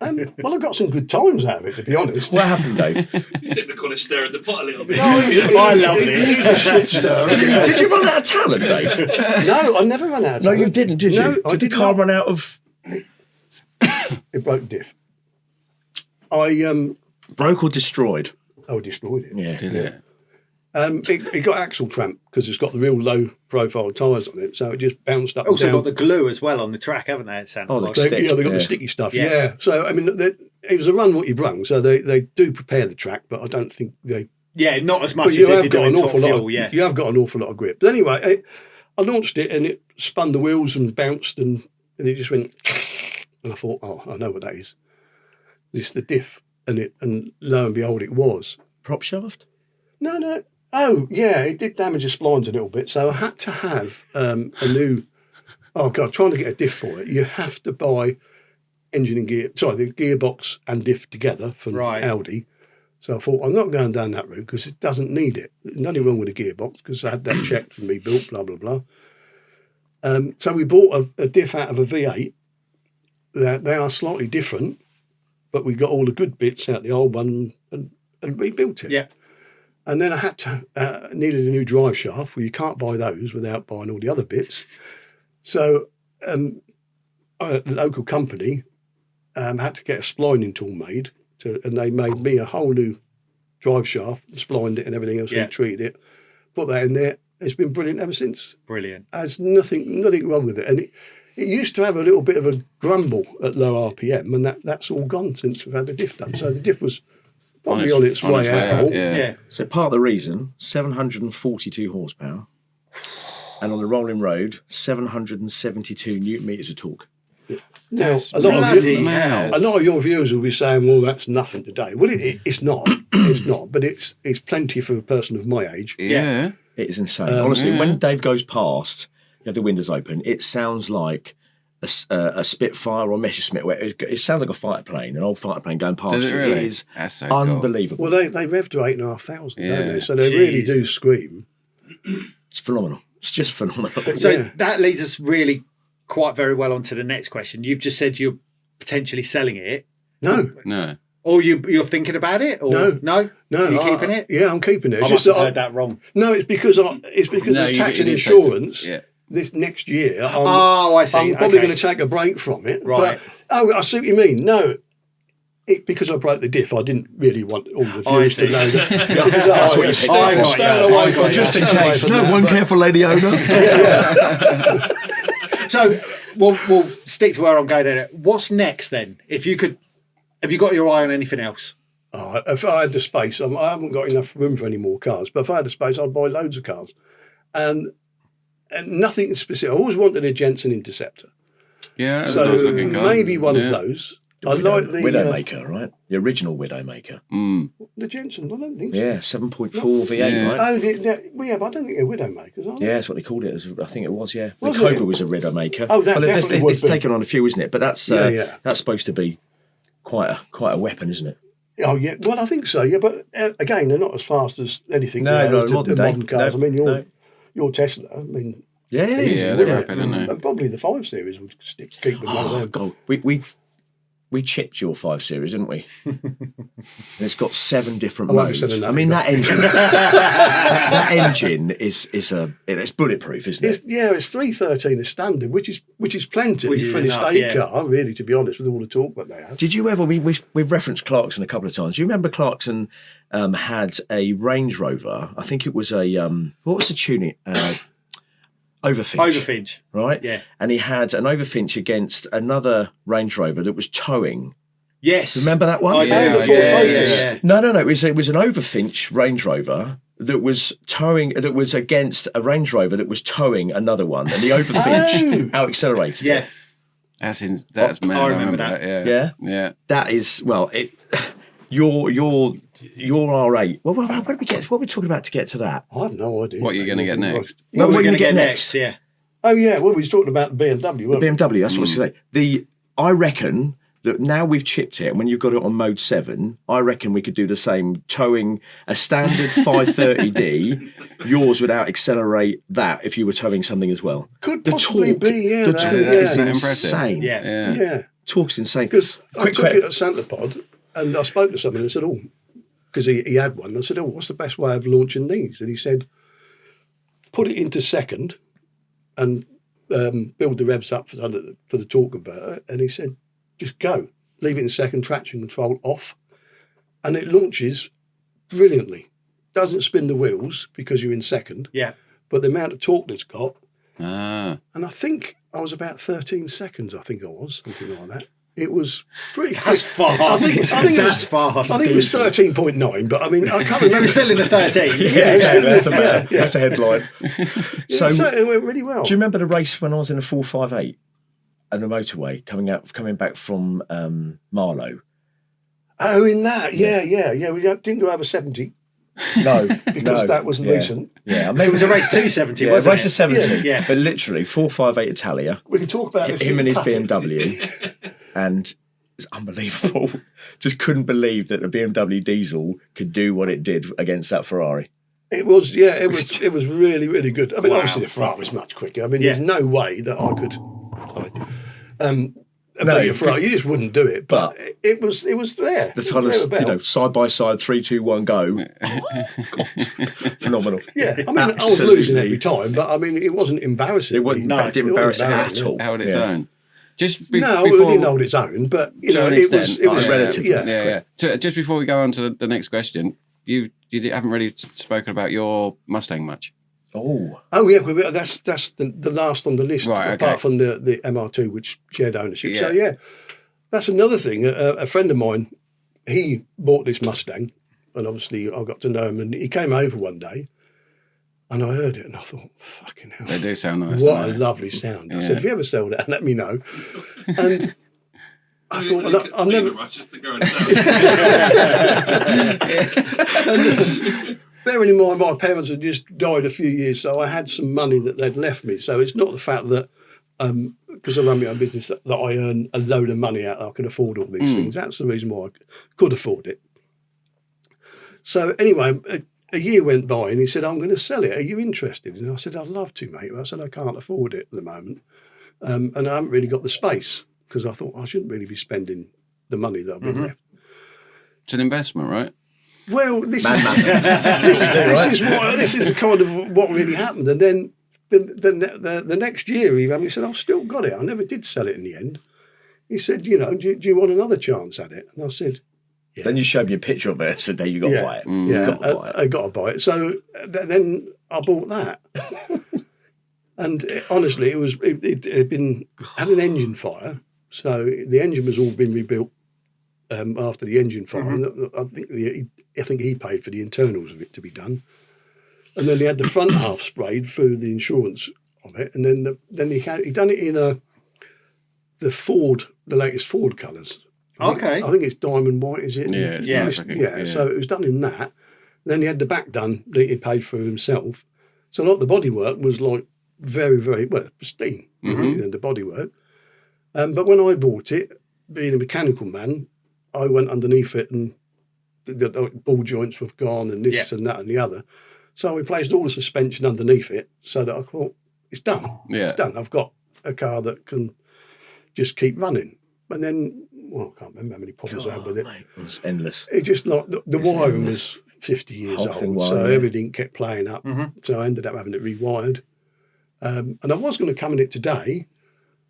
S1: Well, I got some good times out of it, to be honest.
S2: What happened, Dave?
S6: You seem to kind of stir at the pot a little bit.
S4: I love it.
S1: He's a shit stirrer.
S2: Did you run out of talent, Dave?
S1: No, I never ran out of
S2: No,
S1: time.
S2: you didn't, did you?
S1: No, I
S2: did the
S1: did
S2: car
S1: not.
S2: run out of...
S1: It broke diff. I
S2: Broke or destroyed?
S1: destroyed it.
S2: Yeah.
S3: Did it?
S1: It got axle tramp because it's got the real low profile tyres on it, so it just bounced up
S4: Also
S1: and down.
S4: got the glue as well on the track, haven't they? It sounds
S2: Oh,
S4: like.
S2: the stick.
S1: They got
S2: Yeah.
S1: the sticky stuff.
S4: Yeah.
S1: Yeah. So I mean, it was a run what you brung. So they do prepare the track, but I don't think they.
S4: Yeah, not as much
S1: But
S4: as
S1: you
S4: if
S1: have
S4: you're
S1: got
S4: doing
S1: an
S4: top
S1: awful lot.
S4: fuel. Yeah.
S1: You have got an awful lot of grip. But anyway, I launched it and it spun the wheels and bounced and it just went. And I thought, oh, I know what that is. It's the diff, and lo and behold, it was.
S2: Prop shaft?
S1: No. Oh, yeah, it did damage the splines a little bit. So I had to have a new. Oh God, trying to get a diff for it. You have to buy engine and gear. Sorry, the gearbox and diff together from
S4: Right.
S1: Audi. So I thought I'm not going down that route because it doesn't need it. There's nothing wrong with the gearbox because I had that checked and rebuilt. Blah blah blah. So we bought a diff out of a V8. They are slightly different, but we got all the good bits out the old one and rebuilt it.
S4: Yeah.
S1: And then I had to needed a new drive shaft. Well, you can't buy those without buying all the other bits. So a local company had to get a splining tool made, and they made me a whole new drive shaft, splined it and everything else,
S4: Yeah.
S1: and treated it. Put that in there. It's been brilliant ever since.
S4: Brilliant.
S1: There's nothing wrong with it. And it used to have a little bit of a grumble at low RPM, and that's all gone since we've had the diff done. So the diff was probably on its way out.
S3: Yeah.
S2: So part of the reason, 742 horsepower, and on the rolling road, 772 newton meters of torque.
S1: Now, a
S4: bloody
S1: lot
S4: hell.
S1: of your viewers will be saying, "Well, that's nothing today." Well, it's not. It's not. But it's plenty for a person of my age.
S3: Yeah.
S2: It is insane. Honestly, when Dave goes past, you have the windows open, it sounds like a Spitfire or a Messerschmitt. Where it sounds like a fighter plane, an old fighter plane going past
S3: Does it
S2: you.
S3: really?
S2: It is
S3: That's so cool.
S2: unbelievable.
S1: Well, they rev to 8,500, don't
S3: Yeah.
S1: they? So they really
S4: Jeez.
S1: do scream.
S2: It's phenomenal. It's just phenomenal.
S4: So
S1: Yeah.
S4: that leads us really quite very well onto the next question. You've just said you're potentially selling it,
S1: No,
S4: or you're thinking about it, or
S1: No.
S4: no.
S1: no.
S4: You're keeping it?
S1: Yeah, I'm keeping it.
S4: I
S1: It's
S4: must
S1: just
S4: have
S1: that
S4: heard that wrong.
S1: No, it's because
S3: No,
S1: of tax
S3: you
S1: and
S3: did say so.
S1: insurance.
S3: Yeah.
S1: This next year,
S4: Oh, I see.
S1: I'm probably
S4: Okay.
S1: going to take a break from it.
S4: Right.
S1: But, I see what you mean. No, because I broke the diff, I didn't really want all the
S4: I
S1: viewers to
S4: see.
S1: know.
S2: That's what you said.
S4: I got
S1: Stay
S4: you.
S1: away
S4: I
S1: from
S4: got you.
S2: Just in
S1: stay away
S2: case.
S1: from
S2: No,
S1: that.
S2: one
S1: But-
S2: careful, lady owner.
S4: So we'll stick to where I'm going at it. What's next then? If you could, have you got your eye on anything else?
S1: Oh, if I had the space, I haven't got enough room for any more cars. But if I had the space, I'd buy loads of cars, and nothing specific. I always wanted a Jensen Interceptor,
S3: Yeah. That's a
S1: so
S3: nice looking car.
S1: maybe one
S3: Yeah.
S1: of those. I like the
S2: Widowmaker, right? The original Widowmaker.
S1: the Jensen. I don't think so.
S2: Yeah, 7.4 V8,
S3: Yeah.
S2: right?
S1: Oh, but I don't think they're Widowmakers, are they?
S2: Yeah, that's what they called it. I think it was, yeah. The
S1: Was
S2: Cobra
S1: it?
S2: was a Widowmaker.
S1: Oh, that
S2: Well,
S1: definitely
S2: it's
S1: would be.
S2: taken on a few, isn't it? But that's
S1: Yeah.
S2: that's supposed to be quite a wepen, isn't it?
S1: Oh, yeah. Well, I think so. Yeah, but again, they're not as fast as anything.
S2: No,
S1: you know,
S2: no,
S1: to
S2: modern
S1: the
S2: day.
S1: modern cars.
S2: No,
S1: I mean,
S2: no.
S1: your Tesla. I mean,
S2: Yeah,
S3: Yeah,
S1: easy,
S3: they're
S1: wouldn't it?
S3: rapid, aren't they?
S1: And probably the 5 Series would keep with one of
S2: Oh
S1: them.
S2: god, we chipped your 5 Series, didn't we? And it's got 7 different
S1: I won't be
S2: modes.
S1: saying that
S2: I mean,
S1: either.
S2: that engine, that engine is it's bulletproof, isn't it?
S1: It's 313 as standard, which is plenty
S4: Which is
S1: for an
S4: enough,
S1: estate
S4: yeah.
S1: car, really, to be honest, with all the talk that they have.
S2: Did you ever? We've referenced Clarkson a couple of times. Do you remember Clarkson had a Range Rover? I think it was a what was the tuning? Overfinch.
S4: Overfinch.
S2: Right?
S4: Yeah.
S2: And he had an Overfinch against another Range Rover that was towing.
S4: Yes.
S2: Remember that one?
S4: I do.
S3: Yeah,
S1: the Ford Focus.
S4: yeah.
S2: No. It was an Overfinch Range Rover that was towing. That was against a Range Rover that was towing another one, and the Overfinch out accelerated.
S4: Yeah.
S3: That's mad.
S4: I remember that.
S3: Yeah.
S2: Yeah?
S3: Yeah.
S2: That is your R8. Well, what did we get? What are we talking about to get to that?
S1: I have no idea.
S3: What are you going to get next?
S2: Well,
S4: What
S2: what
S4: we're
S2: are
S4: going
S2: you
S4: to
S2: gonna
S4: get
S2: get
S4: next, yeah.
S1: Oh yeah, well we was talking about the BMW, weren't we?
S2: BMW. That's what I was going to say. I reckon that now we've chipped it, and when you've got it on mode 7, I reckon we could do the same, towing a standard 530D. Yours would out accelerate that if you were towing something as well.
S1: Could possibly be, yeah.
S2: The
S1: that-
S2: torque
S1: yeah.
S2: is
S3: That impressive?
S2: insane.
S4: Yeah.
S1: Yeah.
S2: Torque's insane.
S1: Because I
S2: Quick
S1: took
S2: que-
S1: it at Santa Pod and I spoke to someone and said, oh, because he had one. I said, oh, what's the best way of launching these? And he said, put it into second and build the revs up for the torque converter. And he said, just go. Leave it in second, traction control off. And it launches brilliantly. Doesn't spin the wheels because you're in second.
S4: Yeah.
S1: But the amount of torque it's got,
S3: Ah.
S1: and I think I was about 13 seconds, I think I was, something like that. It was pretty
S4: That's fast.
S1: I think
S4: That's
S1: it was,
S4: fast.
S1: I think it was 13.9, but I mean, I can't
S4: It
S1: remember.
S4: was still in the 13.
S2: That's a headline.
S1: So it went really well.
S2: Do you remember the race when I was in a 458 and the motorway coming back from Marlow?
S1: Oh, in that, yeah. We didn't go over 70
S2: No,
S1: because that was recent.
S2: Yeah, I mean,
S4: It was a race 270,
S2: yeah,
S4: wasn't
S2: race
S4: it?
S2: of 70.
S4: Yeah.
S2: But literally 458 Italia,
S1: We can talk about this.
S2: him and his
S1: Cut it.
S2: BMW, and it's unbelievable. Just couldn't believe that the BMW diesel could do what it did against that Ferrari.
S1: It was, yeah, it was really, really good. I mean,
S4: Wow.
S1: obviously the Ferrari was much quicker. I mean,
S4: Yeah.
S1: there's no way that I could.
S2: No,
S1: beat a Ferrari. You just wouldn't do it. But it was there.
S2: The
S1: It
S2: kind
S1: was
S2: of,
S1: thereabout.
S2: side by side, 3, 2, 1, go. God, phenomenal.
S1: Yeah, I mean, I was
S2: Absolutely.
S1: losing every time, but I mean, it wasn't embarrassing.
S2: It wasn't,
S4: No,
S2: it didn't
S1: it
S2: embarrass
S1: wasn't
S2: it
S1: embarrassing
S2: at all.
S3: Held its own. Just
S1: No, it
S3: before,
S1: didn't hold its own, but you
S3: to
S1: know,
S3: an
S1: it
S3: extent,
S1: was. It was
S3: yeah,
S2: relative.
S1: Yeah,
S3: Just before we go on to the next question, you haven't really spoken about your Mustang much.
S2: Oh,
S1: Oh yeah, well, that's the last on the list,
S3: Right, okay.
S1: apart from the MR2, which shared ownership.
S3: Yeah.
S1: So yeah, that's another thing. A friend of mine, he bought this Mustang, and obviously I got to know him, and he came over one day, and I heard it, and I thought, fucking hell,
S3: They do sound nice.
S1: what
S3: don't
S1: a
S3: they?
S1: lovely sound. I
S3: Yeah.
S1: said, if you ever sell that, let me know. And I thought,
S6: Really
S1: look, I've never.
S6: rush just to go and sell.
S1: Bearing in mind, my parents had just died a few years, so I had some money that they'd left me. So it's not the fact that, because I run my own business, that I earn a load of money out, I can afford all these things. That's the reason why I could afford it. So anyway, a year went by and he said, I'm going to sell it. Are you interested? And I said, I'd love to, mate. But I said, I can't afford it at the moment. And I haven't really got the space because I thought I shouldn't really be spending the money that I've been left.
S3: It's an investment, right?
S1: Well, this
S2: Mad
S1: is kind of what really happened. And then the next year he rang me and said, I've still got it. I never did sell it in the end. He said, you know, do you want another chance at it? And I said,
S2: then you showed me a picture of it and said, "There, you got to buy it."
S1: yeah,
S2: Got to buy it.
S1: I got to buy it. So then I bought that. And honestly, it had an engine fire. So the engine was all been rebuilt after the engine fire. And I think he paid for the internals of it to be done. And then he had the front half sprayed for the insurance of it. And then he done it in the latest Ford colours.
S4: Okay.
S1: I think it's diamond white, is it?
S3: Yeah, it's
S4: Yeah.
S3: nice looking.
S1: Yeah, so it was done in that. Then he had the back done that he paid for himself. So like the bodywork was like very, very pristine, you know, the bodywork. But when I bought it, being a mechanical man, I went underneath it and the ball joints were gone and this and that and the other. So I replaced all the suspension underneath it so that I thought, it's done.
S3: Yeah.
S1: It's done. I've got a car that can just keep running. And then, well, I can't remember how many problems I had with it.
S2: Mate, it was endless.
S1: It just like the wiring was 50 years
S2: Whole thing
S1: old, so
S2: wiring, yeah.
S1: everything kept playing up. So I ended up having it rewired. And I was going to come in it today,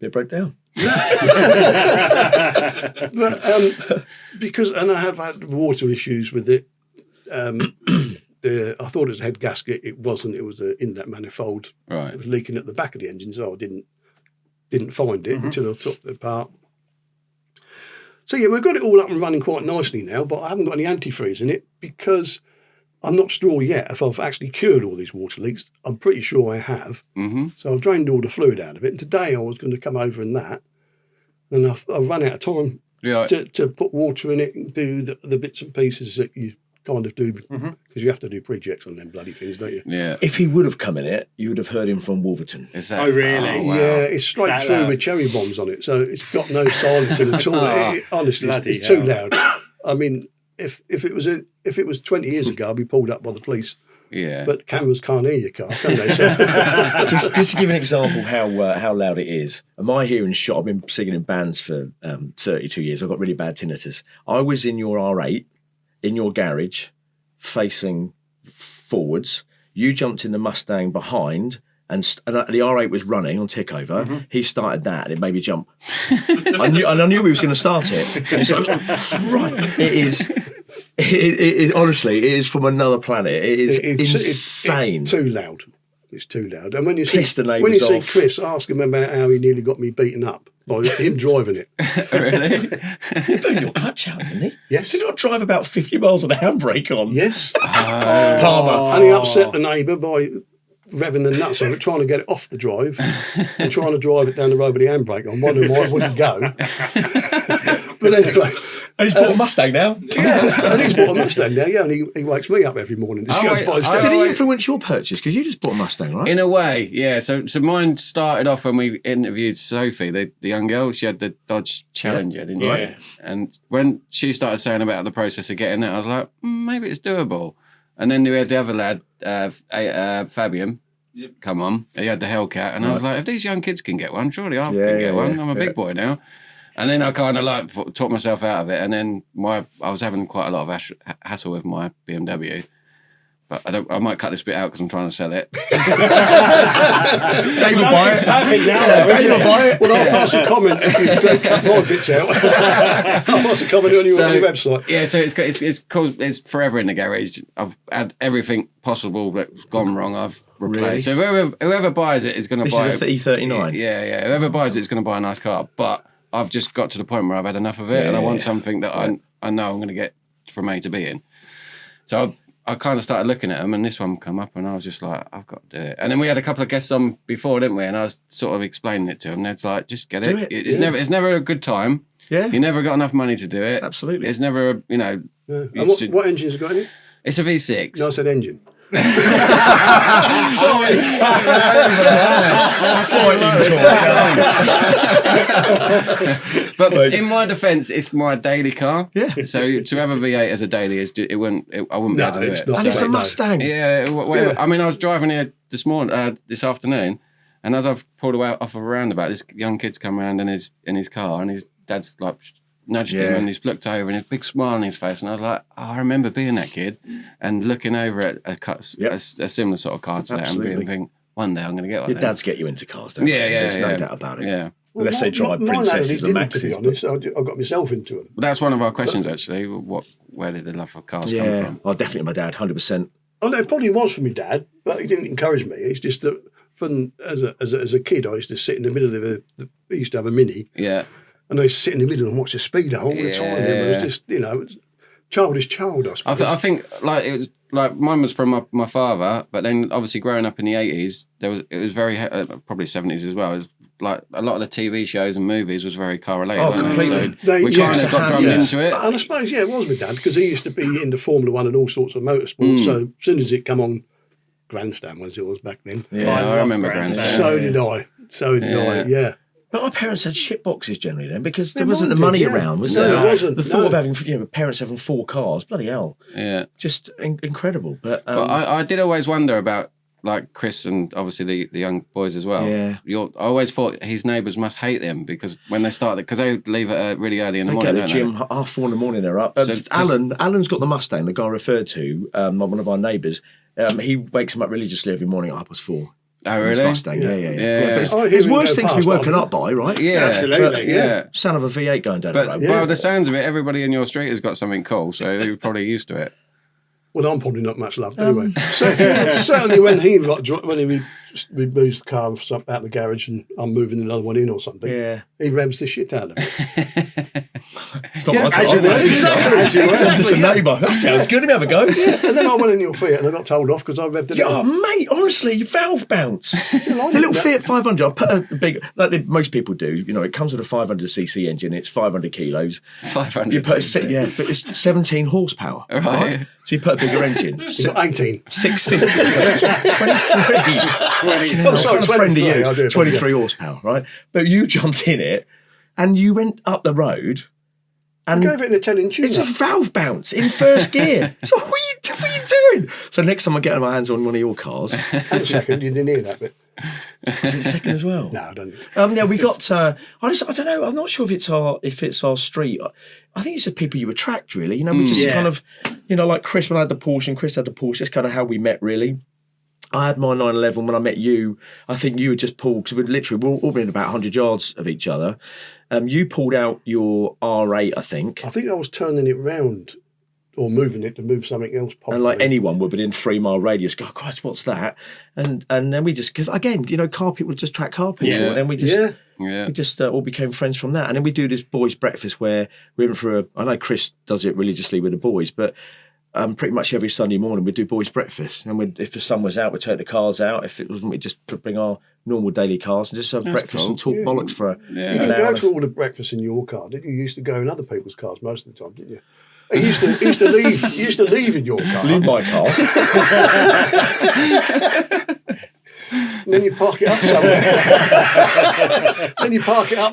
S2: It broke down.
S1: but because I have had water issues with it. I thought it was a head gasket. It wasn't. It was an inlet manifold.
S3: Right.
S1: It was leaking at the back of the engine, so I didn't find it until I took it apart. So yeah, we've got it all up and running quite nicely now, but I haven't got any antifreeze in it because I'm not sure yet if I've actually cured all these water leaks. I'm pretty sure I have.
S3: Mm-hmm.
S1: So I've drained all the fluid out of it. And today I was going to come over and that, and I ran out of time to put water in it and do the bits and pieces that you kind of do, because you have to do pre-checks on them bloody things, don't you?
S3: Yeah.
S2: If he would have come in it, you would have heard him from Wolverton.
S3: Is that?
S4: Oh, really?
S3: Oh, wow.
S1: Yeah, it's straight
S4: That
S1: through
S4: loud?
S1: with cherry bombs on it, so it's got no silencing at all. Honestly,
S4: Bloody
S1: it's too
S4: hell.
S1: loud. I mean, if it was 20 years ago, I'd be pulled up by the police.
S3: Yeah.
S1: But cameras can't hear your car, can they? So,
S2: just to give an example how loud it is. My hearing's shot. I've been singing in bands for 32 years. I've got really bad tinnitus. I was in your R8, in your garage, facing forwards. You jumped in the Mustang behind, and the R8 was running on tickover. He started that, and it made me jump. I knew he was going to start it. And it's like, right, it is. It is honestly, it is from another planet. It is insane.
S1: It's too loud. It's too loud. And when you
S2: Pissed the
S1: see
S2: neighbours off.
S1: Chris, ask him about how he nearly got me beaten up by him driving it.
S3: Really?
S2: He put your clutch out, didn't he?
S1: Yes.
S2: Did not drive about 50 miles with the handbrake on.
S1: Yes.
S2: Palmer.
S1: And he upset the neighbour by revving the nuts on it, trying to get it off the drive and trying to drive it down the road with the handbrake on. Wondering why it wouldn't go. But anyway.
S2: And he's bought a Mustang now.
S1: Yeah, and he's bought a Mustang now, yeah, and he wakes me up every morning. Just goes by his
S2: Did
S1: dad.
S2: he influence your purchase? Because you just bought a Mustang, right?
S3: In a way, yeah. So mine started off when we interviewed Sophie, the young girl. She had the Dodge Challenger, didn't she?
S4: Yeah.
S3: And when she started saying about the process of getting it, I was like, maybe it's doable. And then we had the other lad, Fabian.
S6: Yep.
S3: Come on, he had the Hellcat, and I was like, if these young kids can get one, surely I
S2: Yeah,
S3: can get one.
S2: yeah,
S3: I'm a big boy now. And then I kind of like talked myself out of it, and then I was having quite a lot of hassle with my BMW. But I might cut this bit out because I'm trying to sell it.
S2: Dave will buy it.
S4: Perfect now.
S2: Dave will buy it.
S1: Well, I'll pass a comment if you don't cut my bits out. I'll pass a comment on your website.
S3: Yeah, so it's called, it's forever in the garage. I've had everything possible that's gone wrong. I've replaced.
S2: Really?
S3: So whoever buys it is going to buy
S2: This is a E39.
S3: Yeah. Whoever buys it is going to buy a nice car. But I've just got to the point where I've had enough of it, and I want something that I know I'm going to get from A to B in. So I kind of started looking at them, and this one come up, and I was just like, I've got to do it. And then we had a couple of guests on before, didn't we? And I was sort of explaining it to them. They're like, just get it. It's never a good time.
S2: Yeah.
S3: You never got enough money to do it.
S2: Absolutely.
S3: It's never,
S1: Yeah. And what engine's it got in it?
S3: It's a V6.
S1: No, I said engine.
S2: Sorry.
S3: But in my defence, it's my daily car.
S2: Yeah.
S3: So to have a V8 as a daily I wouldn't be able to do
S1: it's
S3: it.
S1: not.
S2: And it's a
S1: No.
S2: Mustang.
S3: Yeah, I mean, I was driving here this afternoon, and as I've pulled away off of a roundabout, this young kid's come around in his car, and his dad's like nudged him, and he's looked over, and his big smile on his face, and I was like, I remember being that kid and looking over at a similar sort of car to that, and thinking, one day I'm going to get one.
S2: Your dads get you into cars, don't they? There's no doubt about it.
S3: Yeah.
S2: Unless they drive Princesses and
S1: Maxes. To be
S2: Maxes.
S1: honest, I got myself into them.
S3: But that's one of our questions, actually. Where did the love for cars come from?
S2: Oh, definitely my dad, 100%.
S1: Oh, no, it probably was for my dad, but he didn't encourage me. It's just that as a kid, I used to sit in the middle of we used to have a Mini,
S3: Yeah.
S1: and I used to sit in the middle and watch the speedo all the time. It was just, it was childish child, I suppose.
S3: I think like it was like mine was from my father, but then obviously growing up in the 80s, it was very probably 70s as well. It was like a lot of the TV shows and movies was very car related.
S2: Oh,
S3: weren't
S2: completely.
S3: They? So we kind of got drummed into it.
S1: And I suppose, it was my dad, because he used to be into Formula One and all sorts of motorsport. So as soon as it come on, Grandstand as it was back then.
S3: Yeah, I remember Grandstand.
S1: So did I. So did I, yeah.
S2: But our parents had shit boxes generally then, because there
S1: They
S2: wasn't the
S1: did,
S2: money
S1: yeah.
S2: around, was
S1: No,
S2: there?
S1: there wasn't,
S2: The thought
S1: no.
S2: of having parents having 4 cars, bloody hell,
S3: Yeah.
S2: just incredible. But
S3: I did always wonder about like Chris and obviously the young boys as well.
S2: Yeah.
S3: I always thought his neighbours must hate them because when they start, because they leave it really early in the
S2: they
S3: morning.
S2: get the
S3: don't
S2: gym 4:30 in the morning. They're up.
S3: So just-
S2: Alan's got the Mustang. The guy I referred to, one of our neighbours. He wakes him up religiously every morning at 4:30.
S3: Oh,
S2: His
S3: really?
S2: Mustang.
S3: Yeah.
S2: But it's,
S1: I hear
S2: there's
S1: him
S2: worse
S1: go
S2: things to be
S1: past,
S2: woken
S1: but-
S2: up by, right?
S3: Yeah,
S4: Absolutely,
S3: Yeah.
S2: Sound of a V8 going down the
S3: But
S2: road.
S3: by the sounds of it, everybody in your street has got something cool, so you're probably used to it.
S1: Well, I'm probably not much loved anyway. Certainly when he moves the car out of the garage and I'm moving another one in or something,
S2: Yeah.
S1: he revs the shit out of it.
S2: It's not
S1: Yeah,
S2: my car.
S1: as you were. As you were.
S2: I'm just a neighbour. That sounds good. Let me have a go.
S1: And then I went in your Fiat and I got told off because I revved it.
S2: Oh, mate, honestly, valve bounce. The little Fiat 500, I put a big, like most people do, you know, it comes with a 500cc engine, it's 500 kilos.
S3: 500.
S2: You put but it's 17 horsepower. Right? So you put a bigger engine.
S1: You got 18.
S2: 650. 23.
S1: Oh, sorry,
S2: 23.
S1: I do.
S2: 23 horsepower, right? But you jumped in it and you went up the road. And
S1: I gave it an Italian tune.
S2: it's a valve bounce in first gear. So what are you doing? So next time I get my hands on one of your cars.
S1: And a second, you didn't hear that bit.
S2: Was it the second as well?
S1: No, I don't.
S2: Yeah, we got. I don't know. I'm not sure if it's our street. I think it's the people you attract, really. You know, we just kind of, you know, like Chris when I had the Porsche and Chris had the Porsche. That's kind of how we met, really. I had my 911 when I met you. I think you had just pulled, because we're all been about 100 yards of each other. You pulled out your R8, I think.
S1: I think I was turning it round or moving it to move something else. Probably.
S2: And like anyone would within 3 mile radius go, oh, Christ, what's that? And then we just, because again, you know, car people just track car people.
S3: Yeah.
S2: And then we just,
S3: Yeah.
S2: we just all became friends from that. And then we do this boys' breakfast where we went for I know Chris does it religiously with the boys, but pretty much every Sunday morning we do boys' breakfast. And if the sun was out, we'd take the cars out. If it wasn't, we'd just bring our normal daily cars and just have breakfast and talk bollocks for
S1: You didn't go to all the breakfasts in your car, did you? You used to go in other people's cars most of the time, didn't you? You used to leave in your car.
S2: Leave my car.
S1: And then you park it up somewhere.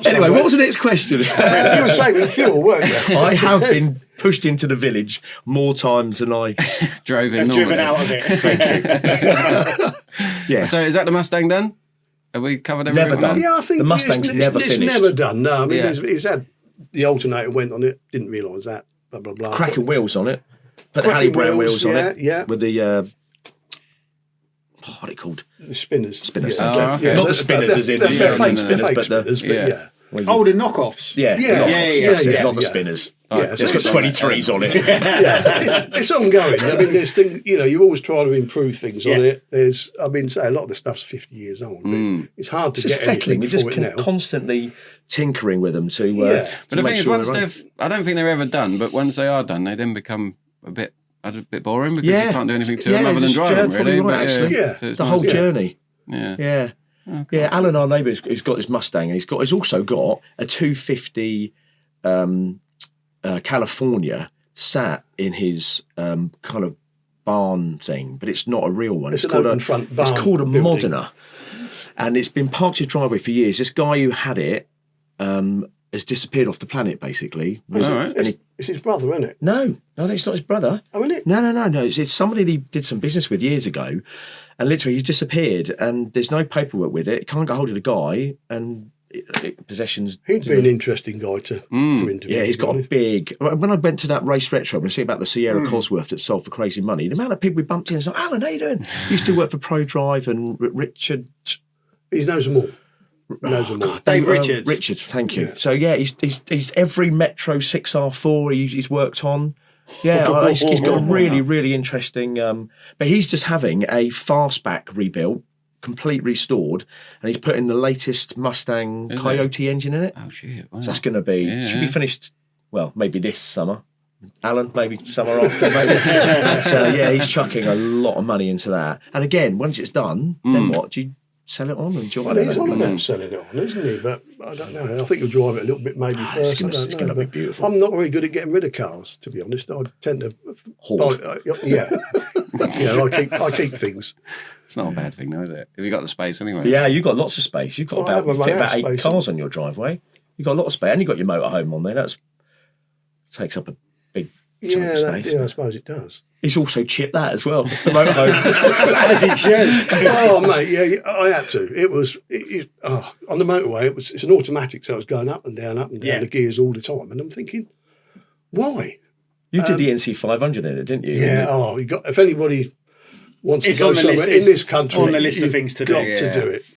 S2: Anyway, what was the next question?
S1: You were saving fuel, weren't you?
S2: I have been pushed into the village more times than I
S3: Drove in.
S4: Driven out of it.
S2: yeah.
S3: So is that the Mustang done? Have we covered everything?
S2: Never done.
S1: Yeah, I think
S2: The Mustang's never
S1: it's
S2: finished.
S1: never done. No, I mean,
S3: Yeah.
S1: it's had the alternator went on it. Didn't realise that. Blah blah blah.
S2: Cracking wheels on it. Put the
S1: Cracking
S2: Halley Brown
S1: wheels,
S2: wheels on it.
S1: yeah.
S2: With the what are they called?
S1: The spinners.
S2: Spinners.
S3: Oh, okay.
S2: Not the spinners as in
S1: they're
S2: the
S1: fake
S2: spinners,
S1: fake
S2: but
S1: spinners,
S2: the
S1: but
S3: yeah.
S1: yeah.
S4: Oh, the knockoffs.
S2: yeah,
S1: Yeah,
S2: not,
S1: yeah,
S2: that's it,
S1: yeah,
S2: not the
S1: yeah.
S2: spinners.
S1: Yeah,
S2: It's got 23s on it.
S1: Yeah, it's ongoing. I mean, there's things, you know, you're always trying to improve things on it. I mean, say a lot of the stuff's 50 years old. But it's hard to
S2: It's
S1: get
S2: just fettling.
S1: anything
S2: You're just
S1: for it now.
S2: constantly tinkering with them to.
S1: Yeah.
S3: But the
S2: make
S3: thing is,
S2: sure
S3: once
S2: they're
S3: they've, I don't think they're ever done. But once they are done, they then become a bit boring because you can't do anything to them other than
S2: just-
S3: drive them.
S2: probably
S3: Really,
S2: right,
S3: but,
S2: actually.
S1: Yeah.
S3: so it's
S2: the
S3: nice
S2: whole
S3: to-
S2: journey.
S3: Yeah.
S2: Yeah. Yeah, Alan, our neighbour, who's got his Mustang, and he's also got a 250 California sat in his kind of barn thing, but it's not a real one.
S1: It's an
S2: called
S1: open front barn
S2: It's called a
S1: building.
S2: Modena, and it's been parked in his driveway for years. This guy who had it has disappeared off the planet, basically.
S3: All right.
S2: And
S1: It's his brother, isn't it?
S2: no, it's not his brother.
S1: Oh, isn't it?
S2: No. It's somebody that he did some business with years ago, and literally he's disappeared, and there's no paperwork with it. Can't get hold of the guy, and possessions.
S1: He'd be an interesting guy to interview.
S2: Yeah, he's
S1: to be
S2: got a
S1: honest.
S2: big. When I went to that race retro, when I see about the Sierra Cosworth that sold for crazy money, the amount of people we bumped in, it's like, Alan, how you doing? He used to work for ProDrive and Richard.
S1: He knows them all. Knows them all.
S4: Dave Richards.
S2: Richard, thank you. So yeah, he's every Metro 6R4 he's worked on. Yeah, he's got a really, really interesting. But he's just having a fastback rebuilt, complete restored, and he's putting the latest Mustang Coyote engine in it.
S3: Oh shit! Wow.
S2: So that's going to be should be
S3: Yeah.
S2: finished. Well, maybe this summer. Alan, maybe summer after. Maybe. But, yeah, he's chucking a lot of money into that. And again, once it's done, then what? Do you sell it on and enjoy
S1: Well,
S2: it?
S1: he's on about selling it on, isn't he? But I don't know. I think he'll drive it a little bit maybe first.
S2: it's gonna be beautiful.
S1: I'm not very good at getting rid of cars, to be honest. I tend to
S2: Hoard.
S1: yeah. I keep things.
S3: It's not a bad thing, though, is it? Have you got the space anyway?
S2: Yeah, you've got lots of space. You've got
S1: Well, I haven't run
S2: fit
S1: out
S2: about
S1: of
S2: 8
S1: space.
S2: cars on your driveway. You've got a lot of space, and you've got your motorhome on there. That takes up a big chunk
S1: Yeah,
S2: of space.
S1: I suppose it does.
S2: He's also chipped that as well. The motorhome.
S4: As he should.
S1: Oh, mate, yeah, I had to. It was on the motorway. It's an automatic, so it was going up and down
S4: Yeah.
S1: the gears all the time. And I'm thinking, why?
S2: You did the NC 500 in it, didn't you?
S1: Yeah. Oh, you got. If anybody wants
S4: It's
S1: to go
S4: on the
S1: somewhere
S4: list.
S1: in this country,
S4: On the list of
S1: you've
S4: things to do.
S1: got
S3: Yeah.
S1: to do it.